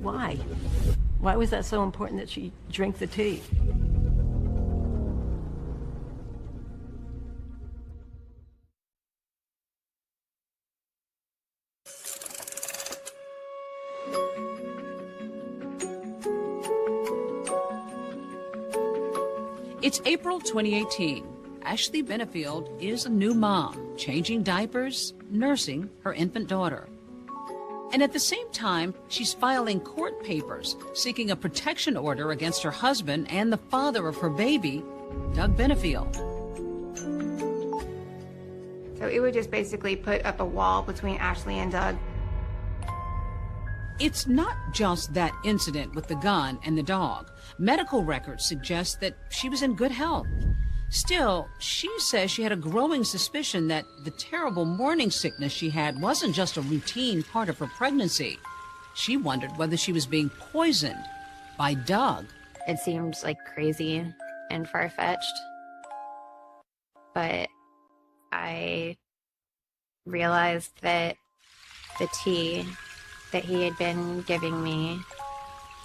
[SPEAKER 32] Why? Why was that so important that she drink the tea?
[SPEAKER 5] It's April 2018. Ashley Benefield is a new mom, changing diapers, nursing her infant daughter. And at the same time, she's filing court papers seeking a protection order against her husband and the father of her baby, Doug Benefield.
[SPEAKER 17] So it would just basically put up a wall between Ashley and Doug.
[SPEAKER 5] It's not just that incident with the gun and the dog. Medical records suggest that she was in good health. Still, she says she had a growing suspicion that the terrible morning sickness she had wasn't just a routine part of her pregnancy. She wondered whether she was being poisoned by Doug.
[SPEAKER 14] It seemed like crazy and far-fetched, but I realized that the tea that he had been giving me,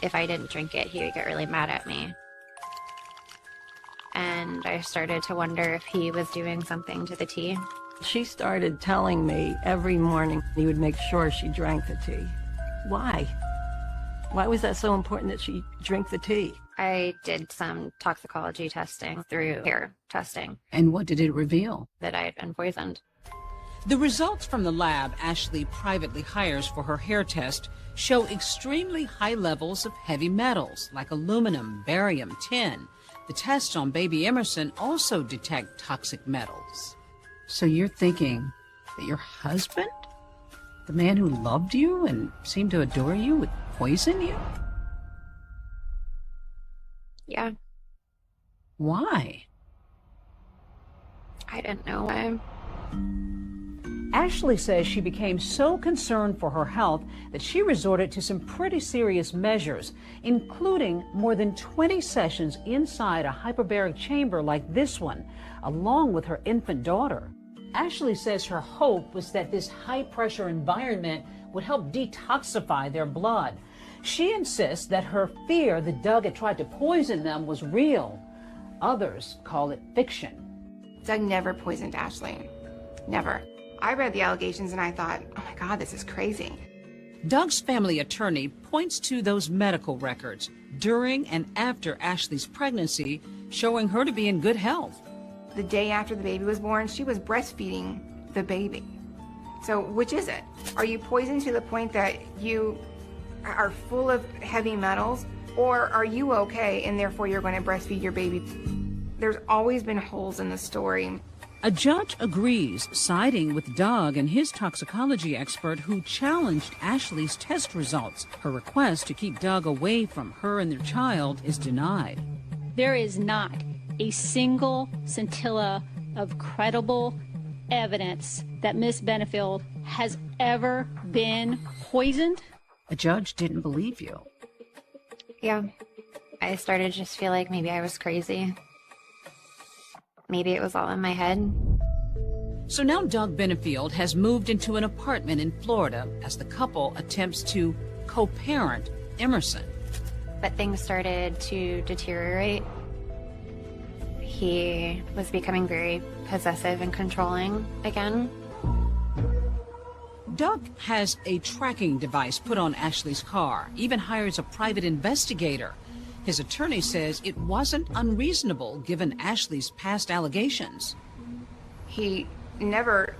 [SPEAKER 14] if I didn't drink it, he would get really mad at me. And I started to wonder if he was doing something to the tea.
[SPEAKER 32] She started telling me every morning he would make sure she drank the tea. Why? Why was that so important that she drink the tea?
[SPEAKER 14] I did some toxicology testing through hair testing.
[SPEAKER 5] And what did it reveal?
[SPEAKER 14] That I had been poisoned.
[SPEAKER 5] The results from the lab Ashley privately hires for her hair test show extremely high levels of heavy metals like aluminum, barium, tin. The tests on baby Emerson also detect toxic metals. So you're thinking that your husband, the man who loved you and seemed to adore you, would poison you?
[SPEAKER 14] Yeah.
[SPEAKER 5] Why?
[SPEAKER 14] I didn't know why.
[SPEAKER 5] Ashley says she became so concerned for her health that she resorted to some pretty serious measures, including more than 20 sessions inside a hyperbaric chamber like this one, along with her infant daughter. Ashley says her hope was that this high-pressure environment would help detoxify their blood. She insists that her fear that Doug had tried to poison them was real. Others call it fiction.
[SPEAKER 17] Doug never poisoned Ashley. Never. I read the allegations and I thought, oh my God, this is crazy.
[SPEAKER 5] Doug's family attorney points to those medical records during and after Ashley's pregnancy, showing her to be in good health.
[SPEAKER 17] The day after the baby was born, she was breastfeeding the baby. So which is it? Are you poisoned to the point that you are full of heavy metals, or are you okay and therefore you're going to breastfeed your baby? There's always been holes in the story.
[SPEAKER 5] A judge agrees, siding with Doug and his toxicology expert who challenged Ashley's test results. Her request to keep Doug away from her and their child is denied.
[SPEAKER 12] There is not a single scintilla of credible evidence that Miss Benefield has ever been poisoned.
[SPEAKER 5] A judge didn't believe you.
[SPEAKER 14] Yeah. I started to just feel like maybe I was crazy. Maybe it was all in my head.
[SPEAKER 5] So now Doug Benefield has moved into an apartment in Florida as the couple attempts to co-parent Emerson.
[SPEAKER 14] But things started to deteriorate. He was becoming very possessive and controlling again.
[SPEAKER 5] Doug has a tracking device put on Ashley's car, even hires a private investigator. His attorney says it wasn't unreasonable given Ashley's past allegations.
[SPEAKER 17] He never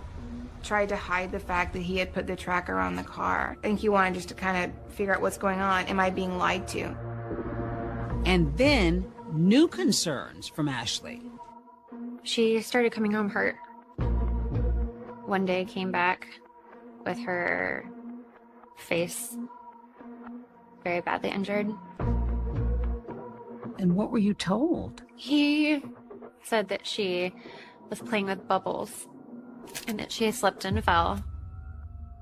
[SPEAKER 17] tried to hide the fact that he had put the tracker on the car. I think he wanted just to kind of figure out what's going on. Am I being lied to?
[SPEAKER 5] And then new concerns from Ashley.
[SPEAKER 14] She started coming home hurt. One day came back with her face very badly injured.
[SPEAKER 5] And what were you told?
[SPEAKER 14] He said that she was playing with bubbles and that she slipped and fell.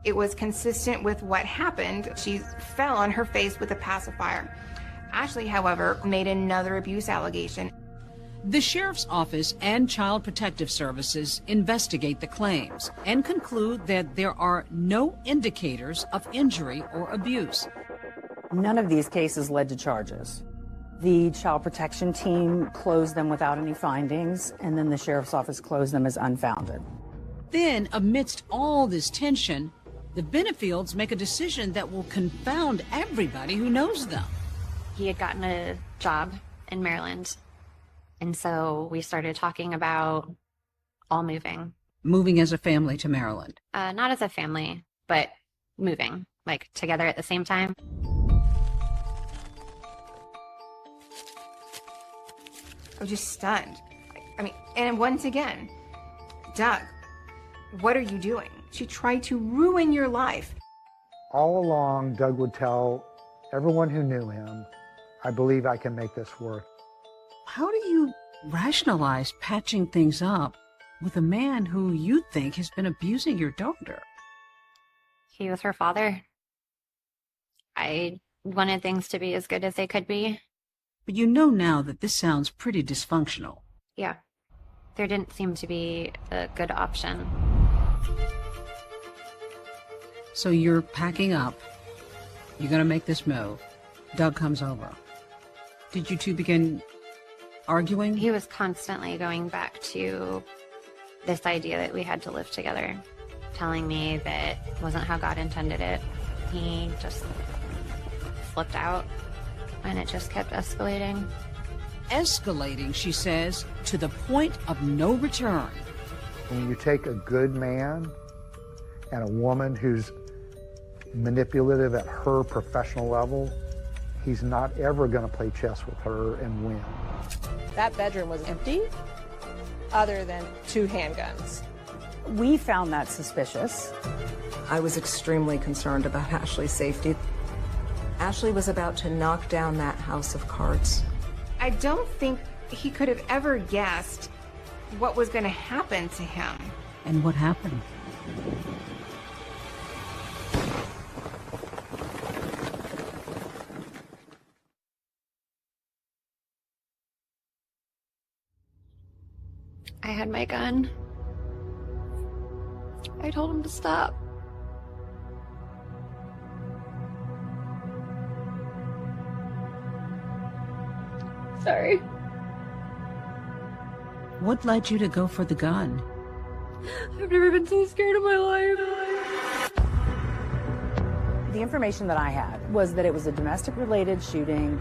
[SPEAKER 17] It was consistent with what happened. She fell on her face with a pacifier. Ashley, however, made another abuse allegation.
[SPEAKER 5] The sheriff's office and Child Protective Services investigate the claims and conclude that there are no indicators of injury or abuse.
[SPEAKER 11] None of these cases led to charges. The child protection team closed them without any findings, and then the sheriff's office closed them as unfounded.
[SPEAKER 5] Then, amidst all this tension, the Benefields make a decision that will confound everybody who knows them.
[SPEAKER 14] He had gotten a job in Maryland, and so we started talking about all moving.
[SPEAKER 5] Moving as a family to Maryland.
[SPEAKER 14] Not as a family, but moving, like together at the same time.
[SPEAKER 17] I was just stunned. I mean, and once again, Doug, what are you doing? She tried to ruin your life.
[SPEAKER 1] All along, Doug would tell everyone who knew him, I believe I can make this work.
[SPEAKER 5] How do you rationalize patching things up with a man who you think has been abusing your daughter?
[SPEAKER 14] He was her father. I wanted things to be as good as they could be.
[SPEAKER 5] But you know now that this sounds pretty dysfunctional.
[SPEAKER 14] Yeah. There didn't seem to be a good option.
[SPEAKER 5] So you're packing up. You're going to make this move. Doug comes over. Did you two begin arguing?
[SPEAKER 14] He was constantly going back to this idea that we had to live together, telling me that it wasn't how God intended it. He just flipped out, and it just kept escalating.
[SPEAKER 5] Escalating, she says, to the point of no return.
[SPEAKER 1] When you take a good man and a woman who's manipulative at her professional level, he's not ever going to play chess with her and win.
[SPEAKER 9] That bedroom was empty, other than 2 handguns.
[SPEAKER 11] We found that suspicious.
[SPEAKER 13] I was extremely concerned about Ashley's safety. Ashley was about to knock down that house of cards.
[SPEAKER 17] I don't think he could have ever guessed what was going to happen to him.
[SPEAKER 5] And what happened?
[SPEAKER 14] I had my gun. I told him to stop. Sorry.
[SPEAKER 5] What led you to go for the gun?
[SPEAKER 14] I've never been so scared in my life.
[SPEAKER 11] The information that I had was that it was a domestic-related shooting.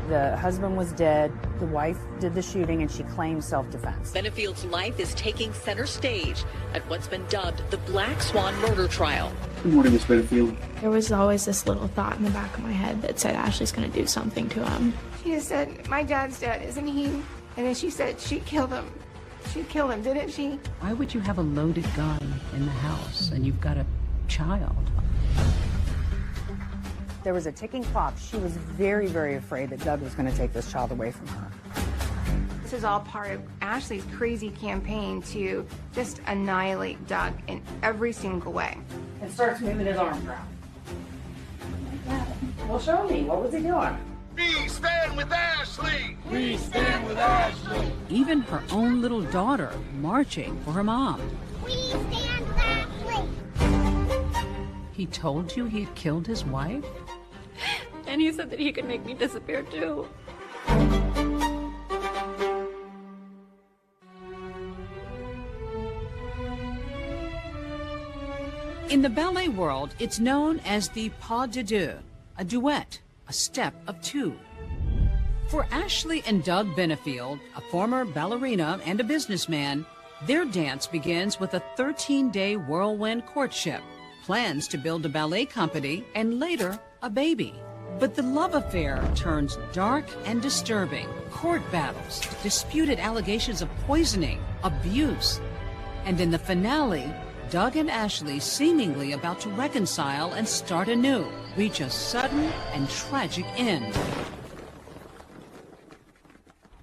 [SPEAKER 11] The husband was dead. The wife did the shooting, and she claimed self-defense.
[SPEAKER 15] Benefield's life is taking center stage at what's been dubbed the Black Swan murder trial.
[SPEAKER 16] Good morning, Miss Benefield.
[SPEAKER 10] There was always this little thought in the back of my head that said Ashley's going to do something to him.
[SPEAKER 17] She just said, my dad's dead, isn't he? And then she said she killed him. She killed him, didn't she?
[SPEAKER 5] Why would you have a loaded gun in the house and you've got a child?
[SPEAKER 11] There was a ticking clock. She was very, very afraid that Doug was going to take this child away from her.
[SPEAKER 17] This is all part of Ashley's crazy campaign to just annihilate Doug in every single way.
[SPEAKER 11] And starts moving his arms around. Well, show me. What was he doing?
[SPEAKER 18] We stand with Ashley! We stand with Ashley!
[SPEAKER 5] Even her own little daughter marching for her mom.
[SPEAKER 18] We stand with Ashley!
[SPEAKER 5] He told you he had killed his wife?
[SPEAKER 12] And he said that he could make me disappear too.
[SPEAKER 5] In the ballet world, it's known as the pas de deux, a duet, a step of two. For Ashley and Doug Benefield, a former ballerina and a businessman, their dance begins with a 13-day whirlwind courtship, plans to build a ballet company, and later, a baby. But the love affair turns dark and disturbing. Court battles, disputed allegations of poisoning, abuse. And in the finale, Doug and Ashley, seemingly about to reconcile and start anew, reach a sudden and tragic end.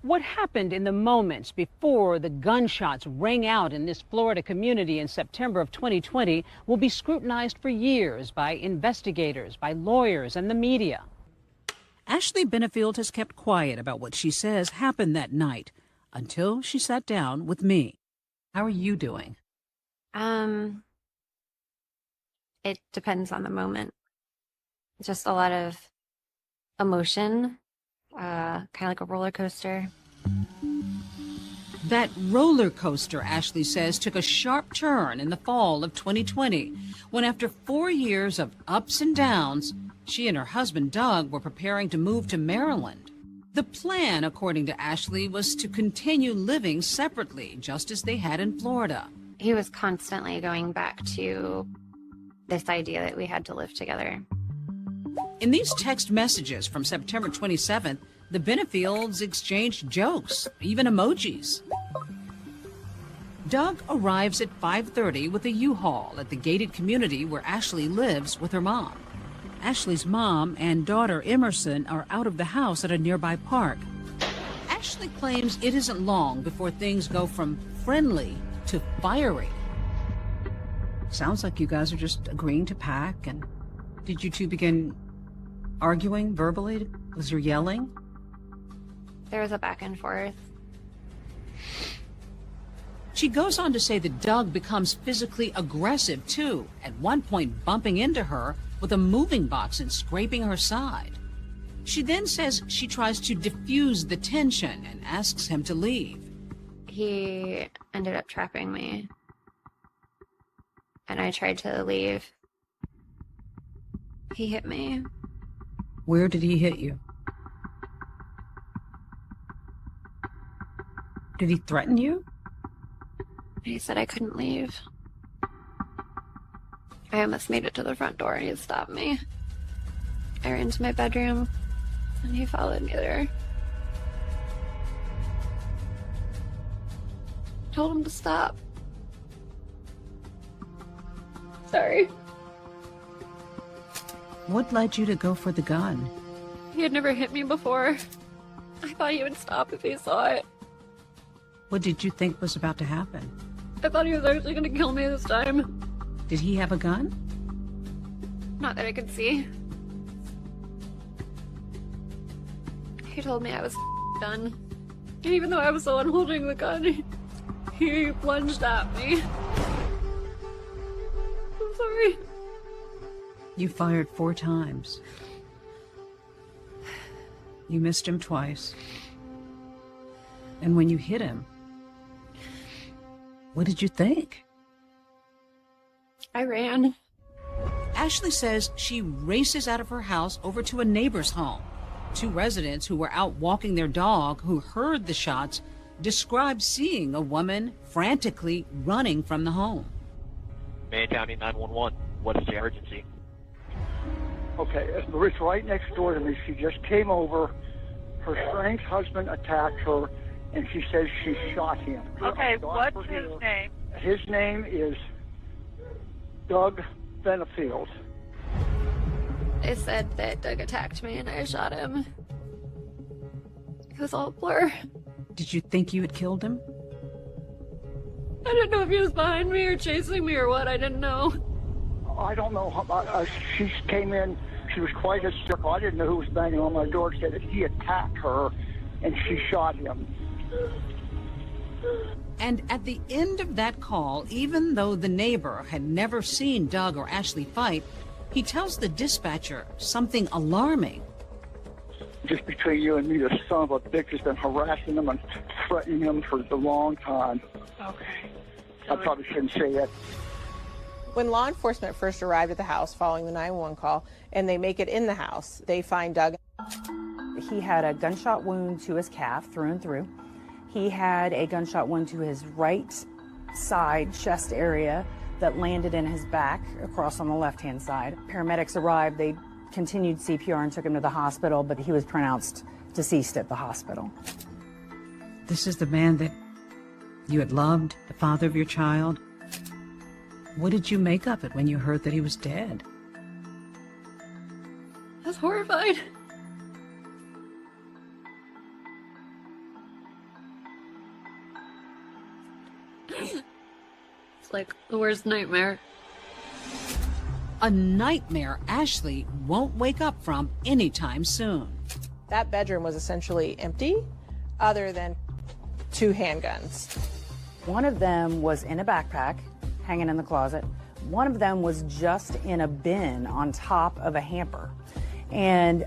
[SPEAKER 5] What happened in the moments before the gunshots rang out in this Florida community in September of 2020 will be scrutinized for years by investigators, by lawyers, and the media. Ashley Benefield has kept quiet about what she says happened that night until she sat down with me. How are you doing?
[SPEAKER 14] It depends on the moment. Just a lot of emotion, kind of like a roller coaster.
[SPEAKER 5] That roller coaster, Ashley says, took a sharp turn in the fall of 2020, when after 4 years of ups and downs, she and her husband, Doug, were preparing to move to Maryland. The plan, according to Ashley, was to continue living separately, just as they had in Florida.
[SPEAKER 14] He was constantly going back to this idea that we had to live together.
[SPEAKER 5] In these text messages from September 27th, the Benefields exchanged jokes, even emojis. Doug arrives at 5:30 with a U-Haul at the gated community where Ashley lives with her mom. Ashley's mom and daughter Emerson are out of the house at a nearby park. Ashley claims it isn't long before things go from friendly to fiery. Sounds like you guys are just agreeing to pack. And did you two begin arguing verbally? Was there yelling?
[SPEAKER 14] There was a back and forth.
[SPEAKER 5] She goes on to say that Doug becomes physically aggressive too, at one point bumping into her with a moving box and scraping her side. She then says she tries to diffuse the tension and asks him to leave.
[SPEAKER 14] He ended up trapping me, and I tried to leave. He hit me.
[SPEAKER 5] Where did he hit you? Did he threaten you?
[SPEAKER 14] He said I couldn't leave. I almost made it to the front door and he stopped me. I ran to my bedroom and he followed me there. Told him to stop. Sorry.
[SPEAKER 5] What led you to go for the gun?
[SPEAKER 14] He had never hit me before. I thought he would stop if he saw it.
[SPEAKER 5] What did you think was about to happen?
[SPEAKER 14] I thought he was actually going to kill me this time.
[SPEAKER 5] Did he have a gun?
[SPEAKER 14] Not that I could see. He told me I was done. And even though I was the one holding the gun, he plunged at me. I'm sorry.
[SPEAKER 5] You fired 4 times. You missed him twice. And when you hit him, what did you think?
[SPEAKER 14] I ran.
[SPEAKER 5] Ashley says she races out of her house over to a neighbor's home. Two residents who were out walking their dog who heard the shots described seeing a woman frantically running from the home.
[SPEAKER 16] Maine County 911, what is the emergency?
[SPEAKER 26] Okay, it's right next door to me. She just came over. Her strange husband attacked her, and she says she shot him.
[SPEAKER 19] Okay, what's his name?
[SPEAKER 26] His name is Doug Benefield.
[SPEAKER 20] They said that Doug attacked me and I shot him. It was all a blur.
[SPEAKER 5] Did you think you had killed him?
[SPEAKER 20] I didn't know if he was behind me or chasing me or what. I didn't know.
[SPEAKER 26] I don't know. She came in. She was quite hysterical. I didn't know who was banging on my door. She said that he attacked her, and she shot him.
[SPEAKER 5] And at the end of that call, even though the neighbor had never seen Doug or Ashley fight, he tells the dispatcher something alarming.
[SPEAKER 26] Just between you and me, the son of a bitch has been harassing him and threatening him for a long time.
[SPEAKER 19] Okay.
[SPEAKER 26] I probably shouldn't say that.
[SPEAKER 9] When law enforcement first arrived at the house following the 911 call, and they make it in the house, they find Doug.
[SPEAKER 11] He had a gunshot wound to his calf through and through. He had a gunshot wound to his right side chest area that landed in his back across on the left-hand side. Paramedics arrived. They continued CPR and took him to the hospital, but he was pronounced deceased at the hospital.
[SPEAKER 5] This is the man that you had loved, the father of your child. What did you make of it when you heard that he was dead?
[SPEAKER 20] I was horrified. It's like the worst nightmare.
[SPEAKER 5] A nightmare Ashley won't wake up from anytime soon.
[SPEAKER 9] That bedroom was essentially empty, other than 2 handguns.
[SPEAKER 11] One of them was in a backpack, hanging in the closet. One of them was just in a bin on top of a hamper. And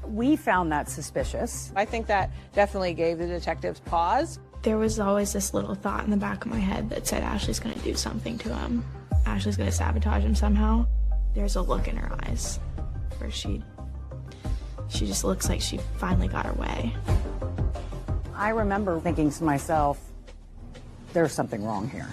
[SPEAKER 11] we found that suspicious.
[SPEAKER 9] I think that definitely gave the detectives pause.
[SPEAKER 10] There was always this little thought in the back of my head that said Ashley's gonna do something to him. Ashley's gonna sabotage him somehow. There's a look in her eyes where she just looks like she finally got her way.
[SPEAKER 11] I remember thinking to myself, there's something wrong here.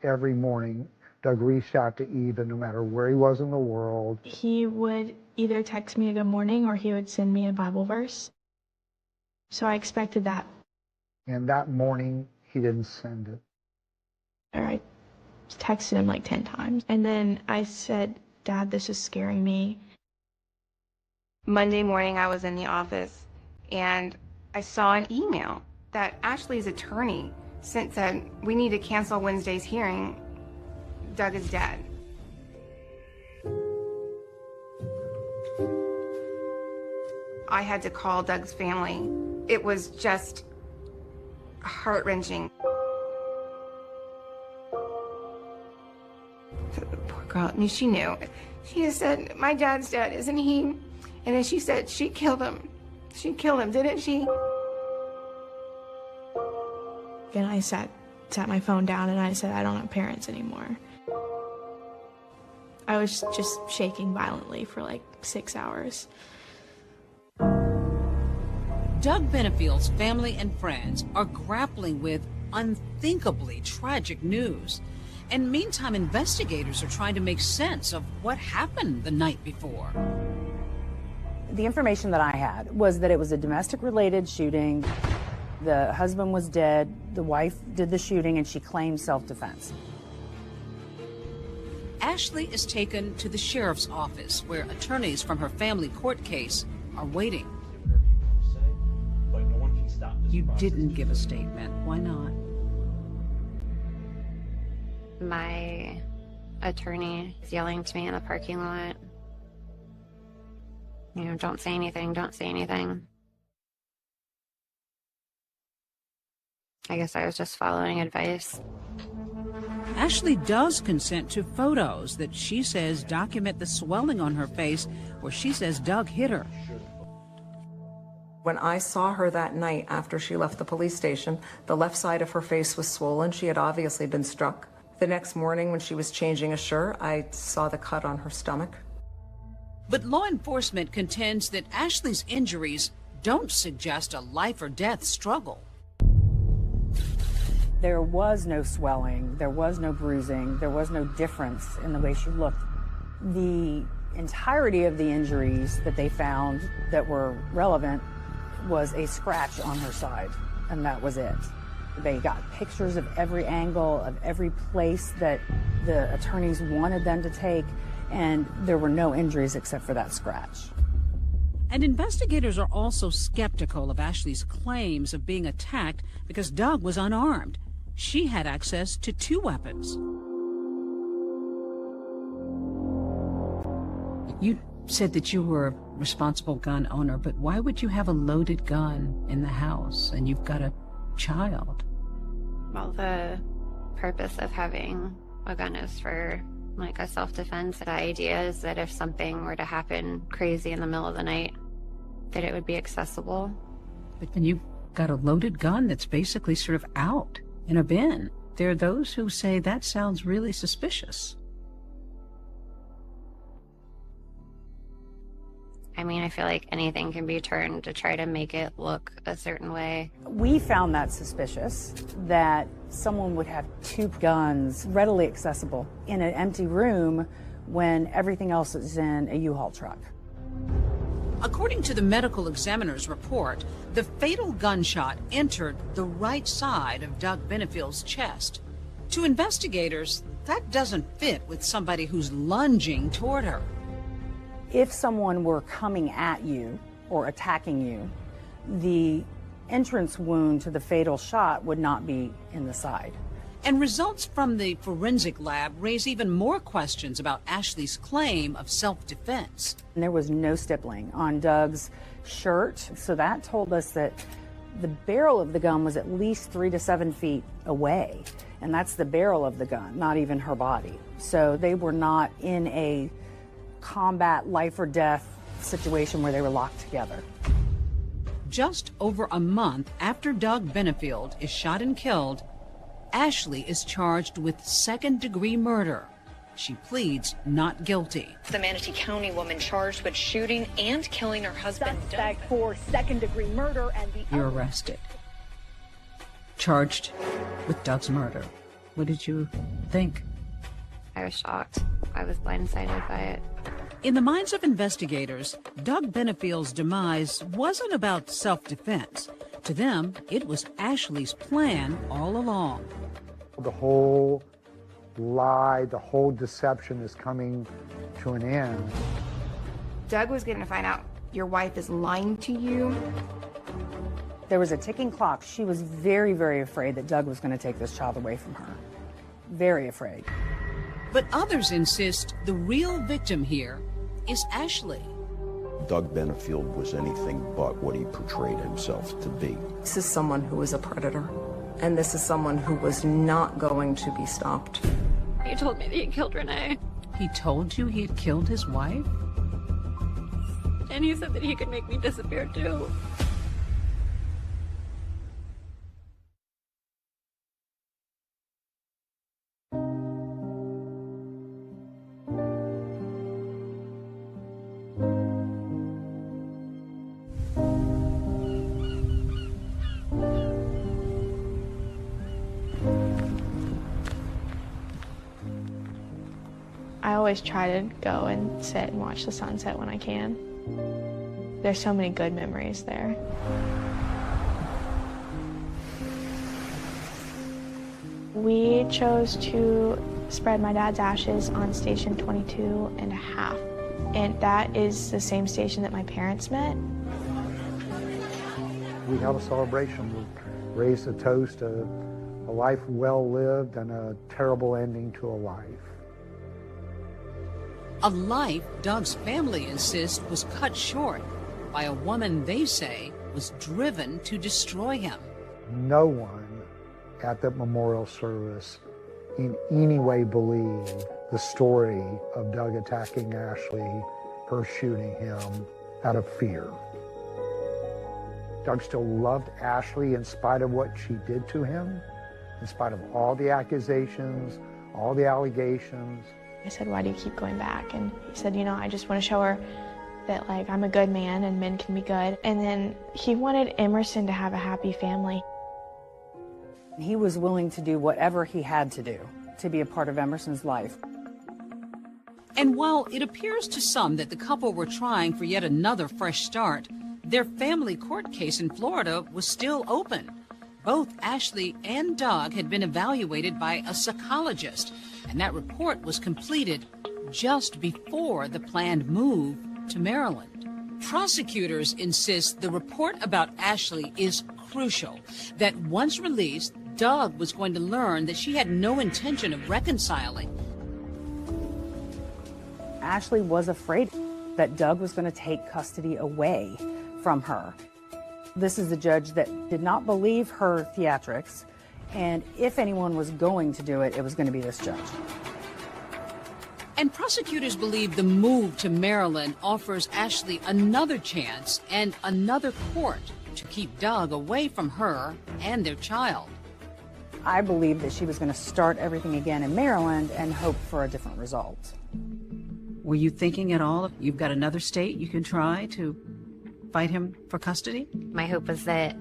[SPEAKER 1] Every morning, Doug reached out to Eva no matter where he was in the world.
[SPEAKER 10] He would either text me a good morning or he would send me a Bible verse. So I expected that.
[SPEAKER 1] And that morning, he didn't send it.
[SPEAKER 10] Or I texted him like 10 times. And then I said, Dad, this is scaring me.
[SPEAKER 17] Monday morning, I was in the office and I saw an email that Ashley's attorney sent said, we need to cancel Wednesday's hearing. Doug is dead. I had to call Doug's family. It was just heart-wrenching. The poor girl, she knew. She just said, my dad's dead, isn't he? And then she said, she killed him. She killed him, didn't she?
[SPEAKER 10] And I sat my phone down and I said, I don't have parents anymore. I was just shaking violently for like 6 hours.
[SPEAKER 5] Doug Benefield's family and friends are grappling with unthinkably tragic news. And meantime, investigators are trying to make sense of what happened the night before.
[SPEAKER 11] The information that I had was that it was a domestic-related shooting. The husband was dead, the wife did the shooting, and she claimed self-defense.
[SPEAKER 5] Ashley is taken to the sheriff's office, where attorneys from her family court case are waiting. You didn't give a statement. Why not?
[SPEAKER 14] My attorney is yelling to me in the parking lot. You know, don't say anything, don't say anything. I guess I was just following advice.
[SPEAKER 5] Ashley does consent to photos that she says document the swelling on her face where she says Doug hit her.
[SPEAKER 13] When I saw her that night after she left the police station, the left side of her face was swollen. She had obviously been struck. The next morning when she was changing a shirt, I saw the cut on her stomach.
[SPEAKER 5] But law enforcement contends that Ashley's injuries don't suggest a life or death struggle.
[SPEAKER 11] There was no swelling, there was no bruising, there was no difference in the way she looked. The entirety of the injuries that they found that were relevant was a scratch on her side, and that was it. They got pictures of every angle, of every place that the attorneys wanted them to take, and there were no injuries except for that scratch.
[SPEAKER 5] And investigators are also skeptical of Ashley's claims of being attacked because Doug was unarmed. She had access to 2 weapons. You said that you were a responsible gun owner, but why would you have a loaded gun in the house and you've got a child?
[SPEAKER 14] Well, the purpose of having a gun is for like a self-defense. The idea is that if something were to happen crazy in the middle of the night, that it would be accessible.
[SPEAKER 5] But then you've got a loaded gun that's basically sort of out in a bin. There are those who say that sounds really suspicious.
[SPEAKER 14] I mean, I feel like anything can be turned to try to make it look a certain way.
[SPEAKER 11] We found that suspicious, that someone would have 2 guns readily accessible in an empty room when everything else is in a U-Haul truck.
[SPEAKER 5] According to the medical examiner's report, the fatal gunshot entered the right side of Doug Benefield's chest. To investigators, that doesn't fit with somebody who's lunging toward her.
[SPEAKER 11] If someone were coming at you or attacking you, the entrance wound to the fatal shot would not be in the side.
[SPEAKER 5] And results from the forensic lab raise even more questions about Ashley's claim of self-defense.
[SPEAKER 11] And there was no stippling on Doug's shirt, so that told us that the barrel of the gun was at least 3 to 7 feet away, and that's the barrel of the gun, not even her body. So they were not in a combat life or death situation where they were locked together.
[SPEAKER 5] Just over a month after Doug Benefield is shot and killed, Ashley is charged with 2nd-degree murder. She pleads not guilty.
[SPEAKER 15] The Manatee County woman charged with shooting and killing her husband.
[SPEAKER 3] Suspect for 2nd-degree murder and the
[SPEAKER 5] You're arrested. Charged with Doug's murder. What did you think?
[SPEAKER 14] I was shocked. I was blindsided by it.
[SPEAKER 5] In the minds of investigators, Doug Benefield's demise wasn't about self-defense. To them, it was Ashley's plan all along.
[SPEAKER 1] The whole lie, the whole deception is coming to an end.
[SPEAKER 17] Doug was going to find out your wife is lying to you.
[SPEAKER 11] There was a ticking clock. She was very, very afraid that Doug was going to take this child away from her. Very afraid.
[SPEAKER 5] But others insist the real victim here is Ashley.
[SPEAKER 4] Doug Benefield was anything but what he portrayed himself to be.
[SPEAKER 13] This is someone who was a predator, and this is someone who was not going to be stopped.
[SPEAKER 20] He told me that he killed Renee.
[SPEAKER 5] He told you he had killed his wife?
[SPEAKER 20] And he said that he could make me disappear too.
[SPEAKER 10] I always try to go and sit and watch the sunset when I can. There's so many good memories there. We chose to spread my dad's ashes on station 22.5, and that is the same station that my parents met.
[SPEAKER 1] We held a celebration. We raised a toast to a life well lived and a terrible ending to a life.
[SPEAKER 5] A life Doug's family insists was cut short by a woman they say was driven to destroy him.
[SPEAKER 1] No one at that memorial service in any way believed the story of Doug attacking Ashley, her shooting him out of fear. Doug still loved Ashley in spite of what she did to him, in spite of all the accusations, all the allegations.
[SPEAKER 10] I said, why do you keep going back? And he said, you know, I just want to show her that, like, I'm a good man and men can be good. And then he wanted Emerson to have a happy family.
[SPEAKER 11] He was willing to do whatever he had to do to be a part of Emerson's life.
[SPEAKER 5] And while it appears to some that the couple were trying for yet another fresh start, their family court case in Florida was still open. Both Ashley and Doug had been evaluated by a psychologist, and that report was completed just before the planned move to Maryland. Prosecutors insist the report about Ashley is crucial, that once released, Doug was going to learn that she had no intention of reconciling.
[SPEAKER 11] Ashley was afraid that Doug was going to take custody away from her. This is a judge that did not believe her theatrics, and if anyone was going to do it, it was going to be this judge.
[SPEAKER 5] And prosecutors believe the move to Maryland offers Ashley another chance and another court to keep Doug away from her and their child.
[SPEAKER 11] I believe that she was going to start everything again in Maryland and hope for a different result.
[SPEAKER 5] Were you thinking at all, if you've got another state you can try to fight him for custody?
[SPEAKER 14] My hope was that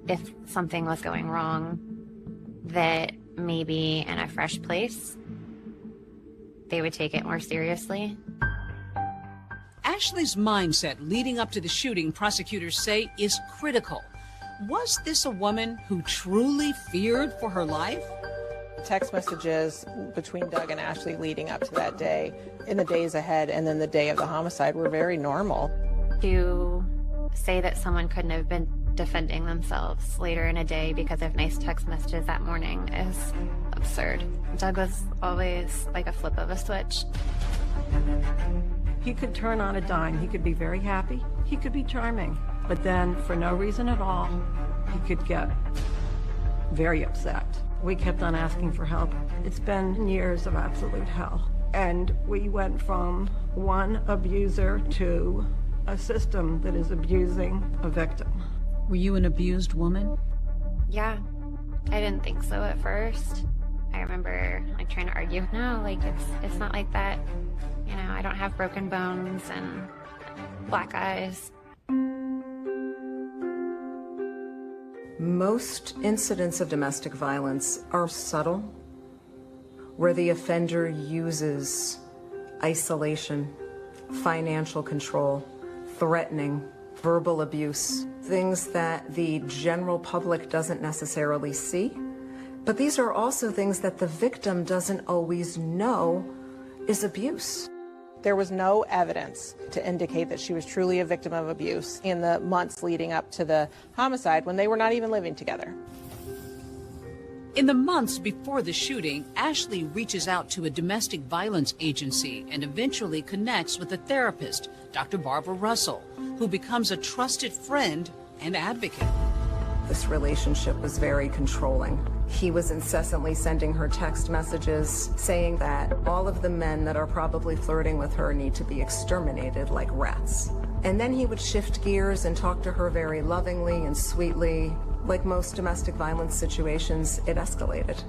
[SPEAKER 14] if something was going wrong, that maybe in a fresh place, they would take it more seriously.
[SPEAKER 5] Ashley's mindset leading up to the shooting, prosecutors say, is critical. Was this a woman who truly feared for her life?
[SPEAKER 9] Text messages between Doug and Ashley leading up to that day, in the days ahead, and then the day of the homicide were very normal.
[SPEAKER 14] To say that someone couldn't have been defending themselves later in a day because of nice text messages that morning is absurd. Doug was always like a flip of a switch.
[SPEAKER 32] He could turn on a dime. He could be very happy. He could be charming. But then, for no reason at all, he could get very upset. We kept on asking for help. It's been years of absolute hell. And we went from one abuser to a system that is abusing a victim.
[SPEAKER 5] Were you an abused woman?
[SPEAKER 14] Yeah, I didn't think so at first. I remember like trying to argue, no, like it's not like that. You know, I don't have broken bones and black eyes.
[SPEAKER 13] Most incidents of domestic violence are subtle, where the offender uses isolation, financial control, threatening, verbal abuse, things that the general public doesn't necessarily see. But these are also things that the victim doesn't always know is abuse.
[SPEAKER 9] There was no evidence to indicate that she was truly a victim of abuse in the months leading up to the homicide when they were not even living together.
[SPEAKER 5] In the months before the shooting, Ashley reaches out to a domestic violence agency and eventually connects with a therapist, Dr. Barbara Russell, who becomes a trusted friend and advocate.
[SPEAKER 13] This relationship was very controlling. He was incessantly sending her text messages saying that all of the men that are probably flirting with her need to be exterminated like rats. And then he would shift gears and talk to her very lovingly and sweetly. Like most domestic violence situations, it escalated.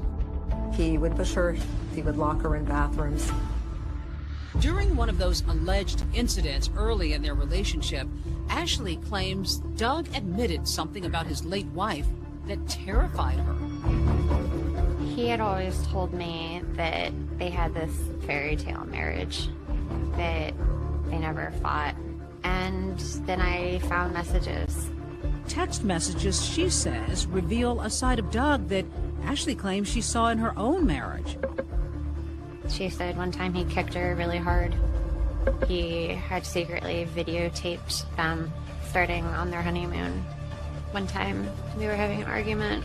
[SPEAKER 13] He would push her, he would lock her in bathrooms.
[SPEAKER 5] During one of those alleged incidents early in their relationship, Ashley claims Doug admitted something about his late wife that terrified her.
[SPEAKER 14] He had always told me that they had this fairy tale marriage, that they never fought. And then I found messages.
[SPEAKER 5] Text messages, she says, reveal a side of Doug that Ashley claims she saw in her own marriage.
[SPEAKER 14] She said one time he kicked her really hard. He had secretly videotaped them starting on their honeymoon. One time we were having an argument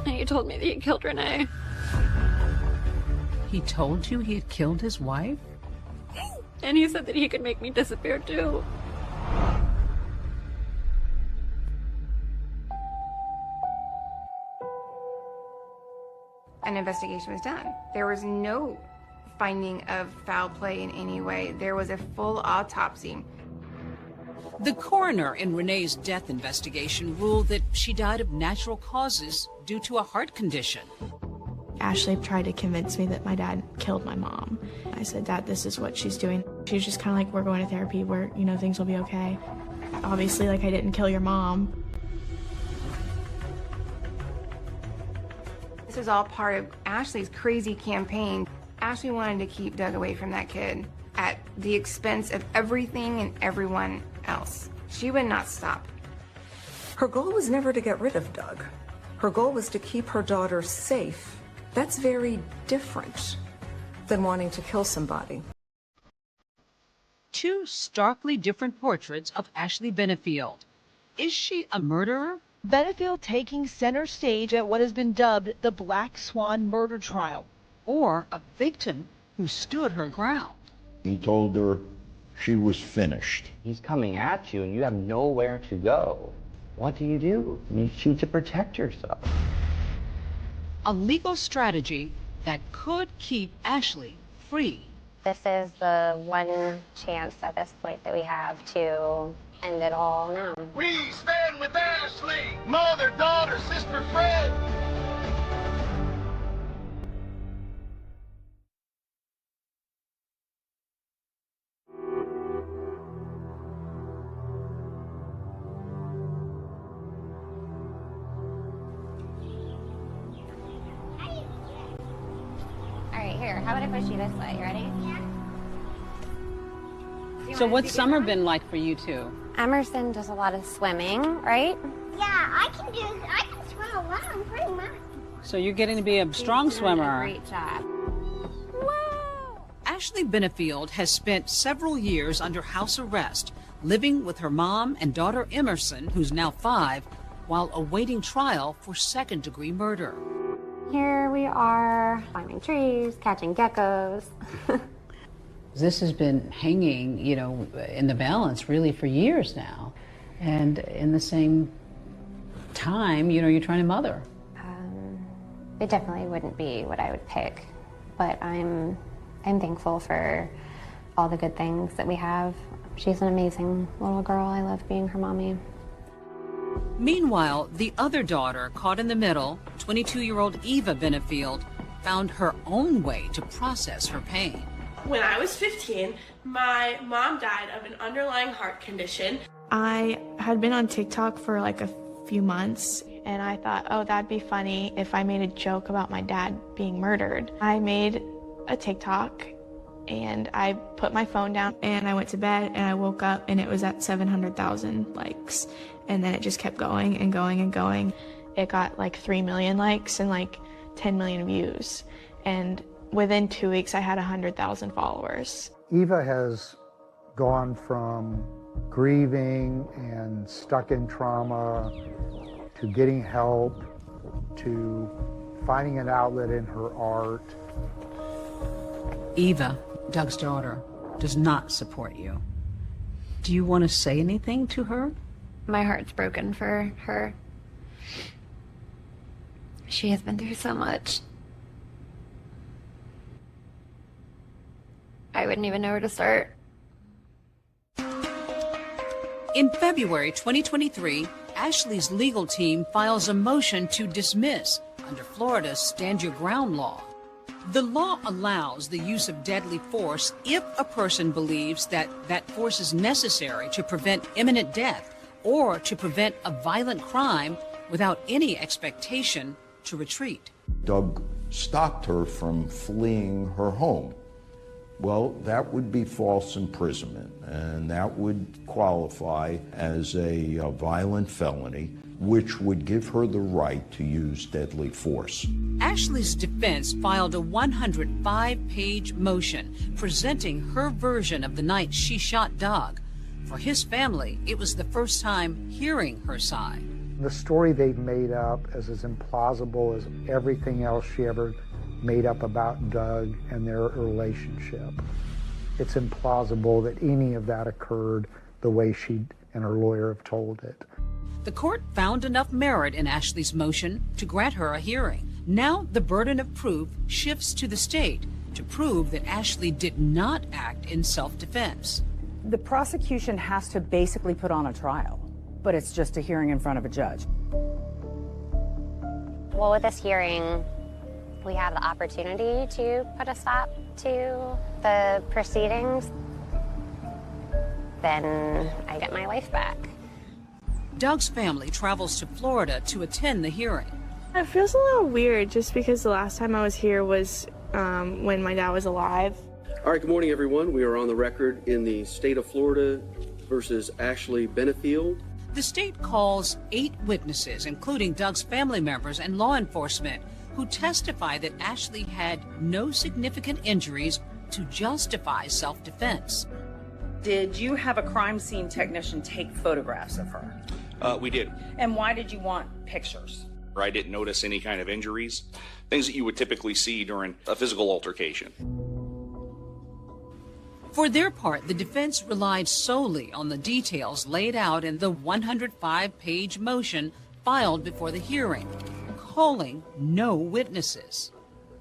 [SPEAKER 14] and he told me that he had killed Renee.
[SPEAKER 5] He told you he had killed his wife?
[SPEAKER 14] And he said that he could make me disappear too.
[SPEAKER 17] an investigation was done. There was no finding of foul play in any way. There was a full autopsy.
[SPEAKER 5] The coroner in Renee's death investigation ruled that she died of natural causes due to a heart condition.
[SPEAKER 10] Ashley tried to convince me that my dad killed my mom. I said, Dad, this is what she's doing. She was just kind of like, we're going to therapy, where, you know, things will be okay. Obviously, like, I didn't kill your mom.
[SPEAKER 17] This is all part of Ashley's crazy campaign. Ashley wanted to keep Doug away from that kid at the expense of everything and everyone else. She would not stop.
[SPEAKER 13] Her goal was never to get rid of Doug. Her goal was to keep her daughter safe. That's very different than wanting to kill somebody.
[SPEAKER 5] Two starkly different portraits of Ashley Benefield. Is she a murderer?
[SPEAKER 3] Benefield taking center stage at what has been dubbed the Black Swan murder trial.
[SPEAKER 5] Or a victim who stood her ground?
[SPEAKER 4] He told her she was finished.
[SPEAKER 2] He's coming at you and you have nowhere to go. What do? You shoot to protect yourself.
[SPEAKER 5] A legal strategy that could keep Ashley free.
[SPEAKER 14] This is the one chance at this point that we have to end it all now.
[SPEAKER 18] We stand with Ashley, mother, daughter, sister, friend.
[SPEAKER 14] Here, how about I push you this way? You ready? Yeah.
[SPEAKER 5] So what's summer been like for you two?
[SPEAKER 14] Emerson does a lot of swimming, right?
[SPEAKER 6] Yeah, I can swim a lot, pretty much.
[SPEAKER 5] So you're getting to be a strong swimmer.
[SPEAKER 14] Great job.
[SPEAKER 5] Whoa! Ashley Benefield has spent several years under house arrest, living with her mom and daughter Emerson, who's now 5, while awaiting trial for second-degree murder.
[SPEAKER 14] Here we are, climbing trees, catching geckos.
[SPEAKER 5] This has been hanging, you know, in the balance really for years now. And in the same time, you know, you're trying to mother.
[SPEAKER 14] It definitely wouldn't be what I would pick, but I'm thankful for all the good things that we have. She's an amazing little girl. I love being her mommy.
[SPEAKER 5] Meanwhile, the other daughter, caught in the middle, 22-year-old Eva Benefield, found her own way to process her pain.
[SPEAKER 21] When I was 15, my mom died of an underlying heart condition.
[SPEAKER 10] I had been on TikTok for like a few months, and I thought, oh, that'd be funny if I made a joke about my dad being murdered. I made a TikTok, and I put my phone down, and I went to bed, and I woke up, and it was at 700,000 likes. And then it just kept going and going and going. It got like 3 million likes and like 10 million views. And within 2 weeks, I had 100,000 followers.
[SPEAKER 1] Eva has gone from grieving and stuck in trauma to getting help to finding an outlet in her art.
[SPEAKER 5] Eva, Doug's daughter, does not support you. Do you want to say anything to her?
[SPEAKER 20] My heart's broken for her. She has been through so much. I wouldn't even know where to start.
[SPEAKER 5] In February 2023, Ashley's legal team files a motion to dismiss under Florida's Stand Your Ground law. The law allows the use of deadly force if a person believes that that force is necessary to prevent imminent death or to prevent a violent crime without any expectation to retreat.
[SPEAKER 4] Doug stopped her from fleeing her home. Well, that would be false imprisonment, and that would qualify as a violent felony, which would give her the right to use deadly force.
[SPEAKER 5] Ashley's defense filed a 105-page motion presenting her version of the night she shot Doug. For his family, it was the first time hearing her side.
[SPEAKER 1] The story they've made up is as implausible as everything else she ever made up about Doug and their relationship. It's implausible that any of that occurred the way she and her lawyer have told it.
[SPEAKER 5] The court found enough merit in Ashley's motion to grant her a hearing, Now the burden of proof shifts to the state to prove that Ashley did not act in self-defense.
[SPEAKER 11] The prosecution has to basically put on a trial, but it's just a hearing in front of a judge.
[SPEAKER 14] Well, with this hearing, we have the opportunity to put a stop to the proceedings. Then I get my life back.
[SPEAKER 5] Doug's family travels to Florida to attend the hearing.
[SPEAKER 10] It feels a little weird just because the last time I was here was when my dad was alive.
[SPEAKER 7] All right, good morning, everyone. We are on the record in the state of Florida versus Ashley Benefield.
[SPEAKER 5] The state calls 8 witnesses, including Doug's family members and law enforcement, who testify that Ashley had no significant injuries to justify self-defense.
[SPEAKER 11] Did you have a crime scene technician take photographs of her?
[SPEAKER 8] We did.
[SPEAKER 11] And why did you want pictures?
[SPEAKER 8] I didn't notice any kind of injuries, things that you would typically see during a physical altercation.
[SPEAKER 5] For their part, the defense relied solely on the details laid out in the 105-page motion filed before the hearing, calling no witnesses.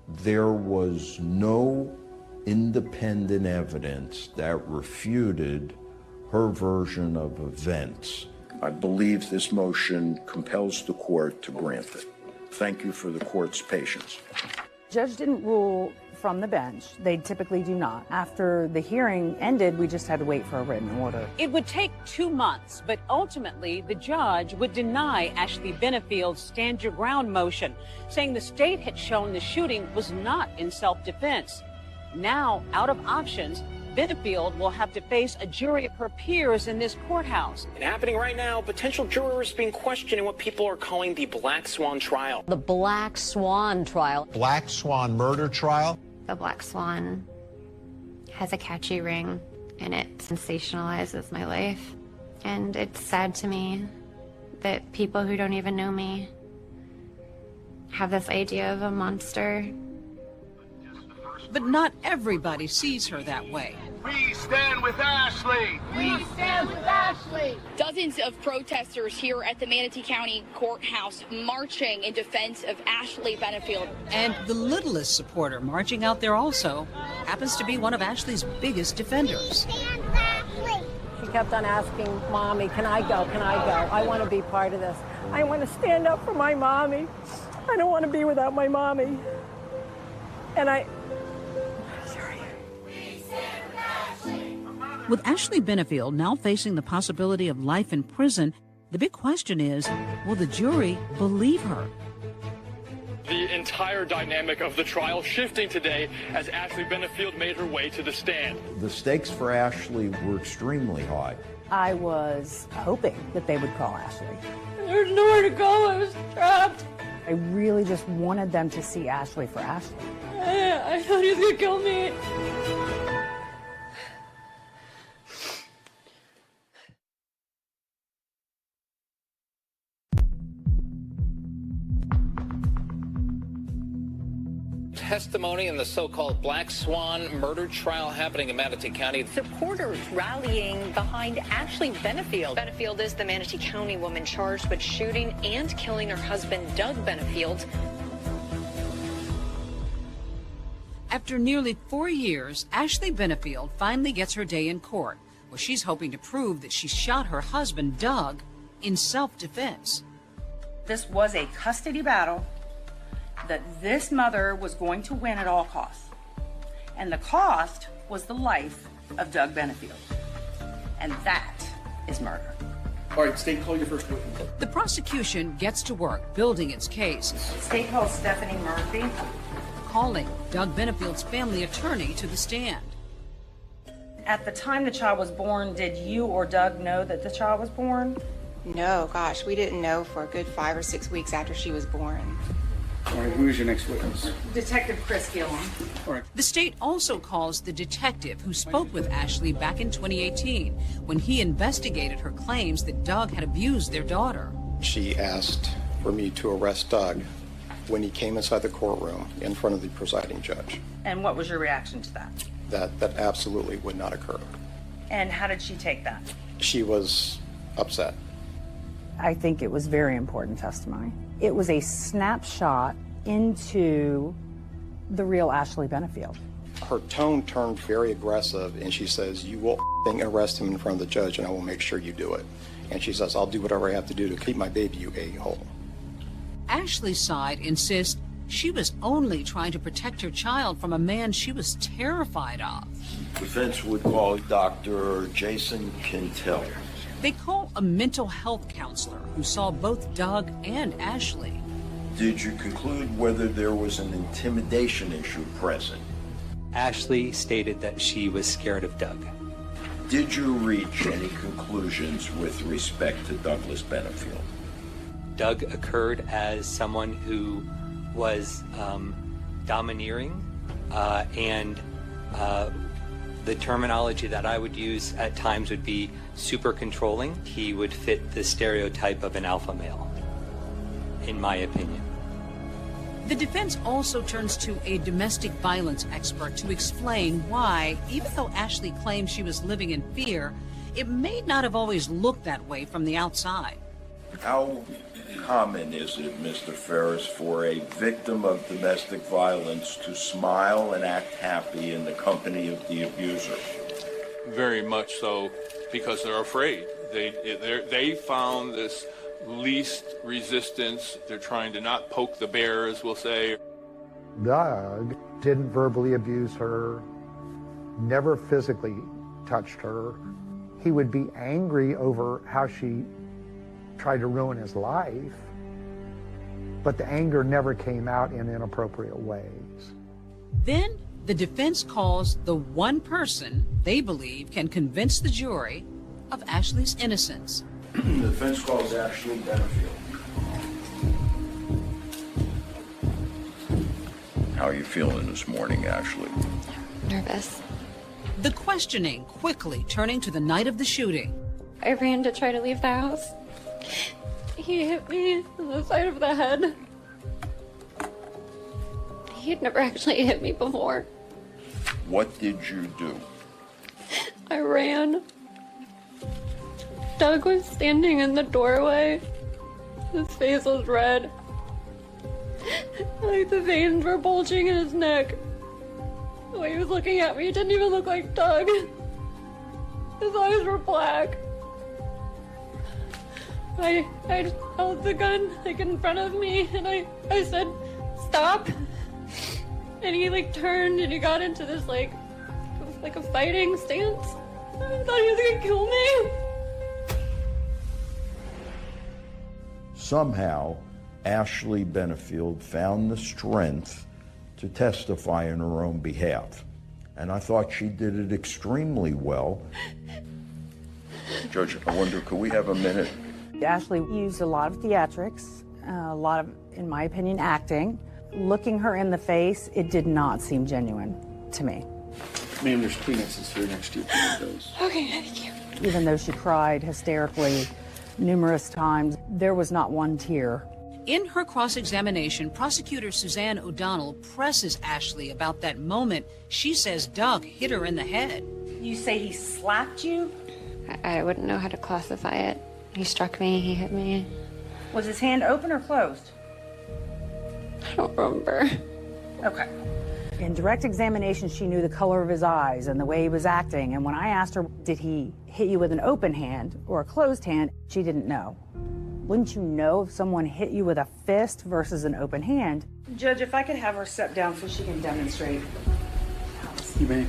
[SPEAKER 4] There was no independent evidence that refuted her version of events. I believe this motion compels the court to grant it. Thank you for the court's patience.
[SPEAKER 11] Judge didn't rule from the bench. They typically do not. After the hearing ended, we just had to wait for a written order.
[SPEAKER 5] It would take 2 months, but ultimately the judge would deny Ashley Benefield's stand your ground motion, saying the state had shown the shooting was not in self-defense. Now, out of options, Benefield will have to face a jury of her peers in this courthouse.
[SPEAKER 12] And happening right now, potential jurors being questioned in what people are calling the Black Swan trial.
[SPEAKER 22] The Black Swan trial.
[SPEAKER 23] Black Swan murder trial.
[SPEAKER 14] The Black Swan has a catchy ring, and it sensationalizes my life. And it's sad to me that people who don't even know me have this idea of a monster.
[SPEAKER 5] But not everybody sees her that way.
[SPEAKER 18] We stand with Ashley.
[SPEAKER 6] We stand with Ashley.
[SPEAKER 24] Dozens of protesters here at the Manatee County Courthouse marching in defense of Ashley Benefield.
[SPEAKER 5] And the littlest supporter marching out there also happens to be one of Ashley's biggest defenders.
[SPEAKER 32] She kept on asking, Mommy, can I go? Can I go? I want to be part of this. I want to stand up for my mommy. I don't want to be without my mommy. And
[SPEAKER 5] With Ashley Benefield now facing the possibility of life in prison, the big question is, will the jury believe her?
[SPEAKER 25] The entire dynamic of the trial shifting today as Ashley Benefield made her way to the stand.
[SPEAKER 4] The stakes for Ashley were extremely high.
[SPEAKER 11] I was hoping that they would call Ashley.
[SPEAKER 6] There's nowhere to go. I was trapped.
[SPEAKER 11] I really just wanted them to see Ashley for Ashley.
[SPEAKER 6] I thought he was going to kill me.
[SPEAKER 12] Testimony in the so-called Black Swan murder trial happening in Manatee County.
[SPEAKER 15] Supporters rallying behind Ashley Benefield. Benefield is the Manatee County woman charged with shooting and killing her husband, Doug Benefield.
[SPEAKER 5] After nearly 4 years, Ashley Benefield finally gets her day in court, where she's hoping to prove that she shot her husband, Doug, in self-defense.
[SPEAKER 11] This was a custody battle that this mother was going to win at all costs. And the cost was the life of Doug Benefield. And that is murder.
[SPEAKER 7] All right, state, call your first witness.
[SPEAKER 5] The prosecution gets to work building its case.
[SPEAKER 11] State calls Stephanie Murphy.
[SPEAKER 5] Calling Doug Benefield's family attorney to the stand.
[SPEAKER 11] At the time the child was born, did you or Doug know that the child was born?
[SPEAKER 17] No, gosh, we didn't know for a good 5 or 6 weeks after she was born.
[SPEAKER 7] All right, who is your next witness?
[SPEAKER 11] Detective Chris Gillum.
[SPEAKER 7] All right.
[SPEAKER 5] The state also calls the detective who spoke with Ashley back in 2018 when he investigated her claims that Doug had abused their daughter.
[SPEAKER 27] She asked for me to arrest Doug when he came inside the courtroom in front of the presiding judge.
[SPEAKER 11] And what was your reaction to that?
[SPEAKER 27] That absolutely would not occur.
[SPEAKER 11] And how did she take that?
[SPEAKER 27] She was upset.
[SPEAKER 11] I think it was very important testimony. It was a snapshot into the real Ashley Benefield.
[SPEAKER 27] Her tone turned very aggressive, and she says, "You will arrest him in front of the judge, and I will make sure you do it." And she says, "I'll do whatever I have to do to keep my baby, you a-hole."
[SPEAKER 5] Ashley's side insists she was only trying to protect her child from a man she was terrified of.
[SPEAKER 4] Defense would call Dr. Jason Quintel.
[SPEAKER 5] They call a mental health counselor who saw both Doug and Ashley.
[SPEAKER 4] Did you conclude whether there was an intimidation issue present?
[SPEAKER 2] Ashley stated that she was scared of Doug.
[SPEAKER 4] Did you reach any conclusions with respect to Douglas Benefield?
[SPEAKER 2] Doug occurred as someone who was domineering, and the terminology that I would use at times would be super controlling. He would fit the stereotype of an alpha male, in my opinion.
[SPEAKER 5] The defense also turns to a domestic violence expert to explain why, even though Ashley claims she was living in fear, it may not have always looked that way from the outside.
[SPEAKER 4] How common is it, Mr. Ferris, for a victim of domestic violence to smile and act happy in the company of the abuser?
[SPEAKER 3] Very much so, because they're afraid. They found this least resistance. They're trying to not poke the bear, as we'll say.
[SPEAKER 1] Doug didn't verbally abuse her, never physically touched her. He would be angry over how she tried to ruin his life, but the anger never came out in inappropriate ways.
[SPEAKER 5] Then the defense calls the one person they believe can convince the jury of Ashley's innocence.
[SPEAKER 4] The defense calls Ashley Benefield. How are you feeling this morning, Ashley?
[SPEAKER 20] Nervous.
[SPEAKER 5] The questioning quickly turning to the night of the shooting.
[SPEAKER 20] I ran to try to leave the house. He hit me on the side of the head. He'd never actually hit me before.
[SPEAKER 4] What did you do?
[SPEAKER 20] I ran. Doug was standing in the doorway. His face was red. Like the veins were bulging in his neck. The way he was looking at me, it didn't even look like Doug. His eyes were black. I just held the gun like in front of me, and I said, "Stop." And he like turned and he got into this like a fighting stance. I thought he was gonna kill me.
[SPEAKER 4] Somehow, Ashley Benefield found the strength to testify in her own behalf. And I thought she did it extremely well. Judge, I wonder, could we have a minute?
[SPEAKER 11] Ashley used a lot of theatrics, a lot of, in my opinion, acting. Looking her in the face, it did not seem genuine to me.
[SPEAKER 7] Ma'am, there's Kleenexes here next to you.
[SPEAKER 20] Okay, thank you.
[SPEAKER 11] Even though she cried hysterically numerous times, there was not one tear.
[SPEAKER 5] In her cross-examination, prosecutor Suzanne O'Donnell presses Ashley about that moment she says Doug hit her in the head.
[SPEAKER 11] You say he slapped you?
[SPEAKER 14] I wouldn't know how to classify it. He struck me, he hit me.
[SPEAKER 11] Was his hand open or closed?
[SPEAKER 20] I don't remember.
[SPEAKER 11] Okay. In direct examination, she knew the color of his eyes and the way he was acting. And when I asked her, did he hit you with an open hand or a closed hand, she didn't know. Wouldn't you know if someone hit you with a fist versus an open hand? Judge, if I could have her step down so she can demonstrate.
[SPEAKER 7] You may.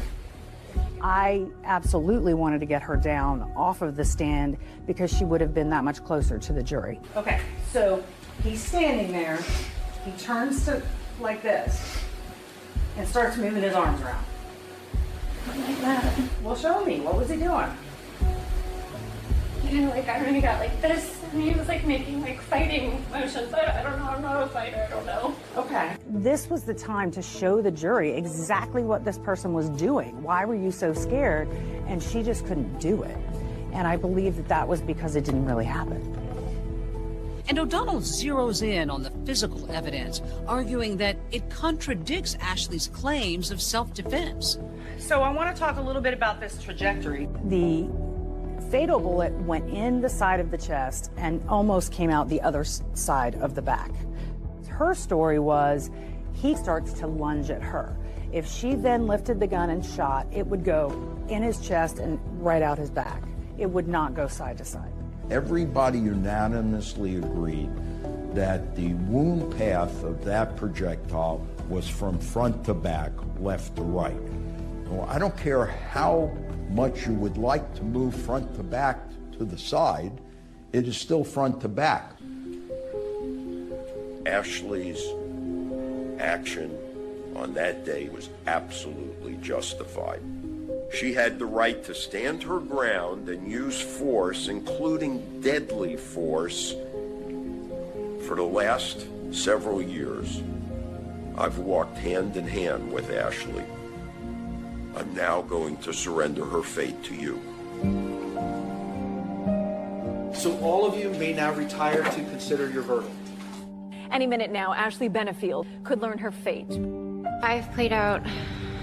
[SPEAKER 11] I absolutely wanted to get her down off of the stand because she would have been that much closer to the jury. Okay, so he's standing there. He turns to like this and starts moving his arms around.
[SPEAKER 20] Like that.
[SPEAKER 11] Well, show me. What was he doing?
[SPEAKER 20] You know, like I really got like this, and he was like making like fighting motions. I don't know. I'm not a fighter. I don't know.
[SPEAKER 11] Okay. This was the time to show the jury exactly what this person was doing. Why were you so scared? And she just couldn't do it. And I believe that that was because it didn't really happen.
[SPEAKER 5] And O'Donnell zeroes in on the physical evidence, arguing that it contradicts Ashley's claims of self-defense.
[SPEAKER 11] So I want to talk a little bit about this trajectory. The fatal bullet went in the side of the chest and almost came out the other side of the back. Her story was he starts to lunge at her. If she then lifted the gun and shot, it would go in his chest and right out his back. It would not go side to side.
[SPEAKER 4] Everybody unanimously agreed that the wound path of that projectile was from front to back, left to right. Well, I don't care how much you would like to move front to back to the side, it is still front to back. Ashley's action on that day was absolutely justified. She had the right to stand her ground and use force, including deadly force. For the last several years, I've walked hand in hand with Ashley. I'm now going to surrender her fate to you.
[SPEAKER 7] So all of you may now retire to consider your verdict.
[SPEAKER 15] Any minute now, Ashley Benefield could learn her fate.
[SPEAKER 14] I've played out,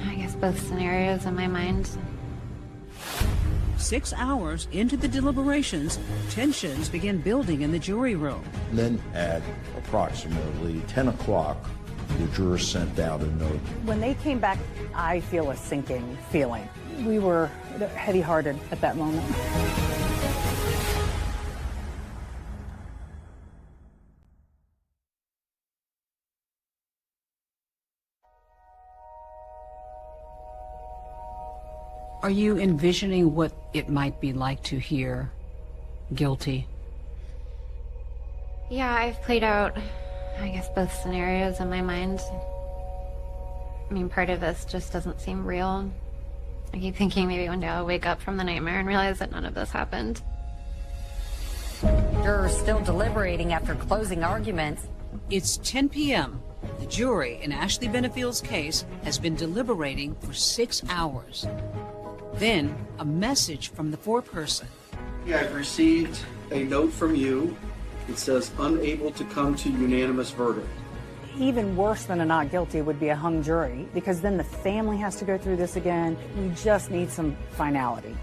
[SPEAKER 14] I guess, both scenarios in my mind.
[SPEAKER 5] 6 hours into the deliberations, tensions begin building in the jury room.
[SPEAKER 4] Then at approximately 10 o'clock, the jurors sent out a note.
[SPEAKER 11] When they came back, I feel a sinking feeling. We were heavy-hearted at that moment.
[SPEAKER 5] Are you envisioning what it might be like to hear guilty?
[SPEAKER 14] Yeah, I've played out, I guess, both scenarios in my mind. I mean, part of this just doesn't seem real. I keep thinking maybe one day I'll wake up from the nightmare and realize that none of this happened.
[SPEAKER 22] Jurors still deliberating after closing arguments.
[SPEAKER 5] It's 10 p.m. The jury in Ashley Benefield's case has been deliberating for 6 hours. Then, a message from the foreperson.
[SPEAKER 7] I've received a note from you. It says, unable to come to unanimous verdict.
[SPEAKER 11] Even worse than a not guilty would be a hung jury, because then the family has to go through this again. We just need some finality.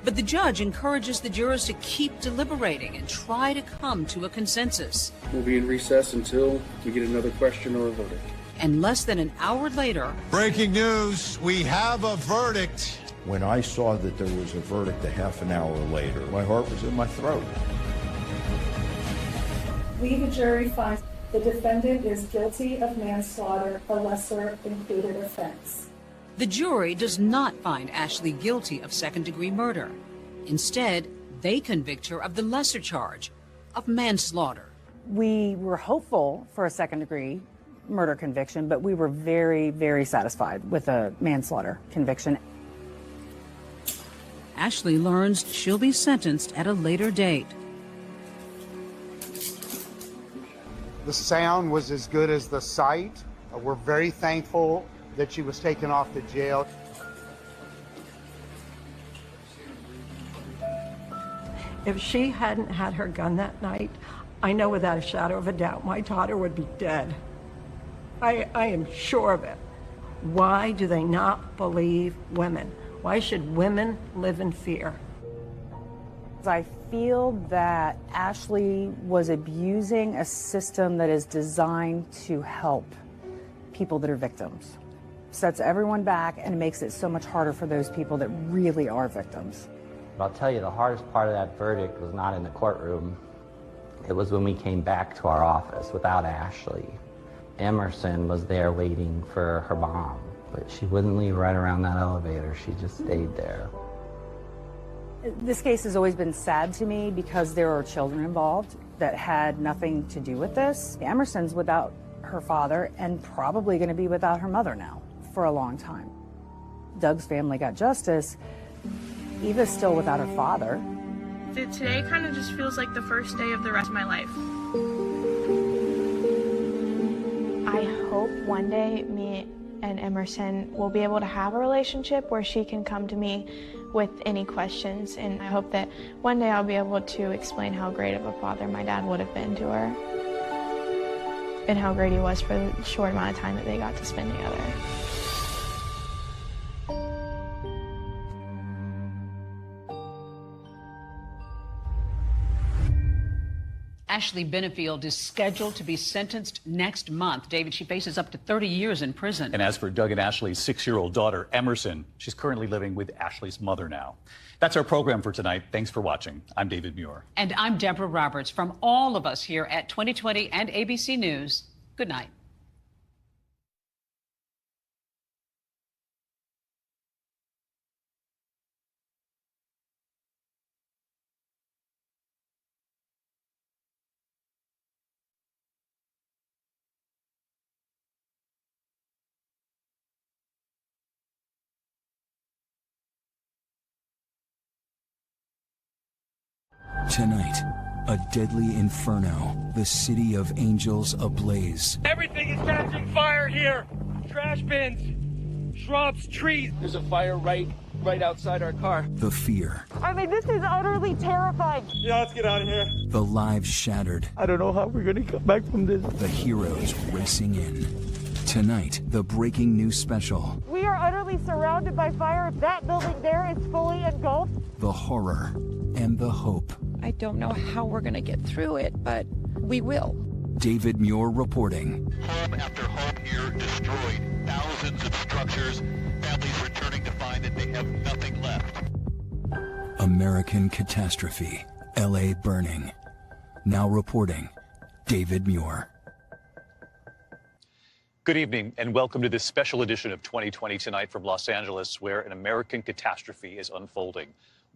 [SPEAKER 5] But the judge encourages the jurors to keep deliberating and try to come to a consensus.
[SPEAKER 7] We'll be in recess until we get another question or a verdict.
[SPEAKER 5] And less than an hour later...
[SPEAKER 23] Breaking news, we have a verdict.
[SPEAKER 4] When I saw that there was a verdict a half an hour later, my heart was in my throat.
[SPEAKER 8] We, the jury, find the defendant is guilty of manslaughter, a lesser included offense.
[SPEAKER 5] The jury does not find Ashley guilty of second-degree murder. Instead, they convict her of the lesser charge of manslaughter.
[SPEAKER 11] We were hopeful for a second-degree murder conviction, but we were very, very satisfied with a manslaughter conviction.
[SPEAKER 5] Ashley learns she'll be sentenced at a later date.
[SPEAKER 9] The sound was as good as the sight. We're very thankful that she was taken off to jail.
[SPEAKER 32] If she hadn't had her gun that night, I know without a shadow of a doubt my daughter would be dead. I am sure of it. Why do they not believe women? Why should women live in fear?
[SPEAKER 11] I feel that Ashley was abusing a system that is designed to help people that are victims. Sets everyone back and makes it so much harder for those people that really are victims.
[SPEAKER 10] I'll tell you, the hardest part of that verdict was not in the courtroom. It was when we came back to our office without Ashley. Emerson was there waiting for her mom, but she wouldn't leave right around that elevator. She just stayed there.
[SPEAKER 11] This case has always been sad to me because there are children involved that had nothing to do with this. Emerson's without her father and probably going to be without her mother now for a long time. Doug's family got justice. Eva's still without her father.
[SPEAKER 13] Today kind of just feels like the first day of the rest of my life.
[SPEAKER 16] I hope one day me and Emerson will be able to have a relationship where she can come to me with any questions, and I hope that one day I'll be able to explain how great of a father my dad would have been to her and how great he was for the short amount of time that they got to spend together.
[SPEAKER 5] Ashley Benefield is scheduled to be sentenced next month. David, she faces up to 30 years in prison.
[SPEAKER 6] And as for Doug and Ashley's 6-year-old daughter, Emerson, she's currently living with Ashley's mother now. That's our program for tonight. Thanks for watching. I'm David Muir.
[SPEAKER 5] And I'm Deborah Roberts. From all of us here at 2020 and ABC News, good night.
[SPEAKER 12] Tonight, a deadly inferno, the city of angels ablaze.
[SPEAKER 18] Everything is catching fire here. Trash bins, shrubs, trees. There's a fire right outside our car.
[SPEAKER 12] The fear.
[SPEAKER 18] I mean, this is utterly terrifying. Yeah, let's get out of here.
[SPEAKER 12] The lives shattered.
[SPEAKER 18] I don't know how we're going to come back from this.
[SPEAKER 12] The heroes racing in. Tonight, the breaking news special.
[SPEAKER 18] We are utterly surrounded by fire. That building there is fully engulfed.
[SPEAKER 12] The horror and the hope.
[SPEAKER 19] I don't know how we're going to get through it, but we will.
[SPEAKER 12] David Muir reporting.
[SPEAKER 21] Home after home here destroyed. Thousands of structures. Families returning to find that they have nothing left.
[SPEAKER 12] American catastrophe. LA burning. Now reporting, David Muir.
[SPEAKER 6] Good evening and welcome to this special edition of 2020 Tonight from Los Angeles, where an American catastrophe is unfolding.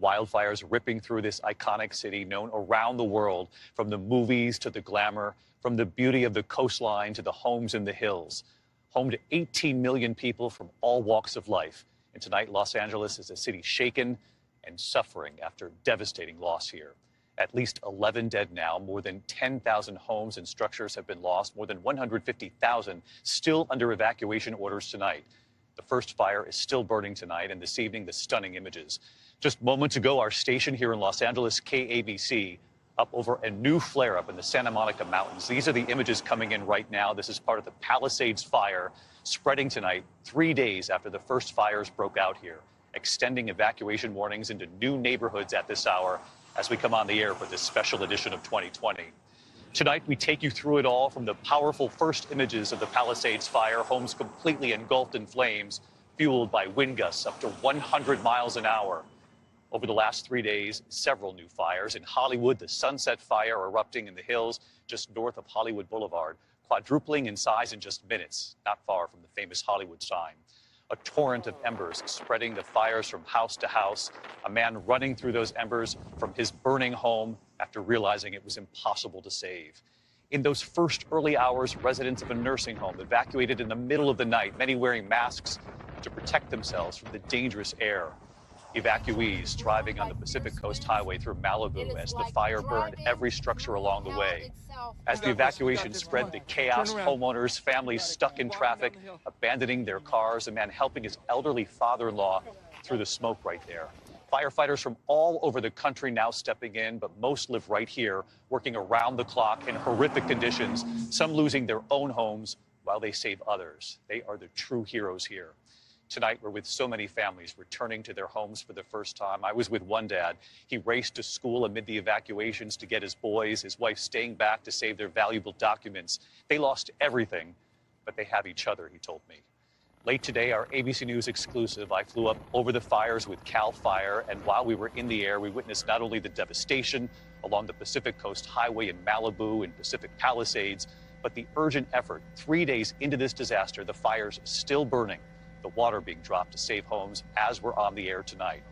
[SPEAKER 6] Wildfires ripping through this iconic city known around the world, from the movies to the glamour, from the beauty of the coastline to the homes in the hills. Home to 18 million people from all walks of life. And tonight, Los Angeles is a city shaken and suffering after devastating loss here. At least 11 dead now, more than 10,000 homes and structures have been lost, more than 150,000 still under evacuation orders tonight. The first fire is still burning tonight, and this evening, the stunning images. Just moments ago, our station here in Los Angeles, KABC, up over a new flare-up in the Santa Monica Mountains. These are the images coming in right now. This is part of the Palisades fire spreading tonight, 3 days after the first fires broke out here, extending evacuation warnings into new neighborhoods at this hour as we come on the air for this special edition of 2020. Tonight, we take you through it all, from the powerful first images of the Palisades fire, homes completely engulfed in flames, fueled by wind gusts up to 100 miles an hour. Over the last 3 days, several new fires. In Hollywood, the Sunset Fire erupting in the hills just north of Hollywood Boulevard, quadrupling in size in just minutes, not far from the famous Hollywood sign. A torrent of embers spreading the fires from house to house, a man running through those embers from his burning home after realizing it was impossible to save. In those first early hours, residents of a nursing home evacuated in the middle of the night, many wearing masks to protect themselves from the dangerous air. Evacuees driving on the Pacific Coast Highway through Malibu as the fire burned every structure along the way. As the evacuation spread, the chaos, homeowners, families stuck in traffic, abandoning their cars, a man helping his elderly father-in-law through the smoke right there. Firefighters from all over the country now stepping in, but most live right here, working around the clock in horrific conditions, some losing their own homes while they save others. They are the true heroes here. Tonight, we're with so many families returning to their homes for the first time. I was with one dad. He raced to school amid the evacuations to get his boys, his wife staying back to save their valuable documents. They lost everything, but they have each other, he told me. Late today, our ABC News exclusive, I flew up over the fires with CAL FIRE, and while we were in the air, we witnessed not only the devastation along the Pacific Coast Highway in Malibu and Pacific Palisades, but the urgent effort. 3 days into this disaster, the fires still burning, the water being dropped to save homes as we're on the air tonight.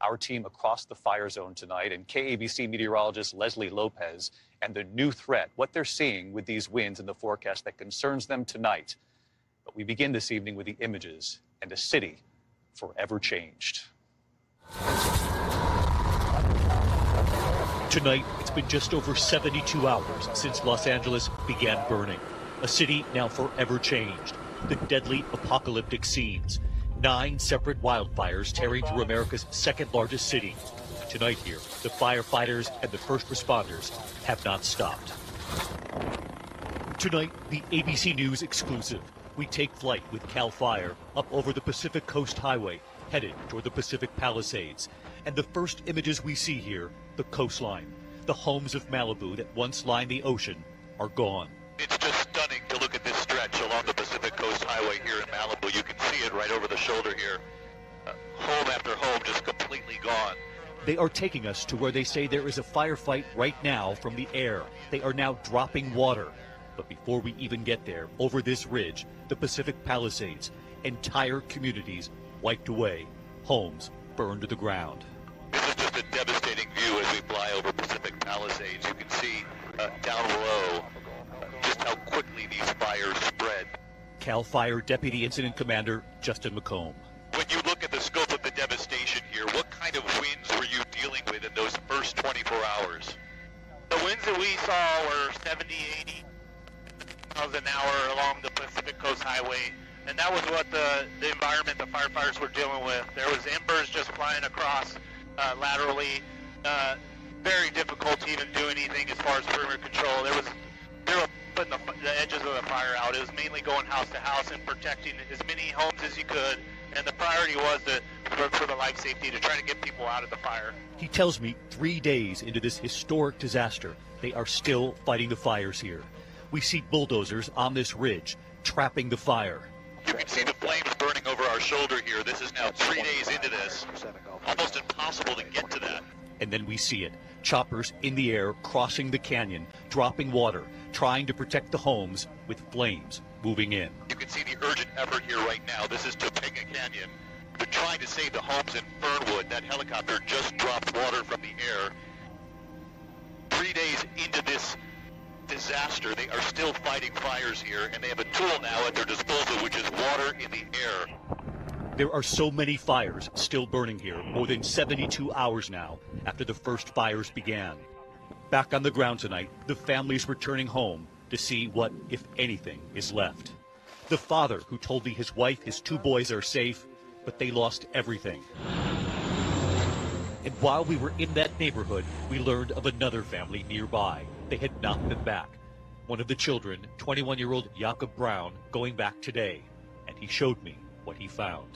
[SPEAKER 6] Our team across the fire zone tonight, and KABC meteorologist Leslie Lopez, and the new threat, what they're seeing with these winds in the forecast that concerns them tonight. But we begin this evening with the images and a city forever changed.
[SPEAKER 24] Tonight, it's been just over 72 hours since Los Angeles began burning. A city now forever changed. The deadly apocalyptic scenes. 9 separate wildfires tearing through America's second largest city. Tonight here, the firefighters and the first responders have not stopped. Tonight, the ABC News exclusive. We take flight with CAL FIRE up over the Pacific Coast Highway, headed toward the Pacific Palisades. And the first images we see here, the coastline. The homes of Malibu that once lined the ocean are gone.
[SPEAKER 21] It's just stunning to look at this stretch along the Pacific Coast Highway here in Malibu. You can see it right over the shoulder here. Home after home just completely gone.
[SPEAKER 24] They are taking us to where they say there is a firefight right now from the air. They are now dropping water. But before we even get there, over this ridge, the Pacific Palisades, entire communities wiped away, homes burned to the ground.
[SPEAKER 21] This is just a devastating view as we fly over Pacific Palisades. You can see down below just how quickly these fires spread.
[SPEAKER 24] CAL FIRE Deputy Incident Commander Justin McComb.
[SPEAKER 21] When you look at the scope of the devastation here, what kind of winds were you dealing with in those first 24 hours?
[SPEAKER 1] The winds that we saw were 70, 80 miles an hour along the Pacific Coast Highway, and that was what the environment the firefighters were dealing with. There was embers just flying across laterally. Very difficult to even do anything as far as perimeter control. They were putting the edges of the fire out. It was mainly going house to house and protecting as many homes as you could. And the priority was for the life safety, to try to get people out of the fire.
[SPEAKER 24] He tells me 3 days into this historic disaster, they are still fighting the fires here. We see bulldozers on this ridge trapping the fire.
[SPEAKER 21] You can see the flames burning over our shoulder here. This is now 3 days into this. Almost impossible to get to that.
[SPEAKER 24] And then we see it. Choppers in the air, crossing the canyon, dropping water, trying to protect the homes with flames moving in.
[SPEAKER 21] You can see the urgent effort here right now. This is Topanga Canyon. They're trying to save the homes in Fernwood. That helicopter just dropped water from the air. 3 days into this disaster, they are still fighting fires here, and they have a tool now at their disposal, which is water in the air.
[SPEAKER 24] There are so many fires still burning here, more than 72 hours now after the first fires began. Back on the ground tonight, the family's returning home to see what, if anything, is left. The father who told me his wife, his 2 boys are safe, but they lost everything. And while we were in that neighborhood, we learned of another family nearby. They had not been back. One of the children, 21-year-old Jacob Brown, going back today, and he showed me what he found.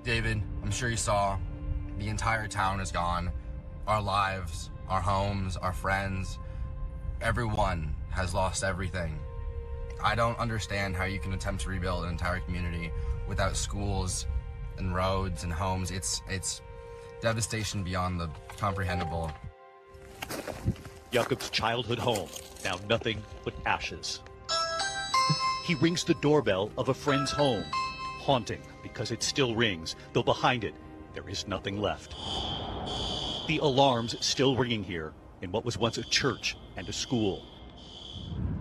[SPEAKER 2] David, I'm sure you saw, the entire town is gone. Our lives, our homes, our friends, everyone has lost everything. I don't understand how you can attempt to rebuild an entire community without schools and roads and homes. It's devastation beyond the comprehensible.
[SPEAKER 24] Jacob's childhood home, now nothing but ashes. He rings the doorbell of a friend's home, haunting because it still rings, though behind it, there is nothing left. The alarms still ringing here in what was once a church and a school.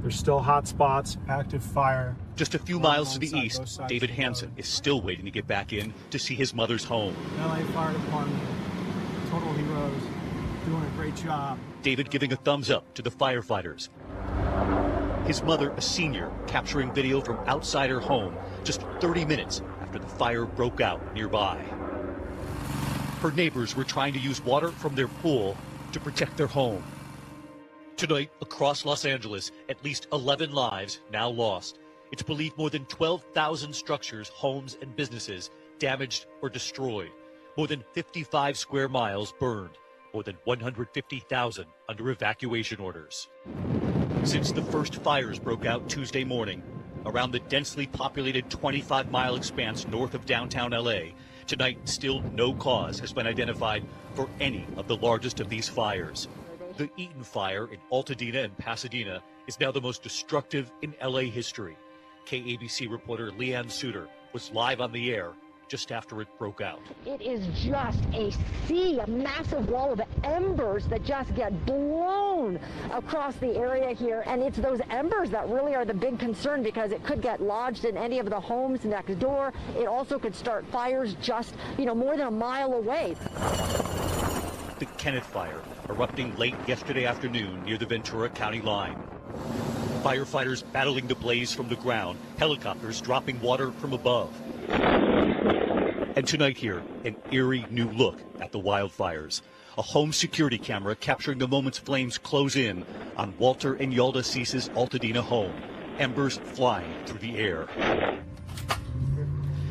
[SPEAKER 3] There's still hot spots, active fire.
[SPEAKER 24] Just a few miles to the east, David Hansen is still waiting to get back in to see his mother's home.
[SPEAKER 3] LA Fire Department, total heroes, doing a great job.
[SPEAKER 24] David giving a thumbs up to the firefighters. His mother, a senior, capturing video from outside her home just 30 minutes after the fire broke out nearby. Her neighbors were trying to use water from their pool to protect their home. Tonight, across Los Angeles, at least 11 lives now lost. It's believed more than 12,000 structures, homes, and businesses damaged or destroyed. More than 55 square miles burned. More than 150,000 under evacuation orders. Since the first fires broke out Tuesday morning, around the densely populated 25-mile expanse north of downtown LA, tonight still no cause has been identified for any of the largest of these fires. The Eaton fire in Altadena and Pasadena is now the most destructive in LA history. KABC reporter Leanne Suter was live on the air just after it broke out.
[SPEAKER 17] It is just a sea, a massive wall of embers that just get blown across the area here. And it's those embers that really are the big concern, because it could get lodged in any of the homes next door. It also could start fires just, more than a mile away.
[SPEAKER 24] The Kenneth fire erupting late yesterday afternoon near the Ventura County line. Firefighters battling the blaze from the ground, helicopters dropping water from above. And tonight here, an eerie new look at the wildfires. A home security camera capturing the moments flames close in on Walter and Yalda Cease's Altadena home, embers flying through the air.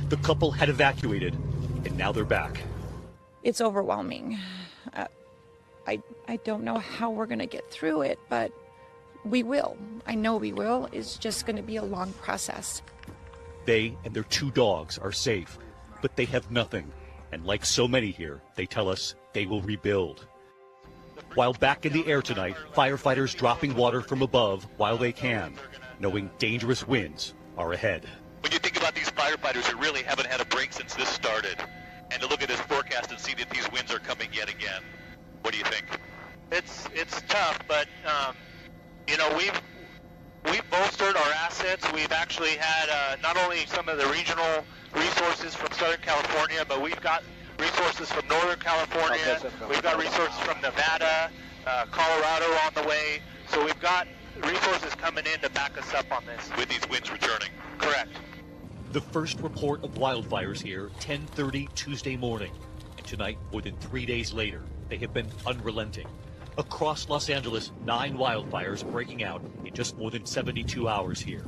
[SPEAKER 24] The couple had evacuated, and now they're back.
[SPEAKER 19] It's overwhelming. I don't know how we're going to get through it, but we will. I know we will. It's just going to be a long process.
[SPEAKER 24] They and their 2 dogs are safe, but they have nothing. And like so many here, they tell us they will rebuild. While back in the air tonight, firefighters dropping water from above while they can, knowing dangerous winds are ahead.
[SPEAKER 21] When you think about these firefighters who really haven't had a break since this started, and to look at this forecast and see that these winds are coming yet again, what do you think?
[SPEAKER 1] It's tough, but you know, we've bolstered our assets. We've actually had not only some of the regional resources from Southern California, but we've got resources from Northern California. We've got resources from Nevada, Colorado on the way. So we've got resources coming in to back us up on this.
[SPEAKER 21] With these winds returning.
[SPEAKER 1] Correct.
[SPEAKER 24] The first report of wildfires here, 10:30 Tuesday morning. And tonight, more than 3 days later, they have been unrelenting. Across Los Angeles, 9 wildfires breaking out in just more than 72 hours here.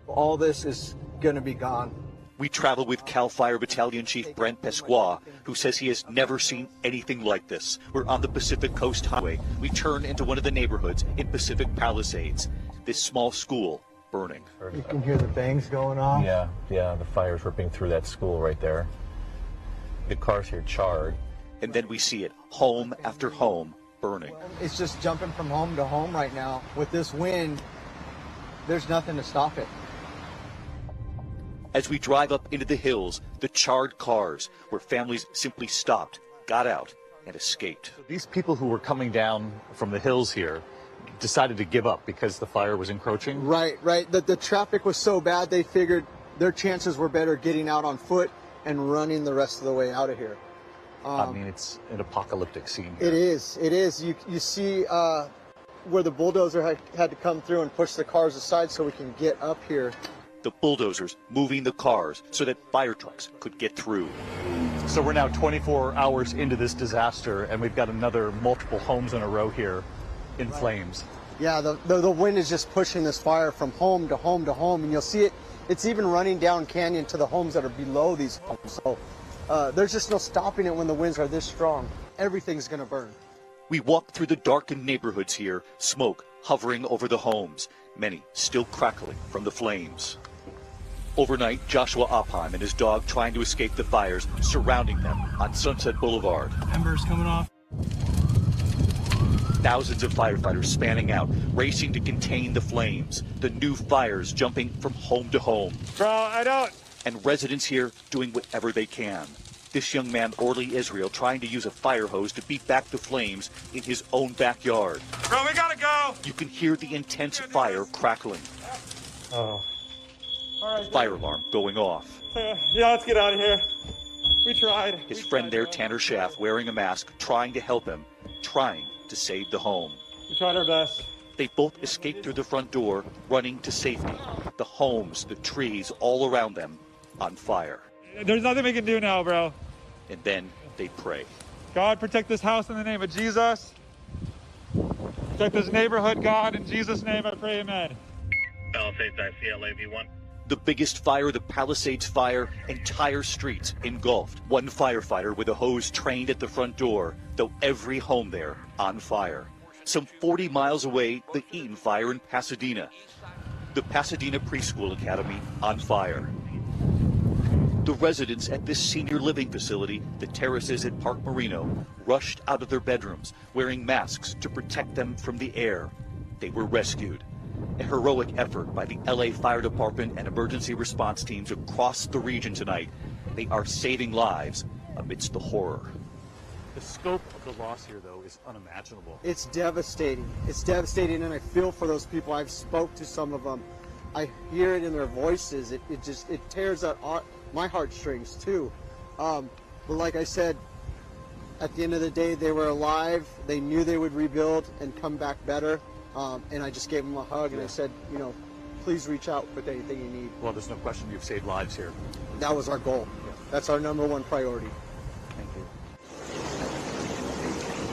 [SPEAKER 3] All this is going to be gone.
[SPEAKER 24] We travel with CAL FIRE Battalion Chief Brent Pesqua, who says he has never seen anything like this. We're on the Pacific Coast Highway. We turn into one of the neighborhoods in Pacific Palisades. This small school burning.
[SPEAKER 3] You can hear the bangs going off.
[SPEAKER 7] Yeah, the fire's ripping through that school right there. The cars here charred.
[SPEAKER 24] And then we see it, home after home burning.
[SPEAKER 3] It's just jumping from home to home right now. With this wind, there's nothing to stop it.
[SPEAKER 24] As we drive up into the hills, the charred cars, where families simply stopped, got out, and escaped.
[SPEAKER 6] These people who were coming down from the hills here decided to give up because the fire was encroaching?
[SPEAKER 3] Right. The traffic was so bad, they figured their chances were better getting out on foot and running the rest of the way out of here.
[SPEAKER 6] I mean, it's an apocalyptic scene here.
[SPEAKER 3] It is. You see where the bulldozer had to come through and push the cars aside so we can get up here.
[SPEAKER 24] The bulldozers moving the cars so that fire trucks could get through.
[SPEAKER 6] So we're now 24 hours into this disaster, and we've got another multiple homes in a row here in flames.
[SPEAKER 3] Yeah, the wind is just pushing this fire from home to home to home, and you'll see it. It's even running down canyon to the homes that are below these homes. So there's just no stopping it when the winds are this strong. Everything's going to burn.
[SPEAKER 24] We walk through the darkened neighborhoods here, smoke hovering over the homes, many still crackling from the flames. Overnight, Joshua Opheim and his dog trying to escape the fires surrounding them on Sunset Boulevard.
[SPEAKER 3] Embers coming off.
[SPEAKER 24] Thousands of firefighters spanning out, racing to contain the flames. The new fires jumping from home to home.
[SPEAKER 18] Bro, I don't.
[SPEAKER 24] And residents here doing whatever they can. This young man, Orly Israel, trying to use a fire hose to beat back the flames in his own backyard.
[SPEAKER 18] Bro, we gotta go.
[SPEAKER 24] You can hear the intense fire crackling.
[SPEAKER 18] Oh. All right,
[SPEAKER 24] the fire alarm going off.
[SPEAKER 18] Yeah, let's get out of here. We tried.
[SPEAKER 24] His friend there, Tanner Schaff, wearing a mask, trying to help him, trying to save the home.
[SPEAKER 18] We tried our best.
[SPEAKER 24] They both escaped through the front door, running to safety. The homes, the trees, all around them on fire.
[SPEAKER 18] There's nothing we can do now, bro.
[SPEAKER 24] And then they pray.
[SPEAKER 18] God, protect this house in the name of Jesus. Protect this neighborhood, God. In Jesus' name, I pray, amen.
[SPEAKER 21] Palisades ICLA V1.
[SPEAKER 24] The biggest fire, the Palisades fire, entire streets engulfed. One firefighter with a hose trained at the front door, though every home there on fire. Some 40 miles away, the Eaton fire in Pasadena. The Pasadena Preschool Academy on fire. The residents at this senior living facility, the terraces at Park Marino, rushed out of their bedrooms, wearing masks to protect them from the air. They were rescued. A heroic effort by the LA Fire Department and emergency response teams across the region tonight. They are saving lives amidst the horror.
[SPEAKER 6] The scope of the loss here, though, is unimaginable.
[SPEAKER 3] It's devastating. It's devastating, and I feel for those people. I've spoke to some of them. I hear it in their voices. It tears at my heartstrings too. But like I said, at the end of the day, they were alive. They knew they would rebuild and come back better. And I just gave them a hug and I said, please reach out with anything you need.
[SPEAKER 6] Well, there's no question you've saved lives here.
[SPEAKER 3] That was our goal. That's our #1 priority.
[SPEAKER 6] Thank you.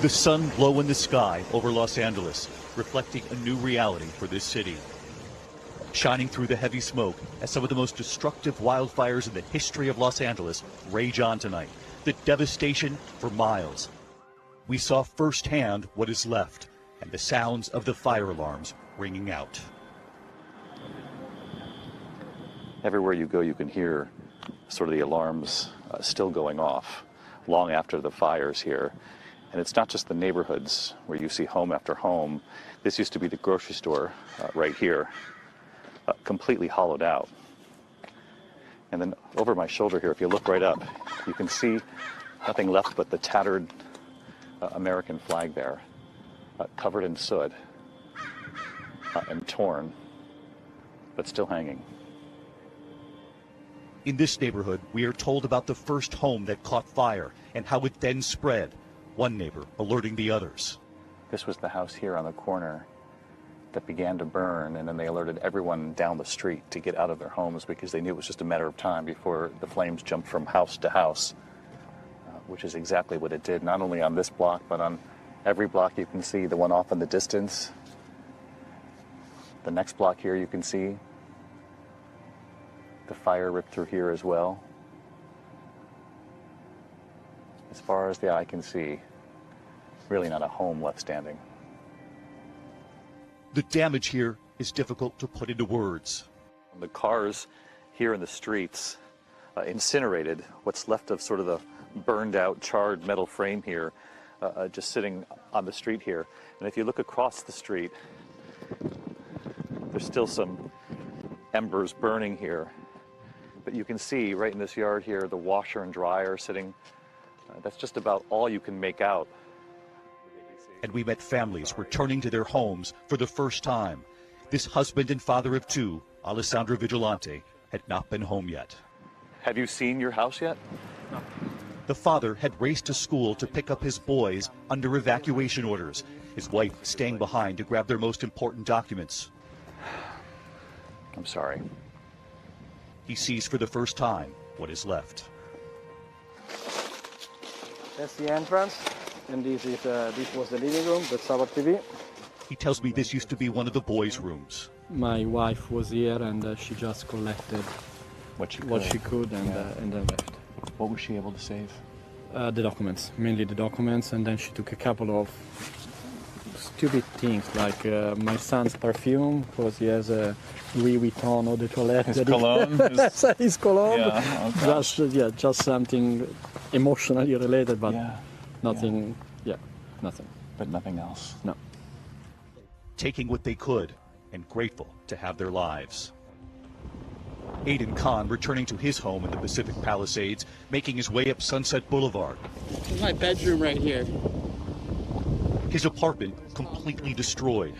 [SPEAKER 24] The sun low in the sky over Los Angeles, reflecting a new reality for this city. Shining through the heavy smoke as some of the most destructive wildfires in the history of Los Angeles rage on tonight. The devastation for miles. We saw firsthand what is left and the sounds of the fire alarms ringing out.
[SPEAKER 6] Everywhere you go, you can hear sort of the alarms still going off long after the fires here. And it's not just the neighborhoods where you see home after home. This used to be the grocery store right here, completely hollowed out. And then over my shoulder here, if you look right up, you can see nothing left but the tattered American flag there, covered in soot and torn, but still hanging.
[SPEAKER 24] In this neighborhood, we are told about the first home that caught fire and how it then spread, one neighbor alerting the others.
[SPEAKER 6] This was the house here on the corner that began to burn, and then they alerted everyone down the street to get out of their homes because they knew it was just a matter of time before the flames jumped from house to house, which is exactly what it did, not only on this block, but on every block. You can see the one off in the distance. The next block here you can see the fire ripped through here as well. As far as the eye can see, really not a home left standing.
[SPEAKER 24] The damage here is difficult to put into words.
[SPEAKER 6] The cars here in the streets incinerated what's left of sort of the burned out, charred metal frame here, just sitting on the street here. And if you look across the street, there's still some embers burning here. But you can see right in this yard here, the washer and dryer sitting. That's just about all you can make out.
[SPEAKER 24] And we met families returning to their homes for the first time. This husband and father of two, Alessandro Vigilante, had not been home yet.
[SPEAKER 6] Have you seen your house yet?
[SPEAKER 24] No. The father had raced to school to pick up his boys under evacuation orders, his wife staying behind to grab their most important documents.
[SPEAKER 6] I'm sorry.
[SPEAKER 24] He sees for the first time what is left.
[SPEAKER 14] That's the entrance, and this was the living room. That's our TV.
[SPEAKER 24] He tells me this used to be one of the boys' rooms.
[SPEAKER 14] My wife was here, and she just collected
[SPEAKER 6] what she
[SPEAKER 14] could, and then left.
[SPEAKER 6] What was she able to save?
[SPEAKER 14] The documents, mainly the documents, and then she took a couple of stupid things like my son's perfume, because he has a Louis Vuitton eau de toilette.
[SPEAKER 6] His cologne?
[SPEAKER 14] His cologne.
[SPEAKER 6] Yeah, oh
[SPEAKER 14] just something emotionally related, but nothing. Nothing.
[SPEAKER 6] But nothing else.
[SPEAKER 14] No.
[SPEAKER 24] Taking what they could and grateful to have their lives. Aiden Khan returning to his home in the Pacific Palisades, making his way up Sunset Boulevard.
[SPEAKER 14] This is my bedroom right here.
[SPEAKER 24] His apartment completely destroyed.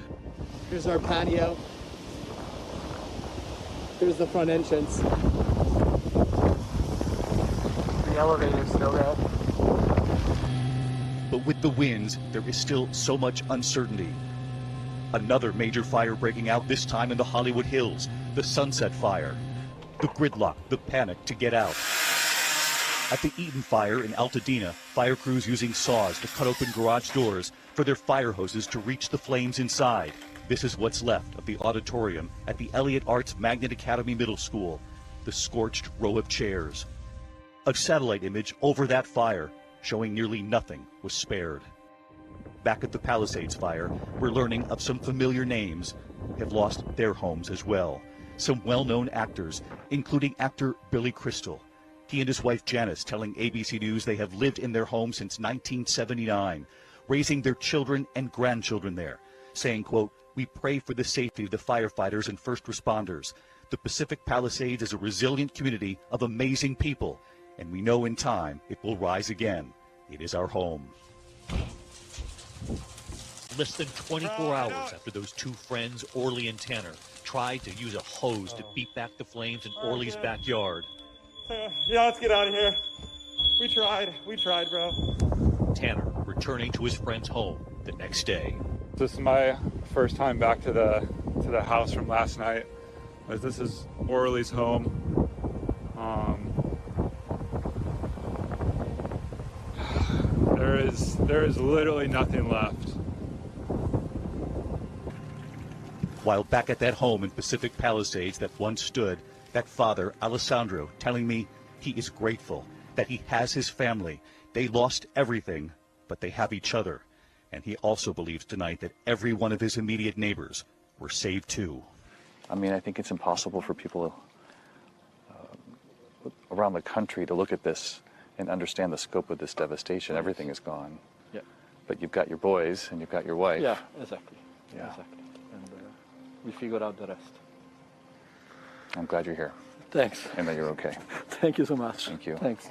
[SPEAKER 14] Here's our patio. Here's the front entrance. The elevator's still there.
[SPEAKER 24] But with the winds, there is still so much uncertainty. Another major fire breaking out, this time in the Hollywood Hills, the Sunset Fire. The gridlock, the panic to get out. At the Eaton Fire in Altadena, fire crews using saws to cut open garage doors for their fire hoses to reach the flames inside. This is what's left of the auditorium at the Elliott Arts Magnet Academy Middle School, the scorched row of chairs. A satellite image over that fire showing nearly nothing was spared. Back at the Palisades Fire, we're learning of some familiar names who have lost their homes as well. Some well-known actors, including actor Billy Crystal. He and his wife Janice telling ABC News they have lived in their home since 1979, raising their children and grandchildren there, saying, quote, "We pray for the safety of the firefighters and first responders. The Pacific Palisades is a resilient community of amazing people, and we know in time it will rise again. It is our home." Less than 24 hours after those two friends, Orly and Tanner, tried to use a hose to beat back the flames in Orly's backyard.
[SPEAKER 18] Yeah, let's get out of here. We tried, bro.
[SPEAKER 24] Tanner returning to his friend's home the next day.
[SPEAKER 15] This is my first time back to the house from last night. This is Orly's home. There is literally nothing left.
[SPEAKER 24] While back at that home in Pacific Palisades that once stood, that father, Alessandro, telling me he is grateful that he has his family. They lost everything,
[SPEAKER 4] but they have each other. And he also believes tonight that every one of his immediate neighbors were saved too.
[SPEAKER 6] I mean, I think it's impossible for people around the country to look at this and understand the scope of this devastation. Everything is gone.
[SPEAKER 14] Yeah.
[SPEAKER 6] But you've got your boys and you've got your wife.
[SPEAKER 14] Yeah, exactly.
[SPEAKER 6] Yeah.
[SPEAKER 14] Exactly. And we figured out the rest.
[SPEAKER 6] I'm glad you're here.
[SPEAKER 14] Thanks.
[SPEAKER 6] And that you're okay.
[SPEAKER 14] Thank you so much.
[SPEAKER 6] Thank you.
[SPEAKER 14] Thanks.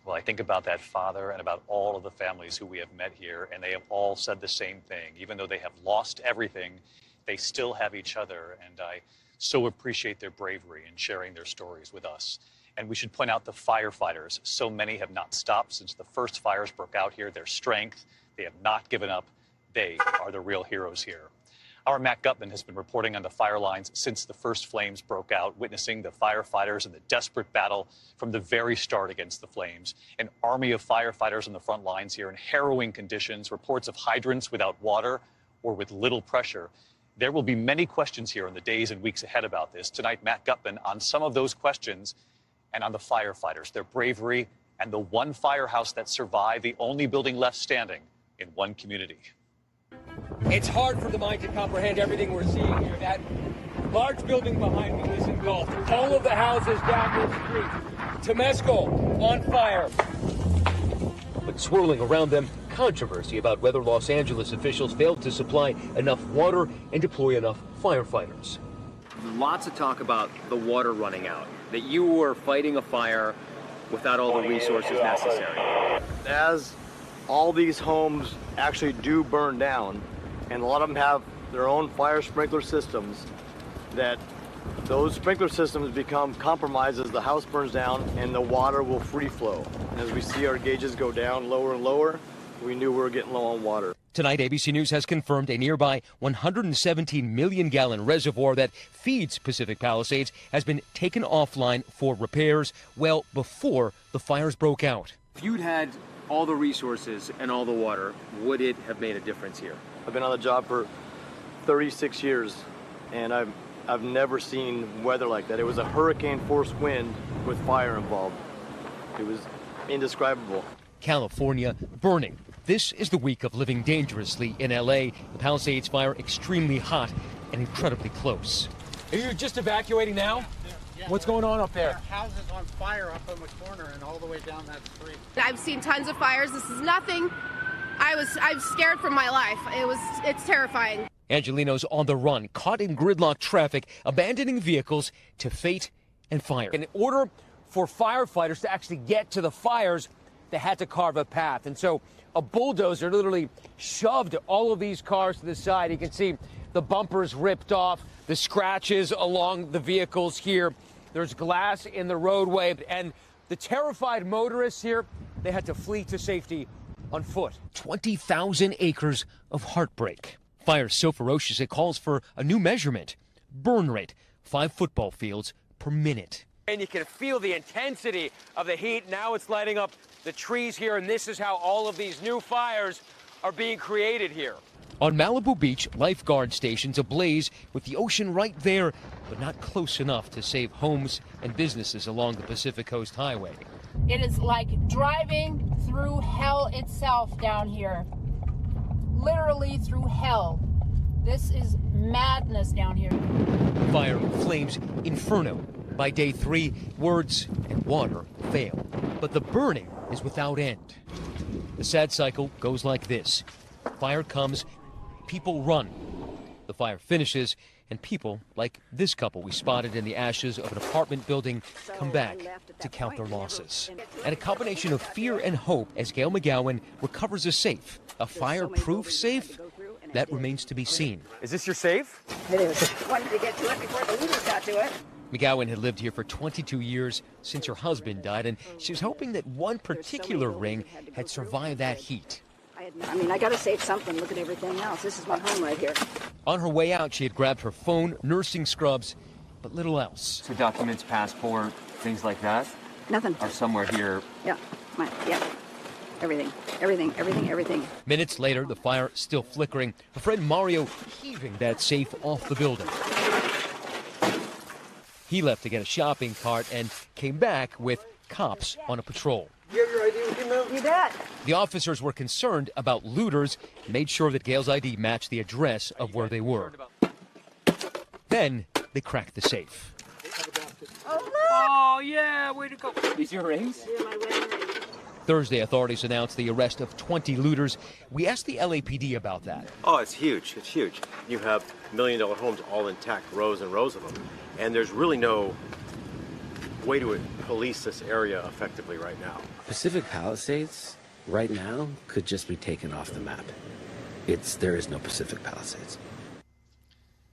[SPEAKER 6] Well, I think about that father and about all of the families who we have met here, and they have all said the same thing. Even though they have lost everything, they still have each other, and I so appreciate their bravery in sharing their stories with us. And we should point out the firefighters. So many have not stopped since the first fires broke out here. Their strength, they have not given up. They are the real heroes here. Our Matt Gutman has been reporting on the fire lines since the first flames broke out, witnessing the firefighters in the desperate battle from the very start against the flames. An army of firefighters on the front lines here in harrowing conditions, reports of hydrants without water or with little pressure. There will be many questions here in the days and weeks ahead about this. Tonight, Matt Gutman on some of those questions and on the firefighters, their bravery, and the one firehouse that survived, the only building left standing in one community.
[SPEAKER 18] It's hard for the mind to comprehend everything we're seeing here. That large building behind me is engulfed. All of the houses down this street. Temesco on fire.
[SPEAKER 8] But swirling around them, controversy about whether Los Angeles officials failed to supply enough water and deploy enough firefighters.
[SPEAKER 20] Lots of talk about the water running out, that you were fighting a fire without all the resources necessary.
[SPEAKER 22] As all these homes actually do burn down, and a lot of them have their own fire sprinkler systems, that those sprinkler systems become compromised as the house burns down and the water will free flow. And as we see our gauges go down lower and lower, we knew we were getting low on water.
[SPEAKER 8] Tonight, ABC News has confirmed a nearby 117 million gallon reservoir that feeds Pacific Palisades has been taken offline for repairs well before the fires broke out.
[SPEAKER 20] If you'd had all the resources and all the water, would it have made a difference here?
[SPEAKER 22] I've been on the job for 36 years, and I've never seen weather like that. It was a hurricane-force wind with fire involved. It was indescribable.
[SPEAKER 8] California burning. This is the week of living dangerously in L.A. The Palisades fire extremely hot and incredibly close.
[SPEAKER 18] Are you just evacuating now? Yeah. What's going on up there?
[SPEAKER 23] Houses on fire up in the corner and all the way down that street.
[SPEAKER 13] I've seen tons of fires. This is nothing. I'm scared for my life. It's terrifying.
[SPEAKER 8] Angelino's on the run, caught in gridlock traffic, abandoning vehicles to fate and fire.
[SPEAKER 18] In order for firefighters to actually get to the fires, they had to carve a path. And so a bulldozer literally shoved all of these cars to the side. You can see the bumpers ripped off, the scratches along the vehicles here. There's glass in the roadway. And the terrified motorists here, they had to flee to safety on foot.
[SPEAKER 8] 20,000 acres of heartbreak. Fire so ferocious it calls for a new measurement. Burn rate, 5 football fields per minute.
[SPEAKER 18] And you can feel the intensity of the heat. Now it's lighting up the trees here, and this is how all of these new fires are being created here.
[SPEAKER 8] On Malibu Beach, lifeguard stations ablaze with the ocean right there, but not close enough to save homes and businesses along the Pacific Coast Highway.
[SPEAKER 25] It is like driving through hell itself down here. Literally through hell. This is madness down here.
[SPEAKER 8] Fire, flames, inferno. By day 3, words and water fail. But the burning is without end. The sad cycle goes like this. Fire comes, people run. The fire finishes, and people, like this couple we spotted in the ashes of an apartment building, come back to count their losses. And a combination of fear and hope as Gail McGowan recovers a safe. A fire-proof safe? That remains to be seen.
[SPEAKER 18] Is this your safe?
[SPEAKER 25] It is. Wanted to get to it before the looters got to it.
[SPEAKER 8] McGowan had lived here for 22 years since her husband died, and she was hoping that one particular ring had survived that heat.
[SPEAKER 25] I gotta save something. Look at everything else. This is my home right here.
[SPEAKER 8] On her way out, she had grabbed her phone, nursing scrubs, but little else.
[SPEAKER 20] So documents, passport, things like that?
[SPEAKER 25] Nothing.
[SPEAKER 20] Are somewhere here.
[SPEAKER 25] Yeah. Everything.
[SPEAKER 8] Minutes later, the fire still flickering, her friend Mario heaving that safe off the building. He left to get a shopping cart and came back with cops on a patrol.
[SPEAKER 3] You have your ID with you, ma'am?
[SPEAKER 17] You bet.
[SPEAKER 8] The officers were concerned about looters, made sure that Gail's ID matched the address of where they were. Then they cracked the safe.
[SPEAKER 18] Oh, yeah, way to go. These your rings?
[SPEAKER 17] Yeah, my wedding ring.
[SPEAKER 8] Thursday, authorities announced the arrest of 20 looters. We asked the LAPD about that.
[SPEAKER 5] Oh, it's huge. It's huge. You have million-dollar homes all intact, rows and rows of them. And there's really no way to police this area effectively right now.
[SPEAKER 9] Pacific Palisades, right now, could just be taken off the map. There is no Pacific Palisades.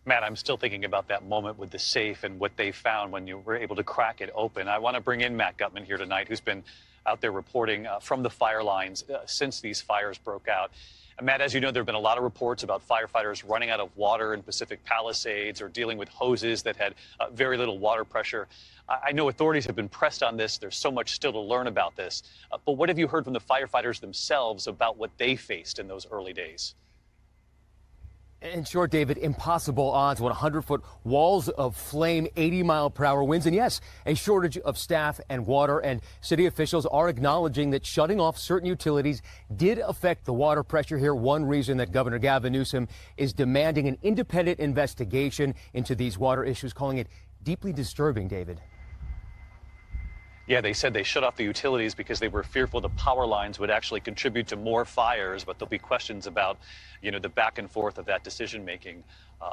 [SPEAKER 6] Matt, I'm still thinking about that moment with the safe and what they found when you were able to crack it open. I want to bring in Matt Gutman here tonight, who's been out there reporting from the fire lines since these fires broke out. And Matt, as you know, there have been a lot of reports about firefighters running out of water in Pacific Palisades or dealing with hoses that had very little water pressure. I know authorities have been pressed on this. There's so much still to learn about this. But what have you heard from the firefighters themselves about what they faced in those early days?
[SPEAKER 18] In short, David, impossible odds. 100-foot walls of flame, 80-mile-per-hour winds, and yes, a shortage of staff and water. And city officials are acknowledging that shutting off certain utilities did affect the water pressure here. One reason that Governor Gavin Newsom is demanding an independent investigation into these water issues, calling it deeply disturbing, David.
[SPEAKER 6] Yeah, they said they shut off the utilities because they were fearful the power lines would actually contribute to more fires, but there'll be questions about, the back and forth of that decision making.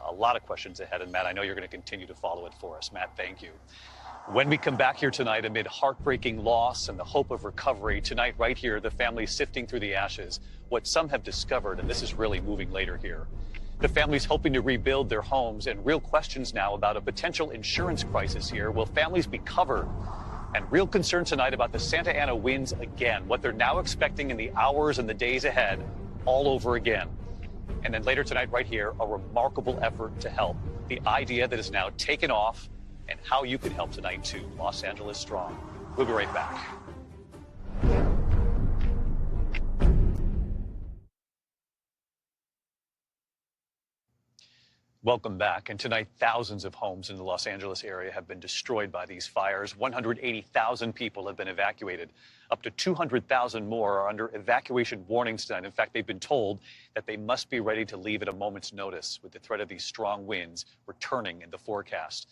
[SPEAKER 6] A lot of questions ahead, and Matt, I know you're going to continue to follow it for us. Matt, thank you. When we come back here tonight, amid heartbreaking loss and the hope of recovery, tonight right here, the family sifting through the ashes, what some have discovered, and this is really moving later here. The family's hoping to rebuild their homes, and real questions now about a potential insurance crisis here. Will families be covered? And real concern tonight about the Santa Ana winds again, what they're now expecting in the hours and the days ahead, all over again. And then later tonight, right here, a remarkable effort to help. The idea that is now taken off and how you can help tonight, too. Los Angeles Strong. We'll be right back. Welcome back. And tonight, thousands of homes in the Los Angeles area have been destroyed by these fires. 180,000 people have been evacuated. Up to 200,000 more are under evacuation warnings tonight. In fact, they've been told that they must be ready to leave at a moment's notice with the threat of these strong winds returning in the forecast.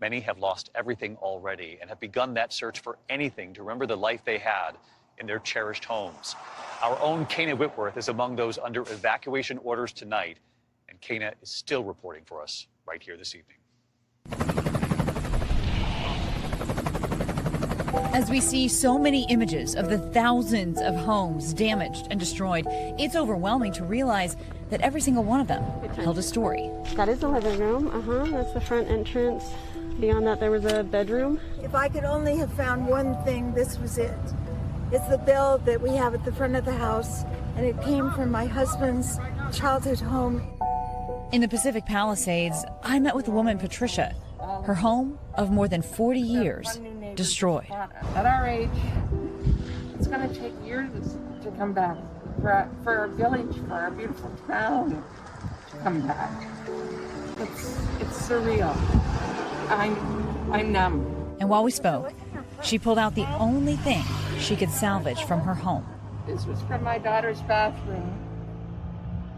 [SPEAKER 6] Many have lost everything already and have begun that search for anything to remember the life they had in their cherished homes. Our own Kana Whitworth is among those under evacuation orders tonight. And Kana is still reporting for us right here this evening.
[SPEAKER 10] As we see so many images of the thousands of homes damaged and destroyed, it's overwhelming to realize that every single one of them held a story.
[SPEAKER 11] That is the living room. That's the front entrance. Beyond that, there was a bedroom.
[SPEAKER 16] If I could only have found one thing, this was it. It's the bell that we have at the front of the house, and it came from my husband's childhood home.
[SPEAKER 10] In the Pacific Palisades, I met with a woman, Patricia. Her home of more than 40 years destroyed.
[SPEAKER 23] At our age, it's going to take years to come back. For our village, for our beautiful town to come back. It's surreal. I'm numb.
[SPEAKER 10] And while we spoke, she pulled out the only thing she could salvage from her home.
[SPEAKER 23] This was from my daughter's bathroom.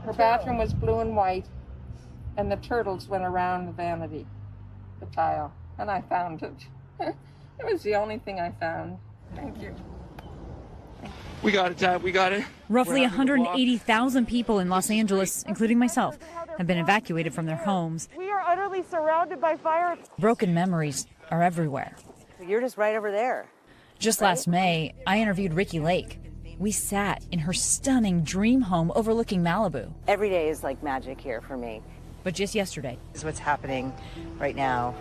[SPEAKER 23] Her bathroom was blue and white, and the turtles went around the vanity, the tile, and I found it. It was the only thing I found. Thank you.
[SPEAKER 18] We got it, Dad. We got it.
[SPEAKER 10] Roughly 180,000 people in Los Angeles, including myself, have been evacuated from their homes.
[SPEAKER 16] We are utterly surrounded by fire.
[SPEAKER 10] Broken memories are everywhere.
[SPEAKER 16] You're just right over there.
[SPEAKER 10] Just last May, I interviewed Ricky Lake. We sat in her stunning dream home overlooking Malibu.
[SPEAKER 16] Every day is like magic here for me.
[SPEAKER 10] But just yesterday,
[SPEAKER 16] This is what's happening right now.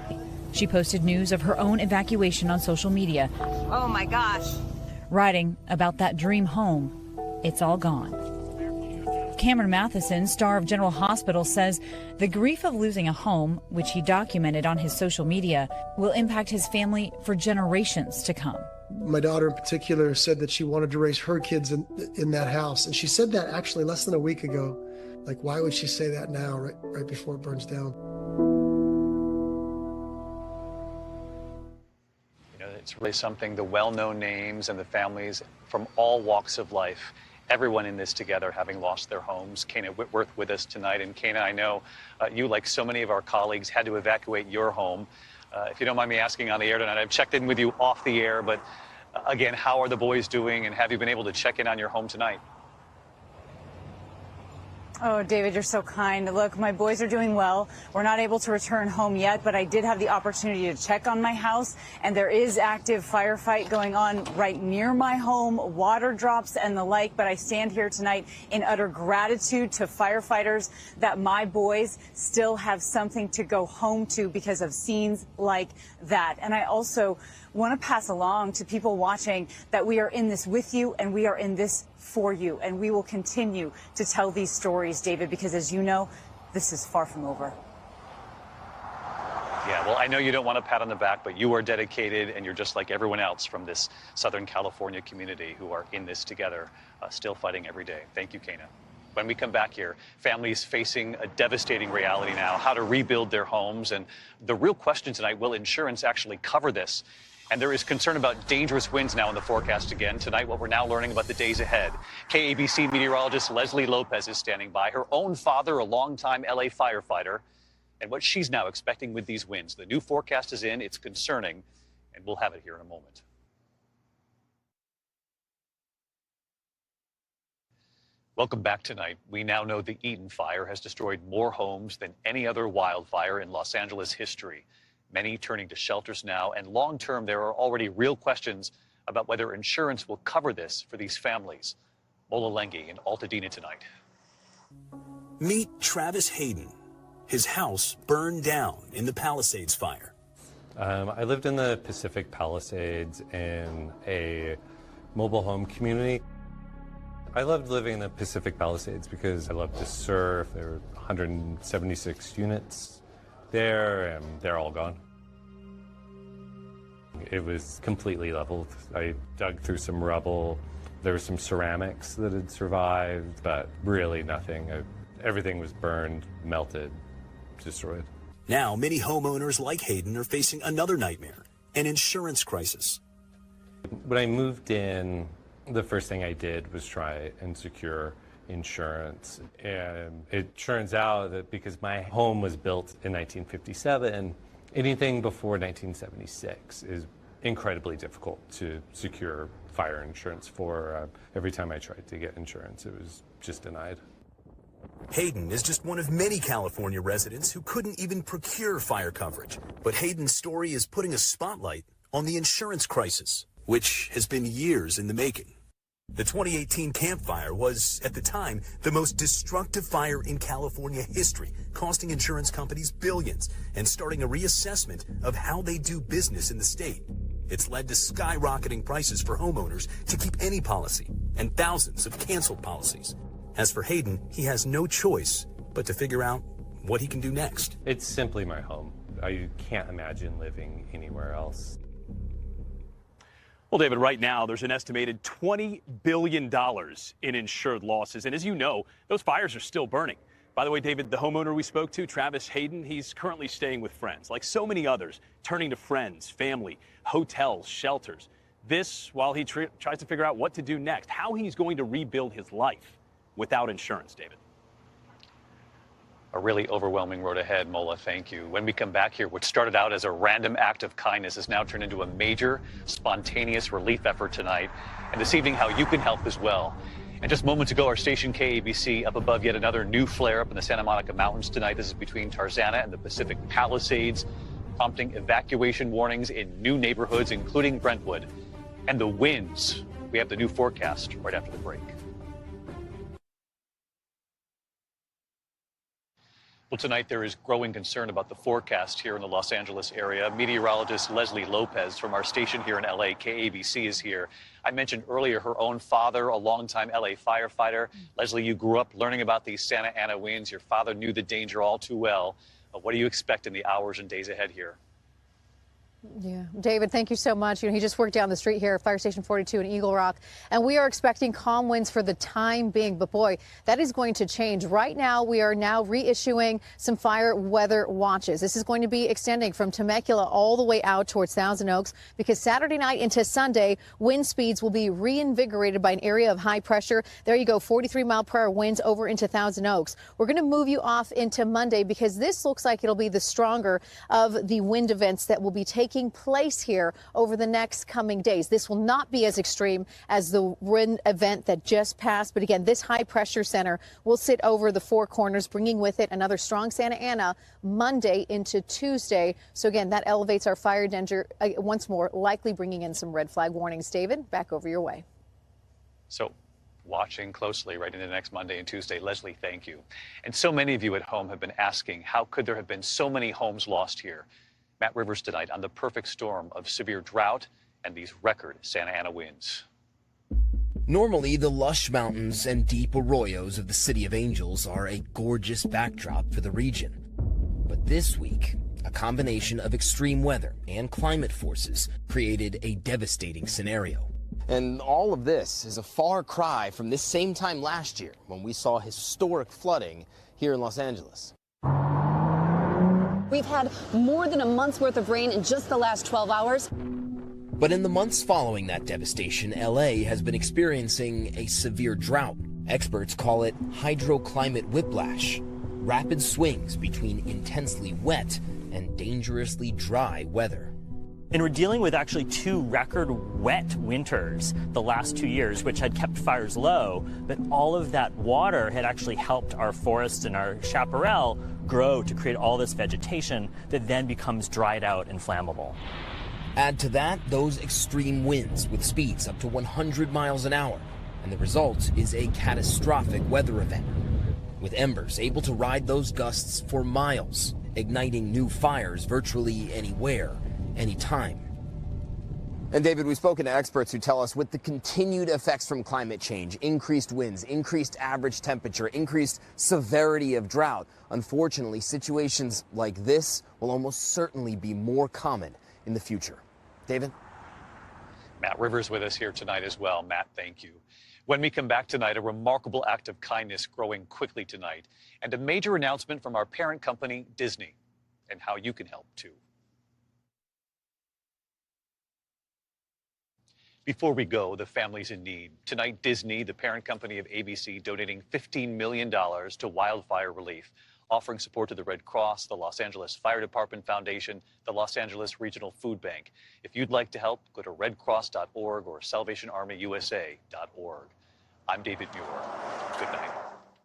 [SPEAKER 10] she posted news of her own evacuation on social media,
[SPEAKER 16] Oh my gosh.
[SPEAKER 10] writing about that dream home. It's all gone. Cameron Matheson, star of General Hospital, says the grief of losing a home, which he documented on his social media, will impact his family for generations to come.
[SPEAKER 26] My daughter in particular said that she wanted to raise her kids in that house. And she said that actually less than a week ago. Like, why would she say that now, right before it burns down?
[SPEAKER 6] It's really something, the well-known names and the families from all walks of life, everyone in this together having lost their homes. Kana Whitworth with us tonight. And Kana, I know you, like so many of our colleagues, had to evacuate your home. If you don't mind me asking on the air tonight, I've checked in with you off the air, but again, how are the boys doing, and have you been able to check in on your home tonight?
[SPEAKER 1] Oh, David, you're so kind. Look, my boys are doing well. We're not able to return home yet, but I did have the opportunity to check on my house, and there is active firefight going on right near my home, water drops and the like. But I stand here tonight in utter gratitude to firefighters that my boys still have something to go home to because of scenes like that. And I also want to pass along to people watching that we are in this with you, and we are in this for you, and we will continue to tell these stories, David, because as you know, this is far from over.
[SPEAKER 6] Yeah, well, I know you don't want a pat on the back, but you are dedicated, and you're just like everyone else from this Southern California community who are in this together, still fighting every day. Thank you, Kana. When we come back here, families facing a devastating reality now, how to rebuild their homes, and the real question tonight, will insurance actually cover this? And there is concern about dangerous winds now in the forecast again. Tonight, what we're now learning about the days ahead. KABC meteorologist Leslie Lopez is standing by. Her own father, a longtime LA firefighter, and what she's now expecting with these winds. The new forecast is in. It's concerning, and we'll have it here in a moment. Welcome back tonight. We now know the Eaton fire has destroyed more homes than any other wildfire in Los Angeles history. Many turning to shelters now, and long-term, there are already real questions about whether insurance will cover this for these families. Mola Lengi in Altadena tonight.
[SPEAKER 2] Meet Travis Hayden. His house burned down in the Palisades fire.
[SPEAKER 7] I lived in the Pacific Palisades in a mobile home community. I loved living in the Pacific Palisades because I loved to surf. There were 176 units there, and they're all gone. It was completely leveled. I dug through some rubble. There was some ceramics that had survived, but really nothing. Everything was burned, melted, destroyed.
[SPEAKER 2] Now, many homeowners like Hayden are facing another nightmare, an insurance crisis.
[SPEAKER 7] When I moved in, the first thing I did was try and secure insurance. And it turns out that because my home was built in 1957, anything before 1976 is incredibly difficult to secure fire insurance for. Every time I tried to get insurance, it was just denied.
[SPEAKER 2] Hayden is just one of many California residents who couldn't even procure fire coverage. But Hayden's story is putting a spotlight on the insurance crisis, which has been years in the making. The 2018 Camp Fire was, at the time, the most destructive fire in California history, costing insurance companies billions and starting a reassessment of how they do business in the state. It's led to skyrocketing prices for homeowners to keep any policy and thousands of canceled policies. As for Hayden, he has no choice but to figure out what he can do next.
[SPEAKER 7] It's simply my home. I can't imagine living anywhere else.
[SPEAKER 12] Well, David, right now there's an estimated $20 billion in insured losses. And as you know, those fires are still burning. By the way, David, the homeowner we spoke to, Travis Hayden, he's currently staying with friends. Like so many others, turning to friends, family, hotels, shelters. This while he tries to figure out what to do next, how he's going to rebuild his life without insurance, David.
[SPEAKER 6] A really overwhelming road ahead, Mola. Thank you. When we come back here, what started out as a random act of kindness has now turned into a major, spontaneous relief effort tonight. And this evening, how you can help as well. And just moments ago, our station KABC up above yet another new flare up in the Santa Monica Mountains tonight. This is between Tarzana and the Pacific Palisades, prompting evacuation warnings in new neighborhoods, including Brentwood. And the winds. We have the new forecast right after the break. Well, tonight there is growing concern about the forecast here in the Los Angeles area. Meteorologist Leslie Lopez from our station here in LA, KABC, is here. I mentioned earlier her own father, a longtime LA firefighter. Leslie, you grew up learning about these Santa Ana winds. Your father knew the danger all too well. What do you expect in the hours and days ahead here?
[SPEAKER 4] Yeah, David, thank you so much. He just worked down the street here at Fire Station 42 in Eagle Rock, and we are expecting calm winds for the time being. But boy, that is going to change. Right now, we are now reissuing some fire weather watches. This is going to be extending from Temecula all the way out towards Thousand Oaks, because Saturday night into Sunday, wind speeds will be reinvigorated by an area of high pressure. There you go, 43-mile-per-hour winds over into Thousand Oaks. We're going to move you off into Monday, because this looks like it'll be the stronger of the wind events that will be taking place here over the next coming days. This will not be as extreme as the wind event that just passed. But again, this high pressure center will sit over the Four Corners, bringing with it another strong Santa Ana Monday into Tuesday. So again, that elevates our fire danger once more, likely bringing in some red flag warnings. David, back over your way.
[SPEAKER 6] So watching closely right into next Monday and Tuesday. Leslie, thank you. And so many of you at home have been asking, how could there have been so many homes lost here? Matt Rivers tonight on the perfect storm of severe drought and these record Santa Ana winds.
[SPEAKER 14] Normally, the lush mountains and deep arroyos of the City of Angels are a gorgeous backdrop for the region. But this week, a combination of extreme weather and climate forces created a devastating scenario.
[SPEAKER 15] And all of this is a far cry from this same time last year when we saw historic flooding here in Los Angeles.
[SPEAKER 19] We've had more than a month's worth of rain in just the last 12 hours.
[SPEAKER 14] But in the months following that devastation, LA has been experiencing a severe drought. Experts call it hydroclimate whiplash, rapid swings between intensely wet and dangerously dry weather.
[SPEAKER 21] And we're dealing with actually two record wet winters the last 2 years, which had kept fires low, but all of that water had actually helped our forests and our chaparral grow to create all this vegetation that then becomes dried out and flammable.
[SPEAKER 14] Add to that those extreme winds with speeds up to 100 miles an hour, and the result is a catastrophic weather event, with embers able to ride those gusts for miles, igniting new fires virtually anywhere, anytime.
[SPEAKER 15] And David, we've spoken to experts who tell us with the continued effects from climate change, increased winds, increased average temperature, increased severity of drought, unfortunately, situations like this will almost certainly be more common in the future. David?
[SPEAKER 6] Matt Rivers with us here tonight as well. Matt, thank you. When we come back tonight, a remarkable act of kindness growing quickly tonight, and a major announcement from our parent company, Disney, and how you can help too. Before we go, the families in need. Tonight, Disney, the parent company of ABC, donating $15 million to wildfire relief, offering support to the Red Cross, the Los Angeles Fire Department Foundation, the Los Angeles Regional Food Bank. If you'd like to help, go to redcross.org or salvationarmyusa.org. I'm David Muir. Good night.